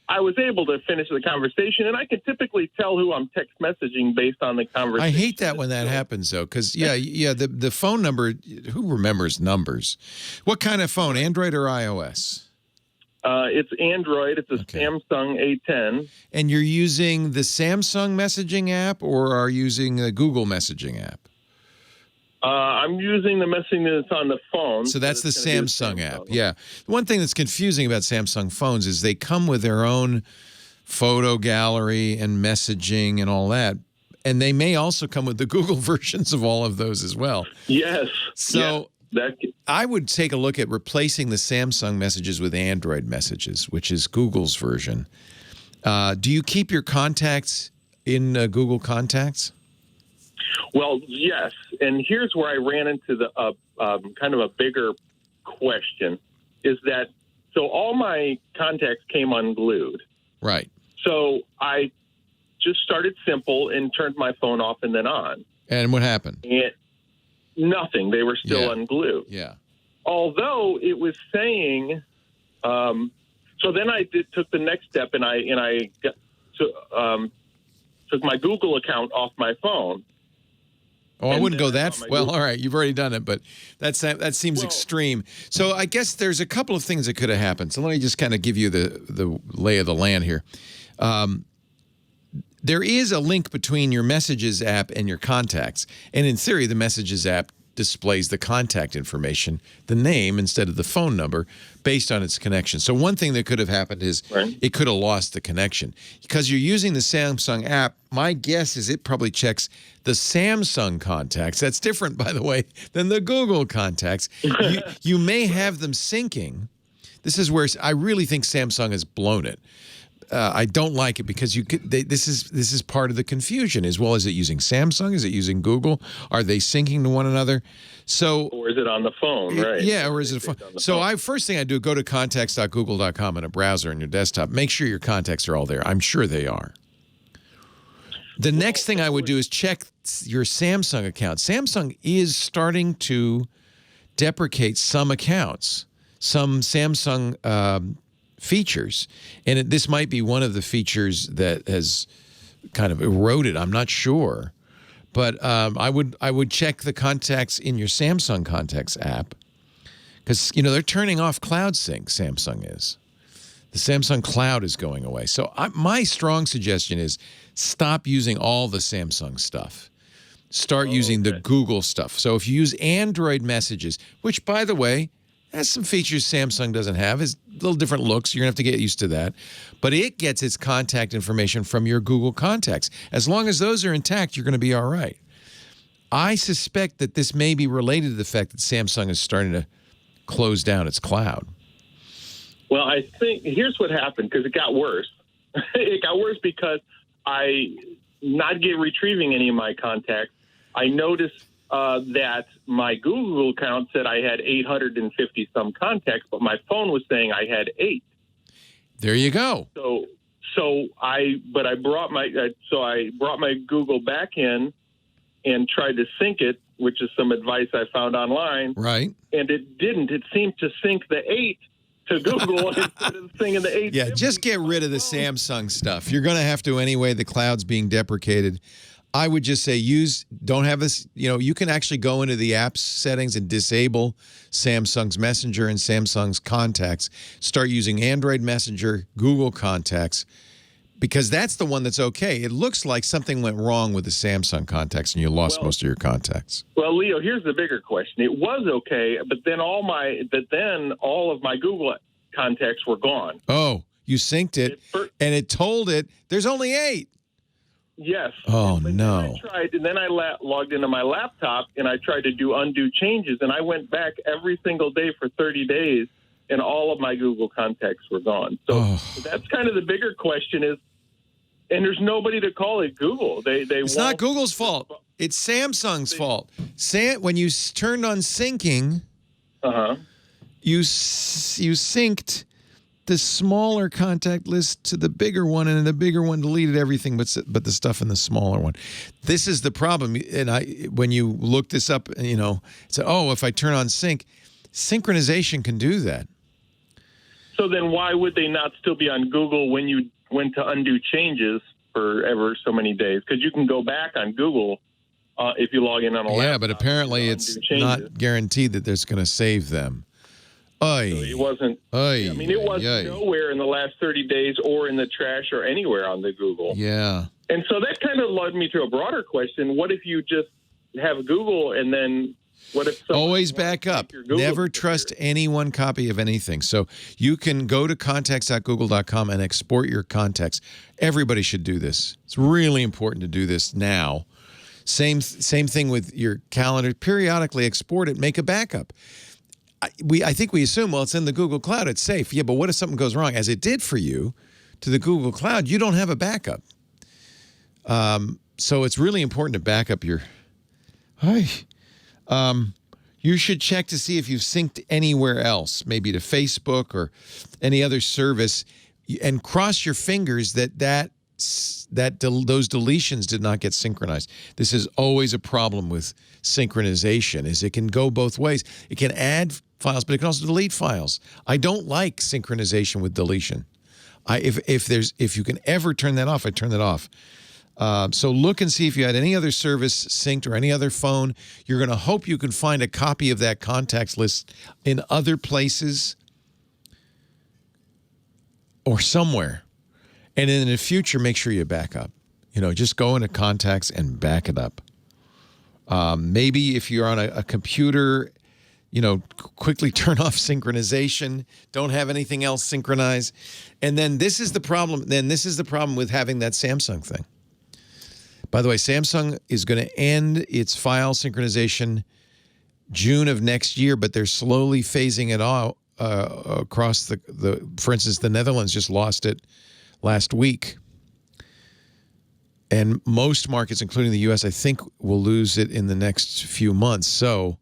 S12: I was able to finish the conversation, and I can typically tell who I'm text messaging based on the conversation.
S3: I hate that when that happens, though, because, the phone number, who remembers numbers? What kind of phone, Android or iOS?
S12: It's Android. It's a Samsung A10.
S3: And you're using the Samsung messaging app or are you using the Google messaging app?
S12: I'm using the messaging that's on the phone.
S3: So that's the Samsung app. Yeah. One thing that's confusing about Samsung phones is they come with their own photo gallery and messaging and all that. And they may also come with the Google versions of all of those as well.
S12: Yes.
S3: So I would take a look at replacing the Samsung messages with Android messages, which is Google's version. Do you keep your contacts in Google Contacts?
S12: Well, yes, and here's where I ran into the kind of a bigger question, is that so all my contacts came unglued.
S3: Right.
S12: So I just started simple and turned my phone off and then on.
S3: And what happened?
S12: And nothing. They were still unglued.
S3: Yeah.
S12: Although it was saying, so then I took the next step and I took my Google account off my phone.
S3: Oh, I wouldn't go that well. All right, you've already done it, but that seems extreme. So I guess there's a couple of things that could have happened. So let me just kind of give you the lay of the land here. There is a link between your Messages app and your contacts, and in theory, the Messages app displays the contact information, the name instead of the phone number, based on its connection. So one thing that could have happened is it could have lost the connection. Because you're using the Samsung app, my guess is it probably checks the Samsung contacts. That's different, by the way, than the Google contacts. You may have them syncing. This is where I really think Samsung has blown it. I don't like it because this is part of the confusion as well. Is it using Samsung? Is it using Google? Are they syncing to one another? So,
S12: or is it on the phone, right?
S3: Yeah, or is it a phone? So first thing I do, go to contacts.google.com in a browser on your desktop. Make sure your contacts are all there. I'm sure they are. The next thing I would do is check your Samsung account. Samsung is starting to deprecate some accounts, some Samsung features, and this might be one of the features that has kind of eroded. I'm not sure, but I would check the contacts in your Samsung Contacts app because they're turning off Cloud Sync. Samsung is. The Samsung Cloud is going away. So my strong suggestion is stop using all the Samsung stuff. Start using the Google stuff. So if you use Android Messages, which by the way has some features Samsung doesn't have. It's little different looks. You're going to have to get used to that. But it gets its contact information from your Google contacts. As long as those are intact, you're going to be all right. I suspect that this may be related to the fact that Samsung is starting to close down its cloud.
S12: Well, I think here's what happened because it got worse. It got worse because retrieving any of my contacts, I noticed that my Google account said I had 850 some contacts, but my phone was saying I had 8.
S3: There you go.
S12: I brought my Google back in and tried to sync it which is some advice I found online.
S3: Right.
S12: And it didn't. It seemed to sync the 8 to Google instead of syncing the 8.
S3: Yeah, just get rid of the Samsung stuff. You're going to have to anyway. The cloud's being deprecated. I would just say don't have this, you can actually go into the apps settings and disable Samsung's Messenger and Samsung's Contacts. Start using Android Messenger, Google Contacts, because that's the one that's okay. It looks like something went wrong with the Samsung Contacts and you lost most of your contacts.
S12: Well, Leo, here's the bigger question. It was okay, but then all of my Google contacts were gone.
S3: Oh, you synced it and it told it there's only 8.
S12: Yes.
S3: Oh,
S12: but
S3: no.
S12: Then I logged into my laptop, and I tried to do undo changes, and I went back every single day for 30 days, and all of my Google contacts were gone. So that's kind of the bigger question is, and there's nobody to call it Google. It's
S3: not Google's fault. It's Samsung's fault. When you turned on syncing, you synced the smaller contact list to the bigger one, and the bigger one deleted everything but the stuff in the smaller one. This is the problem. And when you look this up, say, if I turn on synchronization can do that.
S12: So then why would they not still be on Google when you went to undo changes for ever so many days? Because you can go back on Google if you log in on a laptop.
S3: Yeah, but apparently it's not guaranteed that there's going to save them.
S12: So it wasn't. It wasn't nowhere in the last 30 days, or in the trash, or anywhere on the Google.
S3: Yeah.
S12: And so that kind of led me to a broader question: what if you just have Google, and then what if
S3: always back up? Never trust any one copy of anything. So you can go to contacts.google.com and export your contacts. Everybody should do this. It's really important to do this now. Same thing with your calendar. Periodically export it. Make a backup. I think we assume, it's in the Google Cloud, it's safe. Yeah, but what if something goes wrong? As it did for you to the Google Cloud, you don't have a backup. So it's really important to back up your... you should check to see if you've synced anywhere else, maybe to Facebook or any other service, and cross your fingers that those deletions did not get synchronized. This is always a problem with synchronization, is it can go both ways. It can add files, but it can also delete files. I don't like synchronization with deletion. If you can ever turn that off, I turn that off. So look and see if you had any other service synced or any other phone. You're going to hope you can find a copy of that contacts list in other places or somewhere. And in the future, make sure you back up. Just go into contacts and back it up. Maybe if you're on a computer, quickly turn off synchronization. Don't have anything else synchronized. And then this is the problem. This is the problem with having that Samsung thing. By the way, Samsung is going to end its file synchronization June of next year, but they're slowly phasing it out across for instance, the Netherlands just lost it last week. And most markets, including the U.S., I think will lose it in the next few months. So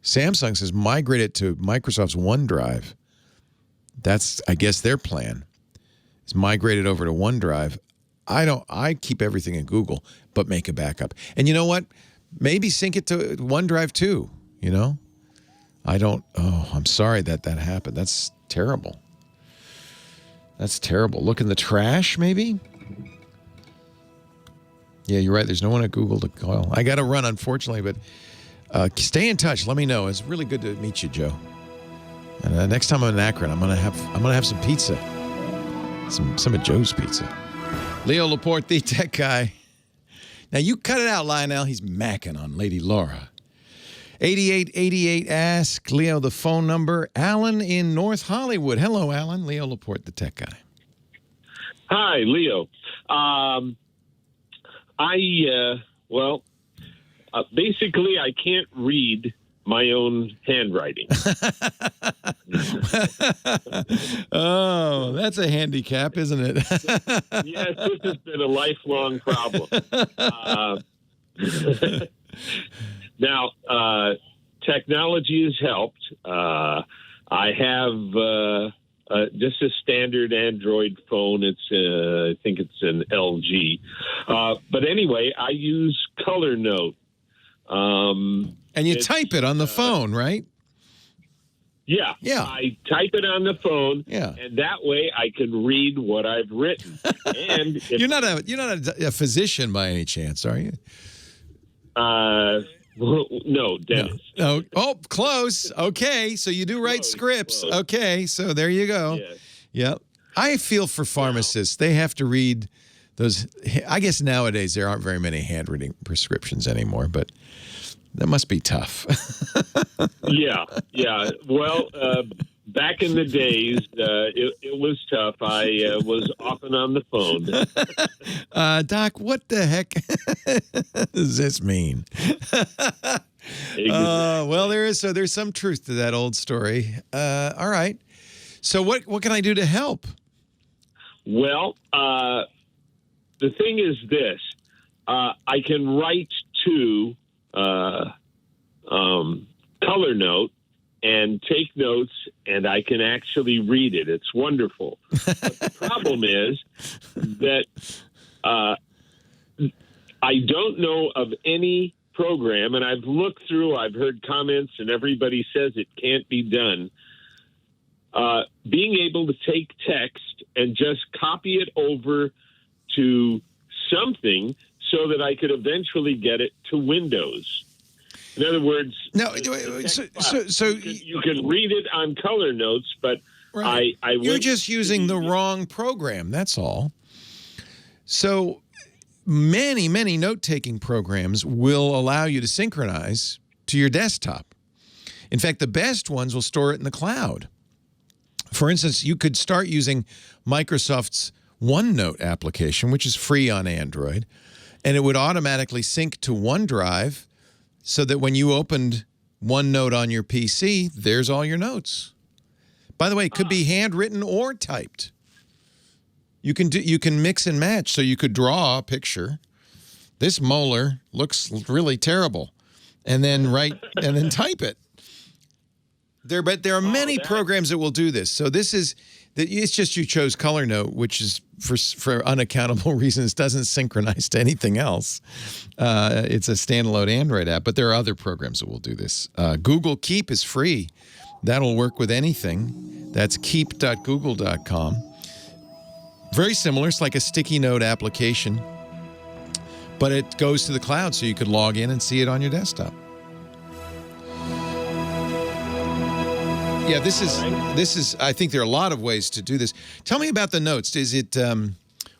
S3: Samsung says migrate it to Microsoft's OneDrive. That's, I guess, their plan. Is migrate it over to OneDrive. I keep everything in Google, but make a backup. And you know what? Maybe sync it to OneDrive too, I'm sorry that happened. That's terrible. That's terrible. Look in the trash, maybe? Yeah, you're right. There's no one at Google to call. I got to run, unfortunately, but stay in touch. Let me know. It's really good to meet you, Joe. And next time I'm in Akron, I'm gonna have some pizza. Some of Joe's pizza. Leo Laporte, the tech guy. Now you cut it out, Lionel. He's macking on Lady Laura. 8888 ask Leo the phone number. Alan in North Hollywood. Hello, Alan. Leo Laporte, the tech guy.
S13: Hi, Leo. Basically, I can't read my own handwriting.
S3: Oh, that's a handicap, isn't it?
S13: Yes, this has been a lifelong problem. Now, technology has helped. I have just a standard Android phone. I think it's an LG. But anyway, I use Color Note.
S3: And you type it on the phone, right?
S13: Yeah. I type it on the phone, and that way I can read what I've written. And
S3: you're not a physician by any chance, are you?
S13: No, dentist.
S3: No. Oh, close. Okay, so you do write scripts. Close. Okay, so there you go.
S13: Yes.
S3: Yep. I feel for pharmacists. They have to read those. I guess nowadays there aren't very many handwritten prescriptions anymore, but that must be tough.
S13: Yeah. Well, back in the days, it was tough. I was often on the phone.
S3: Doc, what the heck does this mean?
S13: Exactly.
S3: Well, there's some truth to that old story. All right. So what can I do to help?
S13: Well, the thing is this. I can write to Color Note and take notes, and I can actually read it. It's wonderful. But the problem is that I don't know of any program, and I've looked through, I've heard comments, and everybody says it can't be done. Being able to take text and just copy it over to something so that I could eventually get it to Windows. In other words,
S3: no. So
S13: you can read it on Color Notes, but
S3: right. You're just using the wrong program. That's all. So many note-taking programs will allow you to synchronize to your desktop. In fact, the best ones will store it in the cloud. For instance, you could start using Microsoft's OneNote application, which is free on Android, and it would automatically sync to OneDrive so that when you opened OneNote on your PC, there's all your notes. By the way, it could be handwritten or typed. You can mix and match. So you could draw a picture. This molar looks really terrible, and then type it. But there are many programs that will do this. So it's just you chose Color Note, which is for unaccountable reasons doesn't synchronize to anything else. It's a standalone Android app, but there are other programs that will do this. Google Keep is free. That'll work with anything. That's keep.google.com. Very similar. It's like a sticky note application, but it goes to the cloud, so you could log in and see it on your desktop. Yeah, this is. I think there are a lot of ways to do this. Tell me about the notes. Is it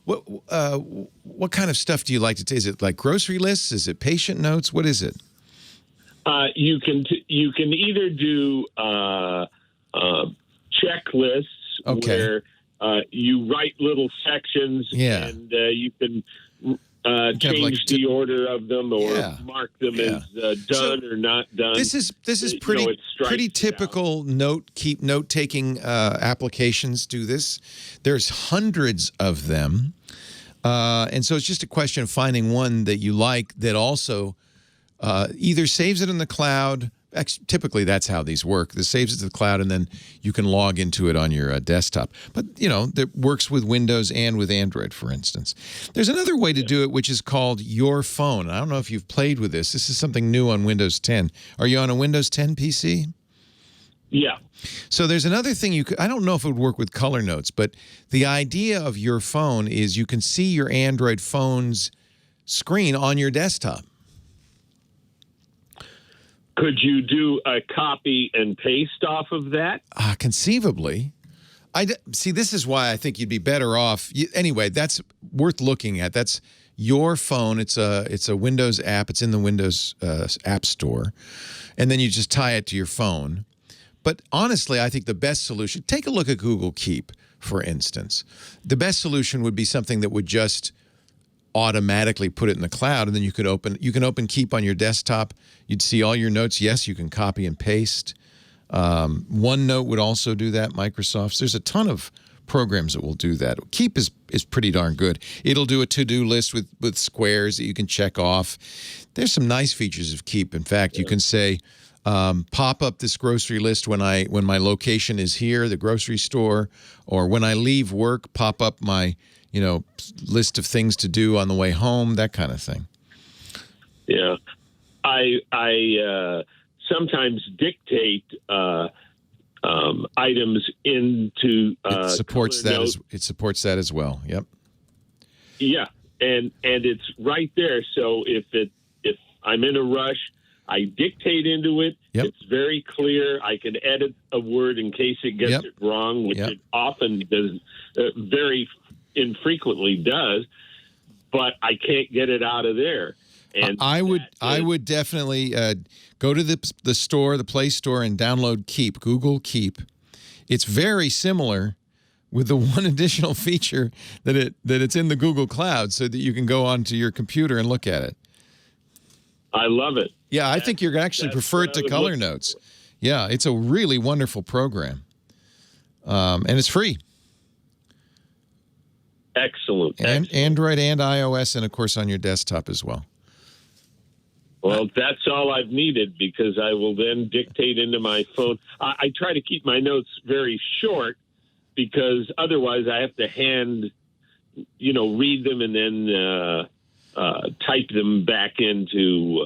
S3: what kind of stuff do you like to take? Is it like grocery lists? Is it patient notes? What is it?
S13: You can either do checklists where you write little sections, and you can change the order of them or mark them as done or not done.
S3: This is pretty typical note-taking applications do this. There's hundreds of them. And so it's just a question of finding one that you like that also either saves it in the cloud. Typically, that's how these work. This saves it to the cloud, and then you can log into it on your desktop. But, that works with Windows and with Android, for instance. There's another way to do it, which is called Your Phone. I don't know if you've played with this. This is something new on Windows 10. Are you on a Windows 10 PC?
S13: Yeah.
S3: So there's another thing you could, I don't know if it would work with Color Notes, but the idea of Your Phone is you can see your Android phone's screen on your desktop.
S13: Could you do a copy and paste off of that?
S3: Conceivably. See, this is why I think you'd be better off. Anyway, that's worth looking at. That's Your Phone. It's a Windows app. It's in the Windows App Store. And then you just tie it to your phone. But honestly, I think the best solution, take a look at Google Keep, for instance. The best solution would be something that would just automatically put it in the cloud, and then you can open Keep on your desktop. You'd see all your notes. Yes, you can copy and paste. OneNote would also do that. Microsoft's. There's a ton of programs that will do that. Keep is pretty darn good. It'll do a to-do list with squares that you can check off. There's some nice features of Keep. In fact, you can say, pop up this grocery list when my location is here, the grocery store, or when I leave work, pop up my list of things to do on the way home, that kind of thing.
S13: Yeah. I sometimes dictate items into
S3: it supports that as well. Yep.
S13: Yeah, and it's right there. So if I'm in a rush, I dictate into it.
S3: Yep.
S13: It's very clear. I can edit a word in case it gets it wrong, which it often does, very infrequently does. But I can't get it out of there. And I would definitely
S3: go to the store, the Play Store, and download Keep, Google Keep. It's very similar, with the one additional feature that it's in the Google Cloud, so that you can go onto your computer and look at it.
S13: I love it.
S3: Yeah, I think you're actually prefer it to Color Notes. Yeah, it's a really wonderful program, and it's free.
S13: Excellent.
S3: And Android and iOS, and of course on your desktop as well.
S13: Well, that's all I've needed, because I will then dictate into my phone. I try to keep my notes very short, because otherwise I have to read them and then type them back into.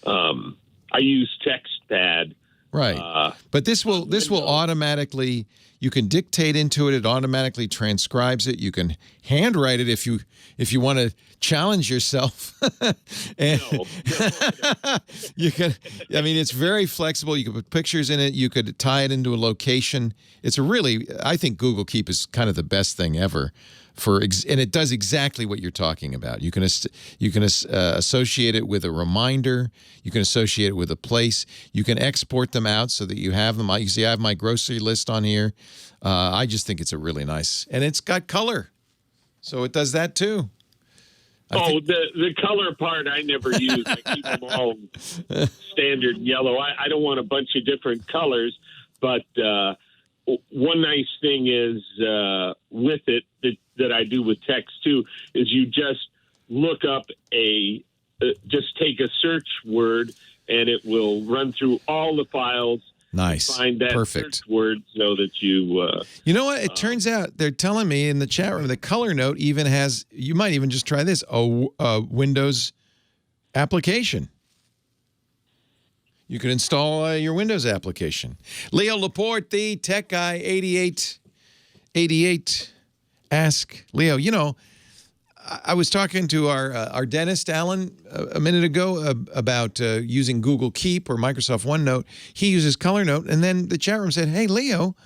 S13: I use TextPad.
S3: Right, but this will automatically. You can dictate into it. It automatically transcribes it. You can handwrite it if you want to challenge yourself. And you can. I mean, it's very flexible. You can put pictures in it. You could tie it into a location. It's I think Google Keep is kind of the best thing ever. And it does exactly what you're talking about. You can associate it with a reminder. You can associate it with a place. You can export them out so that you have them. You see, I have my grocery list on here. I just think it's a really nice, and it's got color, so it does that too.
S13: The color part I never use. I keep them all standard yellow. I don't want a bunch of different colors, but one nice thing is with it that I do with text too is you just look up just take a search word, and it will run through all the files.
S3: Nice.
S13: Find that
S3: perfect
S13: search word so that you.
S3: You know what? It turns out they're telling me in the chat room the Color Note even has. You might even just try this a Windows application. You can install your Windows application. Leo Laporte, the tech guy, 8888. Ask Leo. I was talking to our dentist, Alan, a minute ago about using Google Keep or Microsoft OneNote. He uses Color Note, and then the chat room said, hey, Leo,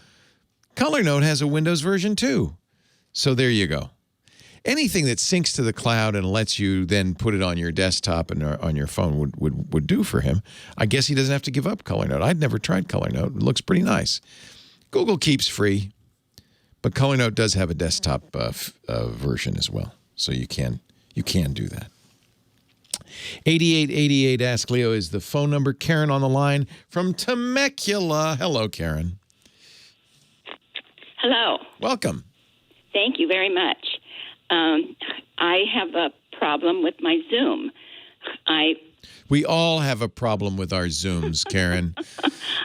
S3: Color Note has a Windows version too. So there you go. Anything that syncs to the cloud and lets you then put it on your desktop and on your phone would do for him. I guess he doesn't have to give up Color Note. I'd never tried Color Note. It looks pretty nice. Google Keep's free, but Color Note does have a desktop version as well. So you can do that. 8888 Ask Leo is the phone number. Karen on the line from Temecula. Hello, Karen.
S14: Hello.
S3: Welcome.
S14: Thank you very much. I have a problem with my Zoom.
S3: We all have a problem with our Zooms, Karen.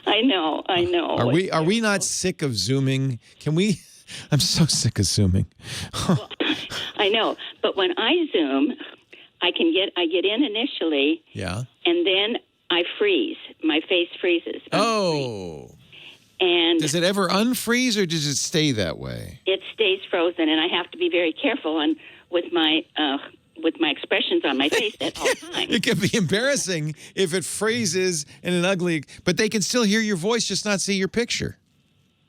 S14: I know.
S3: Are we not sick of Zooming? Can we? I'm so sick of Zooming.
S14: Well, I know, but when I Zoom, I get in initially,
S3: yeah,
S14: and then I freeze. My face freezes.
S3: Oh.
S14: And
S3: does it ever unfreeze, or does it stay that way?
S14: It stays frozen, and I have to be very careful with my expressions on my face at all times.
S3: It can be embarrassing if it freezes in an ugly, but they can still hear your voice, just not see your picture.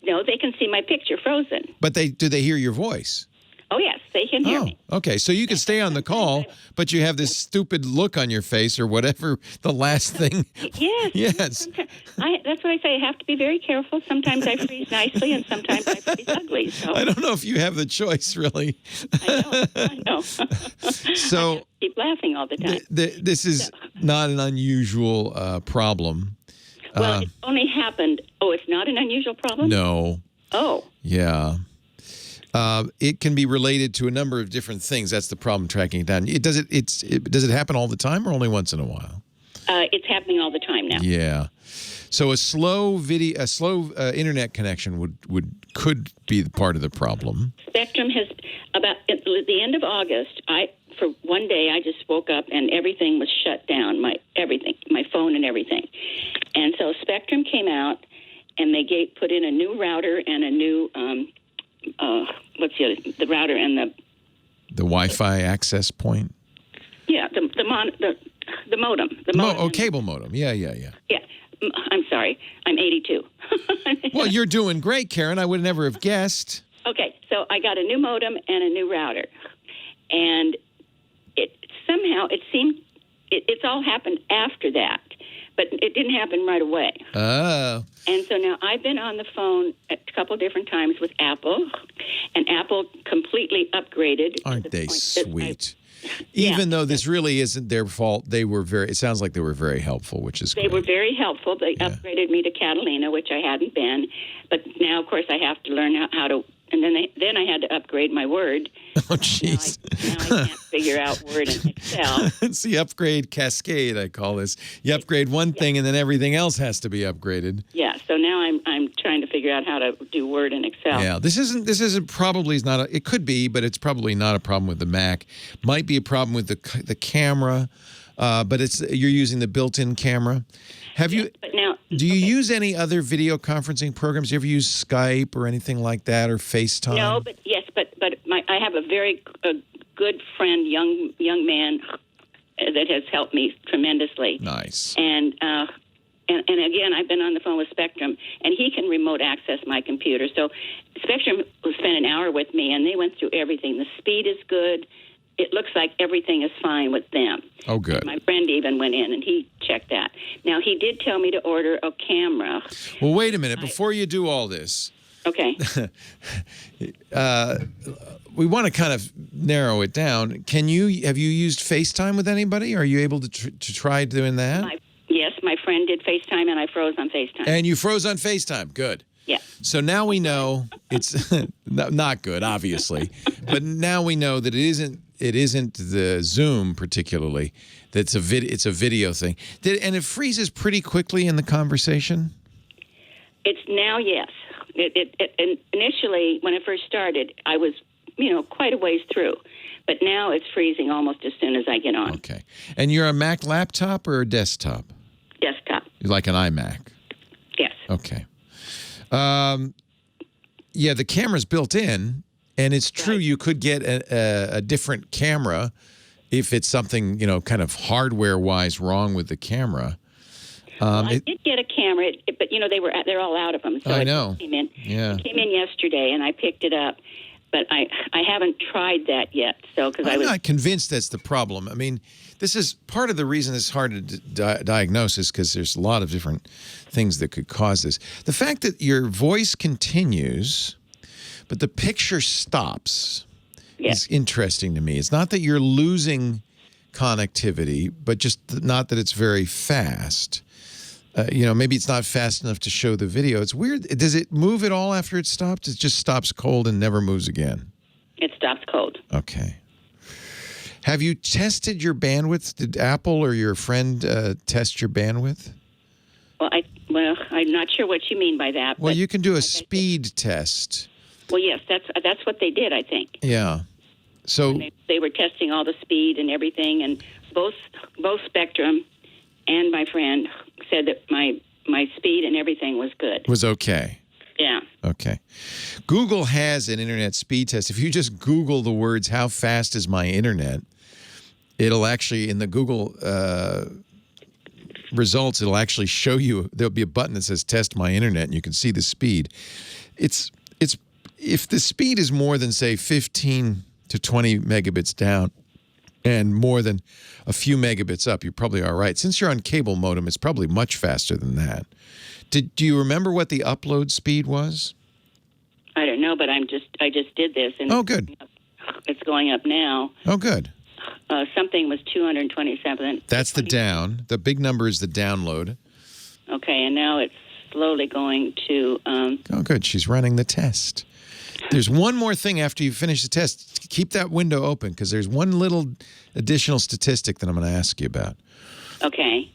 S14: No, they can see my picture frozen.
S3: But do they hear your voise?
S14: Oh, yes, they can hear me.
S3: Okay, so you can stay on the call, but you have this stupid look on your face or whatever the last thing.
S14: Yes.
S3: Yes.
S14: That's what I say. I have to be very careful. Sometimes I freeze nicely, and sometimes I freeze ugly. So
S3: I don't know if you have the choice, really.
S14: I know.
S3: So
S14: I keep laughing all the time.
S3: This is not an unusual problem.
S14: Well, it's only happened. Oh, it's not an unusual problem?
S3: No.
S14: Oh.
S3: Yeah. It can be related to a number of different things. That's the problem, tracking it down. Does it happen all the time or only once in a while?
S14: It's happening all the time now.
S3: Yeah. So a slow internet connection could be part of the problem.
S14: Spectrum has about at the end of August. For one day, I just woke up and everything was shut down. My phone and everything. And so Spectrum came out and they put in a new router and a new the router and
S3: the Wi-Fi access point.
S14: Yeah, the modem.
S3: Cable modem. Yeah.
S14: Yeah. I'm sorry. I'm 82.
S3: Well, you're doing great, Karen. I would never have guessed.
S14: Okay, so I got a new modem and a new router. And it seemed it's all happened after that. But it didn't happen right away.
S3: Oh.
S14: And so now I've been on the phone a couple different times with Apple, and Apple completely upgraded.
S3: Aren't they sweet? Even though this really isn't their fault, it sounds like they were very helpful, which is great.
S14: They were very helpful. They upgraded me to Catalina, which I hadn't been. But now, of course, I have to learn how to, and then I had to upgrade my Word.
S3: Oh, jeez.
S14: Now I can't figure out Word and Excel.
S3: It's the upgrade cascade, I call this. You upgrade one thing, and then everything else has to be upgraded.
S14: Yeah, so now I'm trying to figure out how to do Word and Excel.
S3: Yeah, this isn't probably is not it could be, but it's probably not a problem with the Mac. Might be a problem with the camera, but you're using the built-in camera. Do you use any other video conferencing programs? Do you ever use Skype or anything like that, or FaceTime?
S14: No, but I have a very good friend, young man, that has helped me tremendously.
S3: Nice.
S14: And again, I've been on the phone with Spectrum, and he can remote access my computer. So Spectrum spent an hour with me, and they went through everything. The speed is good. It looks like everything is fine with them.
S3: Oh, good.
S14: My friend even went in, and he checked that. Now, he did tell me to order a camera.
S3: Well, wait a minute. Before you do all this.
S14: Okay.
S3: We want to kind of narrow it down. Have you used FaceTime with anybody? Are you able to try doing that?
S14: Yes, my friend did FaceTime, and I froze on FaceTime.
S3: And you froze on FaceTime. Good.
S14: Yeah.
S3: So now we know it's not good, obviously, but now we know that it isn't the Zoom particularly. It's a video thing. And it freezes pretty quickly in the conversation.
S14: It's now, yes. And initially, when it first started, I was, quite a ways through. But now it's freezing almost as soon as I get on.
S3: Okay. And you're a Mac laptop or a desktop?
S14: Desktop.
S3: Like an iMac?
S14: Yes.
S3: Okay. The camera's built in, and it's true you could get a different camera if it's something, kind of hardware-wise wrong with the camera.
S14: I did get a camera, but they're all out of them. So
S3: I know.
S14: Came in.
S3: Yeah.
S14: It came in yesterday, and I picked it up, but I haven't tried that yet. So
S3: I'm not convinced that's the problem. I mean, this is part of the reason it's hard to diagnose is because there's a lot of different things that could cause this. The fact that your voice continues, but the picture stops is interesting to me. It's not that you're losing connectivity, but just not that it's very fast. Maybe it's not fast enough to show the video. It's weird. Does it move at all after it stops? It just stops cold and never moves again?
S14: It stops cold.
S3: Okay. Have you tested your bandwidth? Did Apple or your friend test your bandwidth?
S14: Well, I'm not sure what you mean by that.
S3: Well, you can do a speed test.
S14: Well, yes, that's what they did, I think.
S3: Yeah. So
S14: they were testing all the speed and everything, and both Spectrum and my friend said that my speed and everything was good.
S3: Was okay.
S14: Yeah.
S3: Okay. Google has an internet speed test. If you just Google the words, how fast is my internet, it'll actually, in the Google results, it'll actually show you, there'll be a button that says test my internet, and you can see the speed. It's if the speed is more than, say, 15 to 20 megabits down and more than a few megabits up, you're probably all right. Since you're on cable modem, it's probably much faster than that. Do you remember what the upload speed was?
S14: I don't know, but I just did this. And
S3: good.
S14: It's going up now.
S3: Oh, good.
S14: Something was 227.
S3: That's the down. The big number is the download.
S14: Okay, and now it's slowly going to...
S3: Oh, good. She's running the test. There's one more thing after you finish the test. Keep that window open because there's one little additional statistic that I'm going to ask you about.
S14: Okay.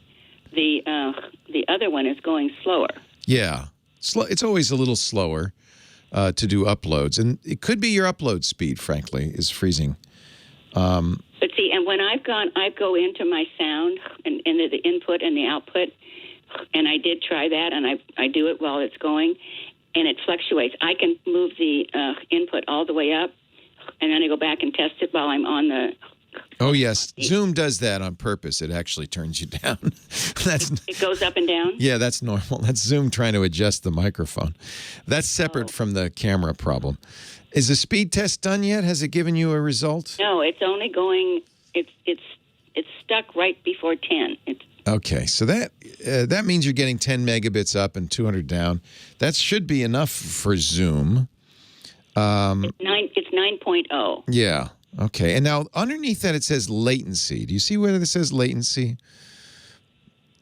S14: the other one is going slower.
S3: Yeah. It's always a little slower to do uploads. And it could be your upload speed, frankly, is freezing.
S14: But see, and when I go into my sound and into the input and the output, and I did try that, and I do it while it's going, and it fluctuates. I can move the input all the way up, and then I go back and test it while I'm on the...
S3: Oh, yes. Zoom does that on purpose. It actually turns you down.
S14: It goes up and down?
S3: Yeah, that's normal. That's Zoom trying to adjust the microphone. That's separate from the camera problem. Is the speed test done yet? Has it given you a result?
S14: No, it's only going... It's stuck right before 10.
S3: Okay, so that means you're getting 10 megabits up and 200 down. That should be enough for Zoom.
S14: It's 9.0.
S3: Yeah. Okay. And now underneath that it says latency. Do you see where this says latency?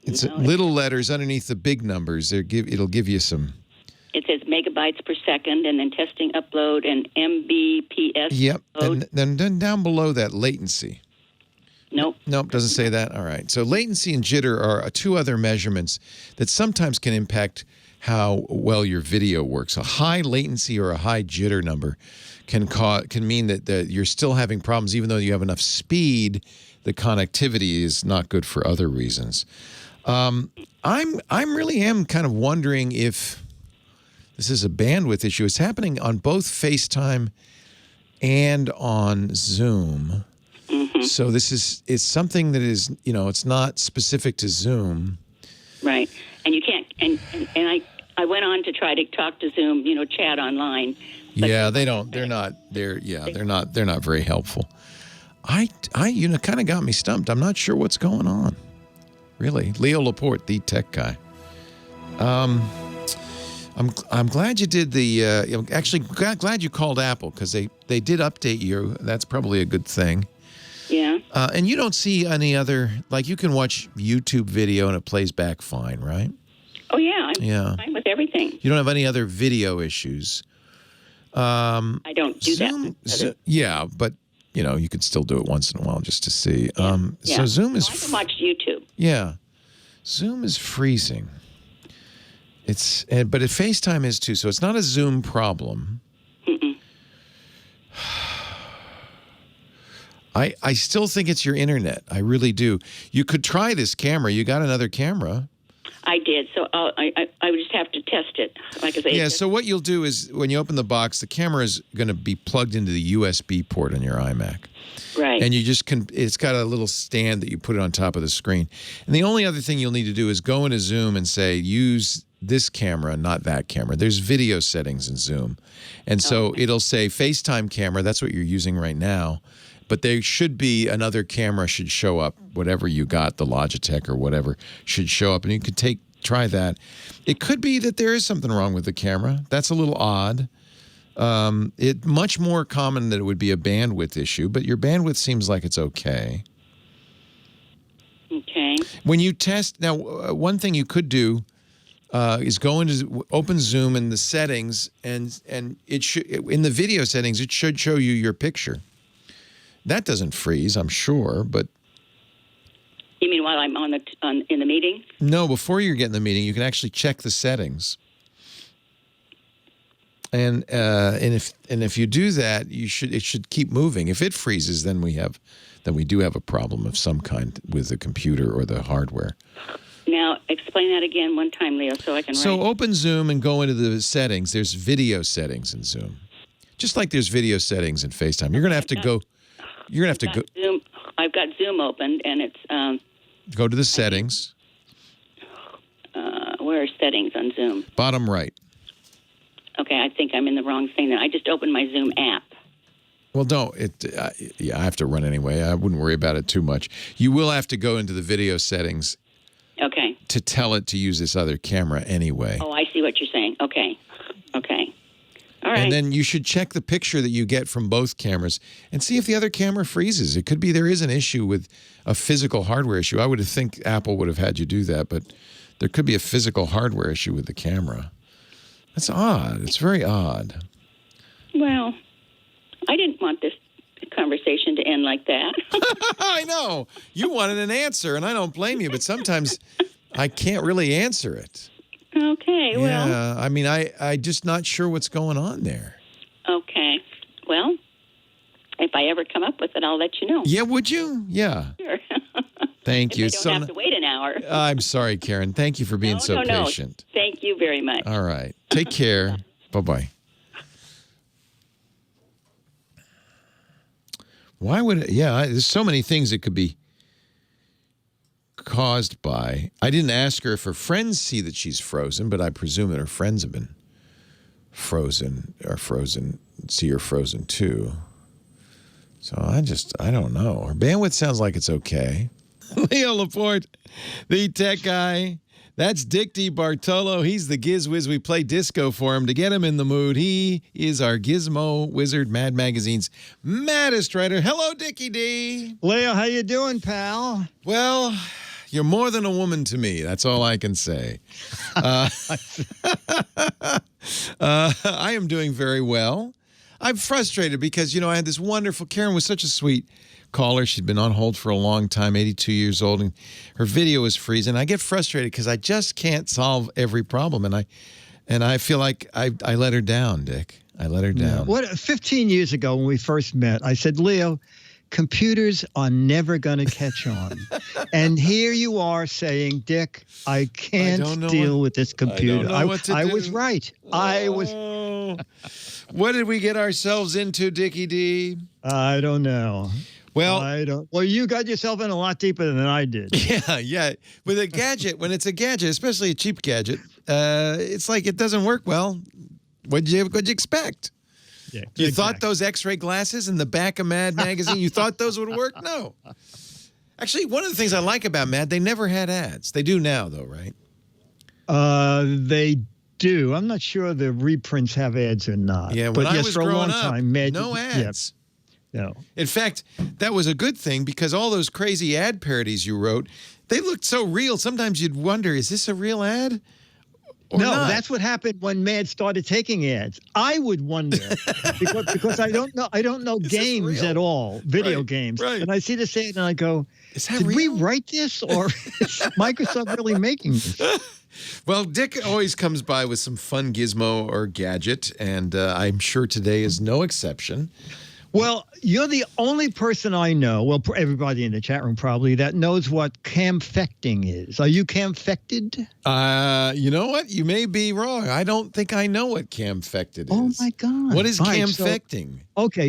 S3: It's little letters underneath the big numbers. It'll give you some.
S14: It says megabytes per second, and then testing upload and Mbps.
S3: Yep. And then down below that, latency.
S14: Nope.
S3: Nope, doesn't say that. All right. So latency and jitter are two other measurements that sometimes can impact how well your video works. A high latency or a high jitter number can mean that you're still having problems, even though you have enough speed. The connectivity is not good for other reasons. I really am kind of wondering if this is a bandwidth issue. It's happening on both FaceTime and on Zoom.
S14: Mm-hmm.
S3: So it's something that is, it's not specific to Zoom.
S14: Right. And you can't, and I went on to try to talk to Zoom, chat online.
S3: Yeah, they're not very helpful. I kind of got me stumped. I'm not sure what's going on. Really. Leo Laporte, the tech guy. I'm glad you did actually glad you called Apple, because they did update you. That's probably a good thing.
S14: Yeah.
S3: And you don't see any other, you can watch YouTube video and it plays back fine, right?
S14: Oh, yeah. I'm fine with everything.
S3: You don't have any other video issues.
S14: I don't do that.
S3: Yeah, but, you could still do it once in a while just to see. So Zoom is...
S14: I can watch YouTube.
S3: Yeah. Zoom is freezing. But FaceTime is too, so it's not a Zoom problem.
S14: Mm-mm.
S3: I still think it's your internet. I really do. You could try this camera. You got another camera.
S14: I did. So I would just have to test it. Like I say.
S3: Yeah. So what you'll do is when you open the box, the camera is going to be plugged into the USB port on your iMac.
S14: Right.
S3: And you just it's got a little stand that you put it on top of the screen. And the only other thing you'll need to do is go into Zoom and say, use this camera, not that camera. There's video settings in Zoom. And so it'll say FaceTime camera. That's what you're using right now. But there should be another camera should show up, whatever you got, the Logitech or whatever, should show up. And you could try that. It could be that there is something wrong with the camera. That's a little odd. It's much more common that it would be a bandwidth issue, but your bandwidth seems like it's okay.
S14: Okay.
S3: When you test, now, one thing you could do is go into open Zoom in the settings, and it should, in the video settings, it should show you your picture. That doesn't freeze, I'm sure, but...
S14: You mean while I'm in the meeting?
S3: No, before you get in the meeting, you can actually check the settings. And if you do that, it should keep moving. If it freezes, then we do have a problem of some kind with the computer or the hardware.
S14: Now, explain that again one time, Leo, so I can write.
S3: So open Zoom and go into the settings. There's video settings in Zoom. Just like there's video settings in FaceTime. You're going to have to go... You're going to have to go...
S14: Zoom. I've got Zoom opened, and it's...
S3: go to the settings.
S14: Where are settings on Zoom?
S3: Bottom right.
S14: Okay, I think I'm in the wrong thing then. I just opened my Zoom app.
S3: Well, don't. I have to run anyway. I wouldn't worry about it too much. You will have to go into the video settings.
S14: Okay.
S3: To tell it to use this other camera anyway.
S14: Oh, I see what you're saying. Okay. All right.
S3: And then you should check the picture that you get from both cameras and see if the other camera freezes. It could be there is an issue with a physical hardware issue. I would think Apple would have had you do that, but there could be a physical hardware issue with the camera. That's odd. It's very odd.
S14: Well, I didn't want this conversation to end like that.
S3: I know. You wanted an answer, and I don't blame you, but sometimes I can't really answer it.
S14: Okay, well.
S3: Yeah, I mean, I just not sure what's going on there.
S14: Okay, well, if I ever come up with it, I'll let you know.
S3: Yeah, would you? Yeah.
S14: Sure.
S3: Thank you.
S14: I don't have to wait an hour.
S3: I'm sorry, Karen. Thank you for being so patient.
S14: No. Thank you very much.
S3: All right. Take care. Bye-bye. Why would it? Yeah, there's so many things it could be caused by. I didn't ask her if her friends see that she's frozen, but I presume that her friends have been frozen, see her frozen too. So I don't know. Her bandwidth sounds like it's okay. Leo Laporte, the tech guy. That's Dick DeBartolo. He's the Giz-Wiz. We play disco for him to get him in the mood. He is our Gizmo Wizard, Mad Magazine's maddest writer. Hello, Dickie D.
S15: Leo, how you doing, pal?
S3: Well, you're more than a woman to me. That's all I can say. I am doing very well. I'm frustrated because, I had this wonderful, Karen was such a sweet caller. She'd been on hold for a long time, 82 years old, and her video is freezing. I get frustrated because I just can't solve every problem, and I feel like I let her down, Dick. I let her down.
S15: 15 years ago when we first met, I said, Leo, computers are never going to catch on. And here you are saying, Dick, I can't deal with this computer. I was right. I was.
S3: What did we get ourselves into, Dickie D?
S15: I don't know.
S3: Well,
S15: you got yourself in a lot deeper than I did.
S3: Yeah. With a gadget, when it's a gadget, especially a cheap gadget, it's like it doesn't work well. What'd you expect?
S15: Yeah,
S3: you thought those X-ray glasses in the back of Mad Magazine, you thought those would work? No. Actually, one of the things I like about Mad, they never had ads. They do now, though, right?
S15: They do. I'm not sure the reprints have ads or not.
S3: Yeah, when I was
S15: for a
S3: growing
S15: long
S3: up,
S15: time, Mad,
S3: no ads.
S15: No.
S3: In fact, that was a good thing because all those crazy ad parodies you wrote, they looked so real. Sometimes you'd wonder, is this a real ad? Or
S15: no,
S3: not?
S15: That's what happened when Mad started taking ads. I would wonder because I don't know games at all, video games.
S3: Right.
S15: And I see this ad and I go,
S3: did
S15: we write this or is Microsoft really making this?
S3: Well, Dick always comes by with some fun gizmo or gadget, and I'm sure today is no exception.
S15: Well, you're the only person I know, well, everybody in the chat room probably, that knows what camfecting is. Are you camfected?
S3: You know what? You may be wrong. I don't think I know what camfected is.
S15: Oh, my God.
S3: What is camfecting?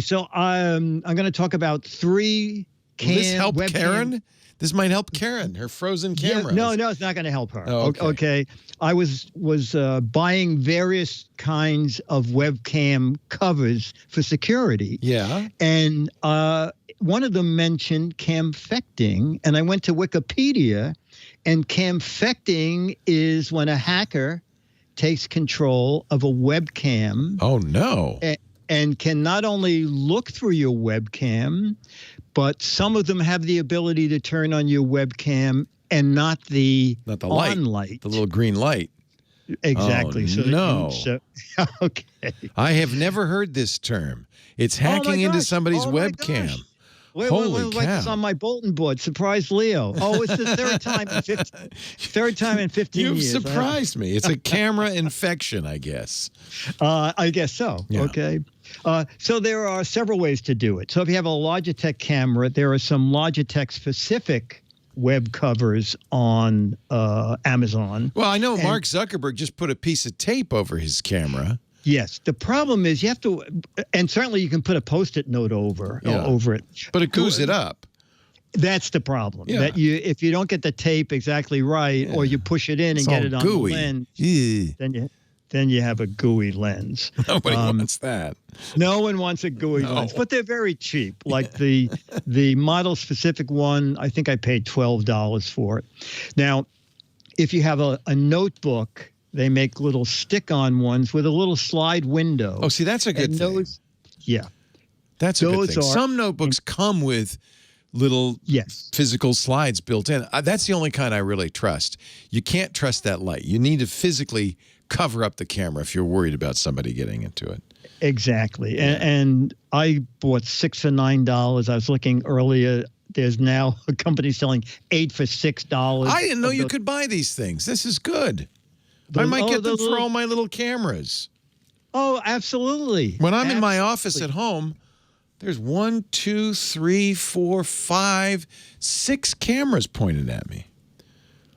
S15: So I'm going to talk about 3
S3: Will this help Karen? This might help Karen, her frozen camera.
S15: No, it's not going to help her.
S3: Oh,
S15: okay. I was buying various kinds of webcam covers for security.
S3: Yeah.
S15: And one of them mentioned camfecting, and I went to Wikipedia, and camfecting is when a hacker takes control of a webcam.
S3: Oh, no.
S15: And can not only look through your webcam, but some of them have the ability to turn on your webcam and not the on light.
S3: The little green light.
S15: Exactly.
S3: Oh,
S15: Okay.
S3: I have never heard this term. It's hacking into somebody's webcam.
S15: Wait, this on my bulletin board. Surprise Leo. Oh, it's the third time in 15
S3: You've
S15: years.
S3: You've surprised me. It's a camera infection, I guess.
S15: I guess so. Yeah. Okay. So there are several ways to do it. So if you have a Logitech camera, there are some Logitech specific web covers on Amazon.
S3: Well, I know Mark Zuckerberg just put a piece of tape over his camera.
S15: Yes. The problem is you have to, and certainly you can put a Post-it note over it.
S3: But it goos it up.
S15: That's the problem.
S3: Yeah.
S15: That if you don't get the tape exactly right, or you push it in and get it on
S3: gooey.
S15: the lens, then you have a gooey lens.
S3: Nobody wants that.
S15: No one wants a gooey lens, but they're very cheap. Like the model specific one, I think I paid $12 for it. Now, if you have a notebook, they make little stick-on ones with a little slide window.
S3: Oh, see, that's a good thing. That's a good thing. Some notebooks come with little physical slides built in. That's the only kind I really trust. You can't trust that light. You need to physically cover up the camera if you're worried about somebody getting into it.
S15: Exactly. And I bought 6 for $9. I was looking earlier there's now a company selling 8 for $6.
S3: I didn't know you could buy these things. This is good. I might get them for all my little cameras.
S15: Oh, absolutely.
S3: When I'm in my office at home, there's 1, 2, 3, 4, 5, 6 cameras pointed at me.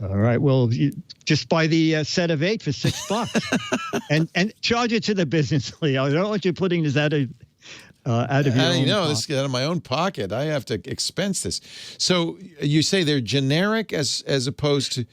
S15: All right. Well, you just buy the set of 8 for $6, and charge it to the business, Leo. I don't want you putting this out of your own pocket.
S3: This is out of my own pocket. I have to expense this. So you say they're generic as opposed to,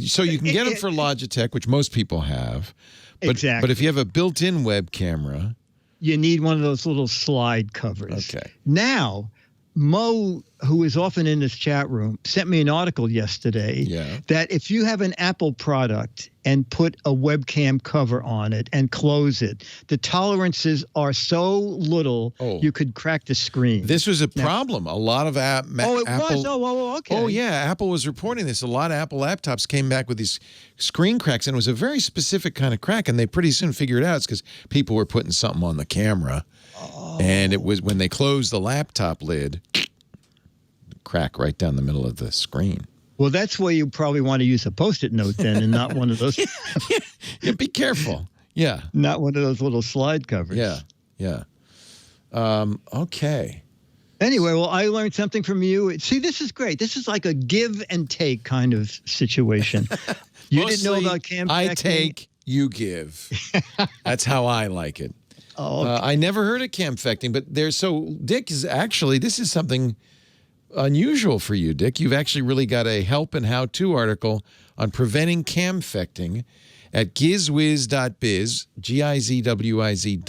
S3: so you can get them for Logitech, which most people have. But,
S15: exactly.
S3: But if you have a built-in web camera,
S15: you need one of those little slide covers.
S3: Okay.
S15: Now, Mo, who is often in this chat room, sent me an article yesterday that if you have an Apple product and put a webcam cover on it and close it, the tolerances are so little you could crack the screen.
S3: This was a problem. A lot of Apple.
S15: Was? Oh, okay.
S3: Oh, yeah. Apple was reporting this. A lot of Apple laptops came back with these screen cracks, and it was a very specific kind of crack, and they pretty soon figured out it's because people were putting something on the camera. And it was when they closed the laptop lid, crack right down the middle of the screen.
S15: Well, that's where you probably want to use a Post-it note then, and not one of those.
S3: Yeah, be careful. Yeah.
S15: Not one of those little slide covers.
S3: Yeah. Okay.
S15: Anyway, well, I learned something from you. See, this is great. This is like a give and take kind of situation. You didn't know about cam
S3: I take, you give. That's how I like it.
S15: Oh, okay.
S3: I never heard of camfecting, but Dick is actually, this is something unusual for you, Dick. You've actually really got a help and how-to article on preventing camfecting at gizwiz.biz, GIZWIZ.biz.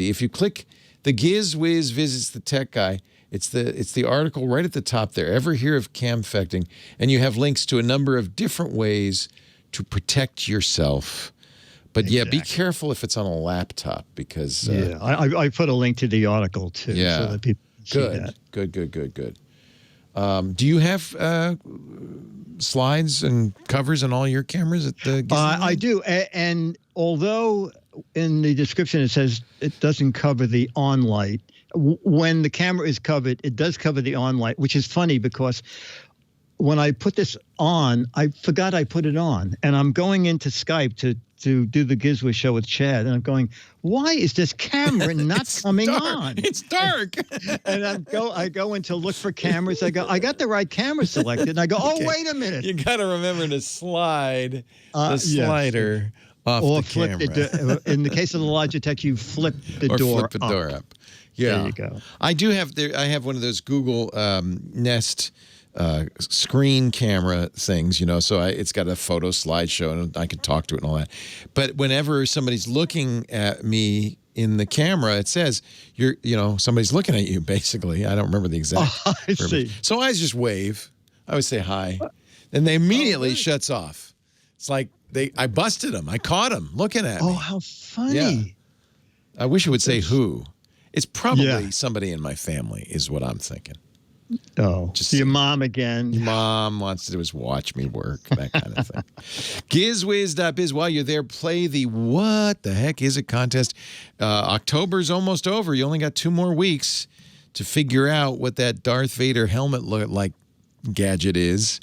S3: If you click the GizWiz visits the tech guy, it's the article right at the top there. Ever hear of camfecting? And you have links to a number of different ways to protect yourself. But yeah, be careful if it's on a laptop because
S15: I put a link to the article too, so that people can see that.
S3: Good. Do you have slides and covers on all your cameras at the Gizmo?
S15: I do, and although in the description it says it doesn't cover the on light, when the camera is covered, it does cover the on light, which is funny because when I put this on, I forgot I put it on, and I'm going into Skype to do the Gizwiz show with Chad, and I'm going, why is this camera not coming on?
S3: It's dark.
S15: And I go in to look for cameras. I got the right camera selected, and I go, wait a minute.
S3: You got to remember to slide the slider off
S15: or
S3: the camera.
S15: In the case of the Logitech, you flip the door up.
S3: Yeah.
S15: There you go.
S3: I do have I have one of those Google Nest screen camera things, so it's got a photo slideshow and I can talk to it and all that. But whenever somebody's looking at me in the camera, it says somebody's looking at you. Basically, I don't remember the exact.
S15: I see.
S3: So I just wave. I would say hi, and they immediately shuts off. It's like I busted them. I caught them looking at me.
S15: Oh, how funny!
S3: Yeah. I wish it would say who. It's probably somebody in my family, is what I'm thinking.
S15: Oh, just your mom again.
S3: Your mom wants to just watch me work, that kind of thing. Gizwiz.biz. While you're there, play the What the Heck Is It contest. October's almost over. You only got 2 more weeks to figure out what that Darth Vader helmet look-like gadget is.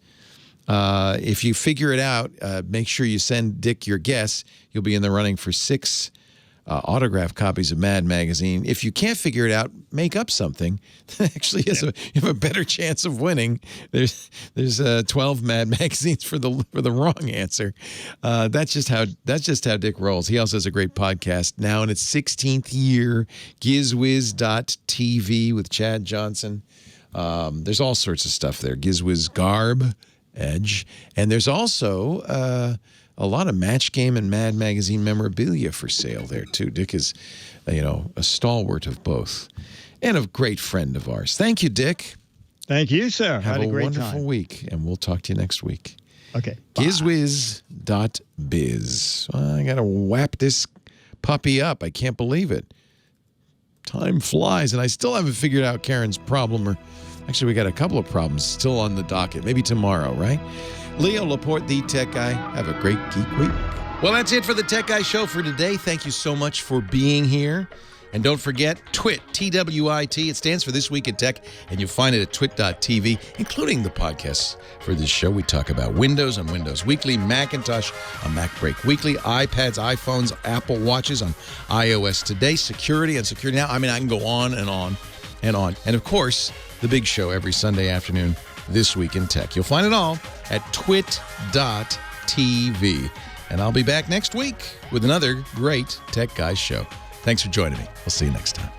S3: If you figure it out, make sure you send Dick your guess. You'll be in the running for 6 autographed copies of Mad Magazine. If you can't figure it out, make up something that actually you have a better chance of winning. There's 12 Mad Magazines for the wrong answer. That's just how Dick rolls. He also has a great podcast now in its 16th year, Gizwiz.tv with Chad Johnson. There's all sorts of stuff there. Gizwiz Garb Edge, and there's also a lot of Match Game and Mad Magazine memorabilia for sale there, too. Dick is, a stalwart of both and a great friend of ours. Thank you, Dick.
S15: Thank you, sir.
S3: Have
S15: Had a great
S3: wonderful
S15: time.
S3: week, and we'll talk to you next week.
S15: Okay.
S3: Gizwiz.biz. I got to whap this puppy up. I can't believe it. Time flies, and I still haven't figured out Karen's problem. Actually, we got a couple of problems still on the docket. Maybe tomorrow, right? Leo Laporte, the Tech Guy. Have a great Geek Week. Well, that's it for the Tech Guy Show for today. Thank you so much for being here. And don't forget, TWiT, T-W-I-T. It stands for This Week in Tech, and you'll find it at twit.tv, including the podcasts for this show. We talk about Windows on Windows Weekly, Macintosh on MacBreak Weekly, iPads, iPhones, Apple Watches on iOS Today, security on Security Now. I mean, I can go on and on and on. And, of course, the big show every Sunday afternoon, This Week in Tech. You'll find it all at twit.tv. And I'll be back next week with another great Tech Guys show. Thanks for joining me. We'll see you next time.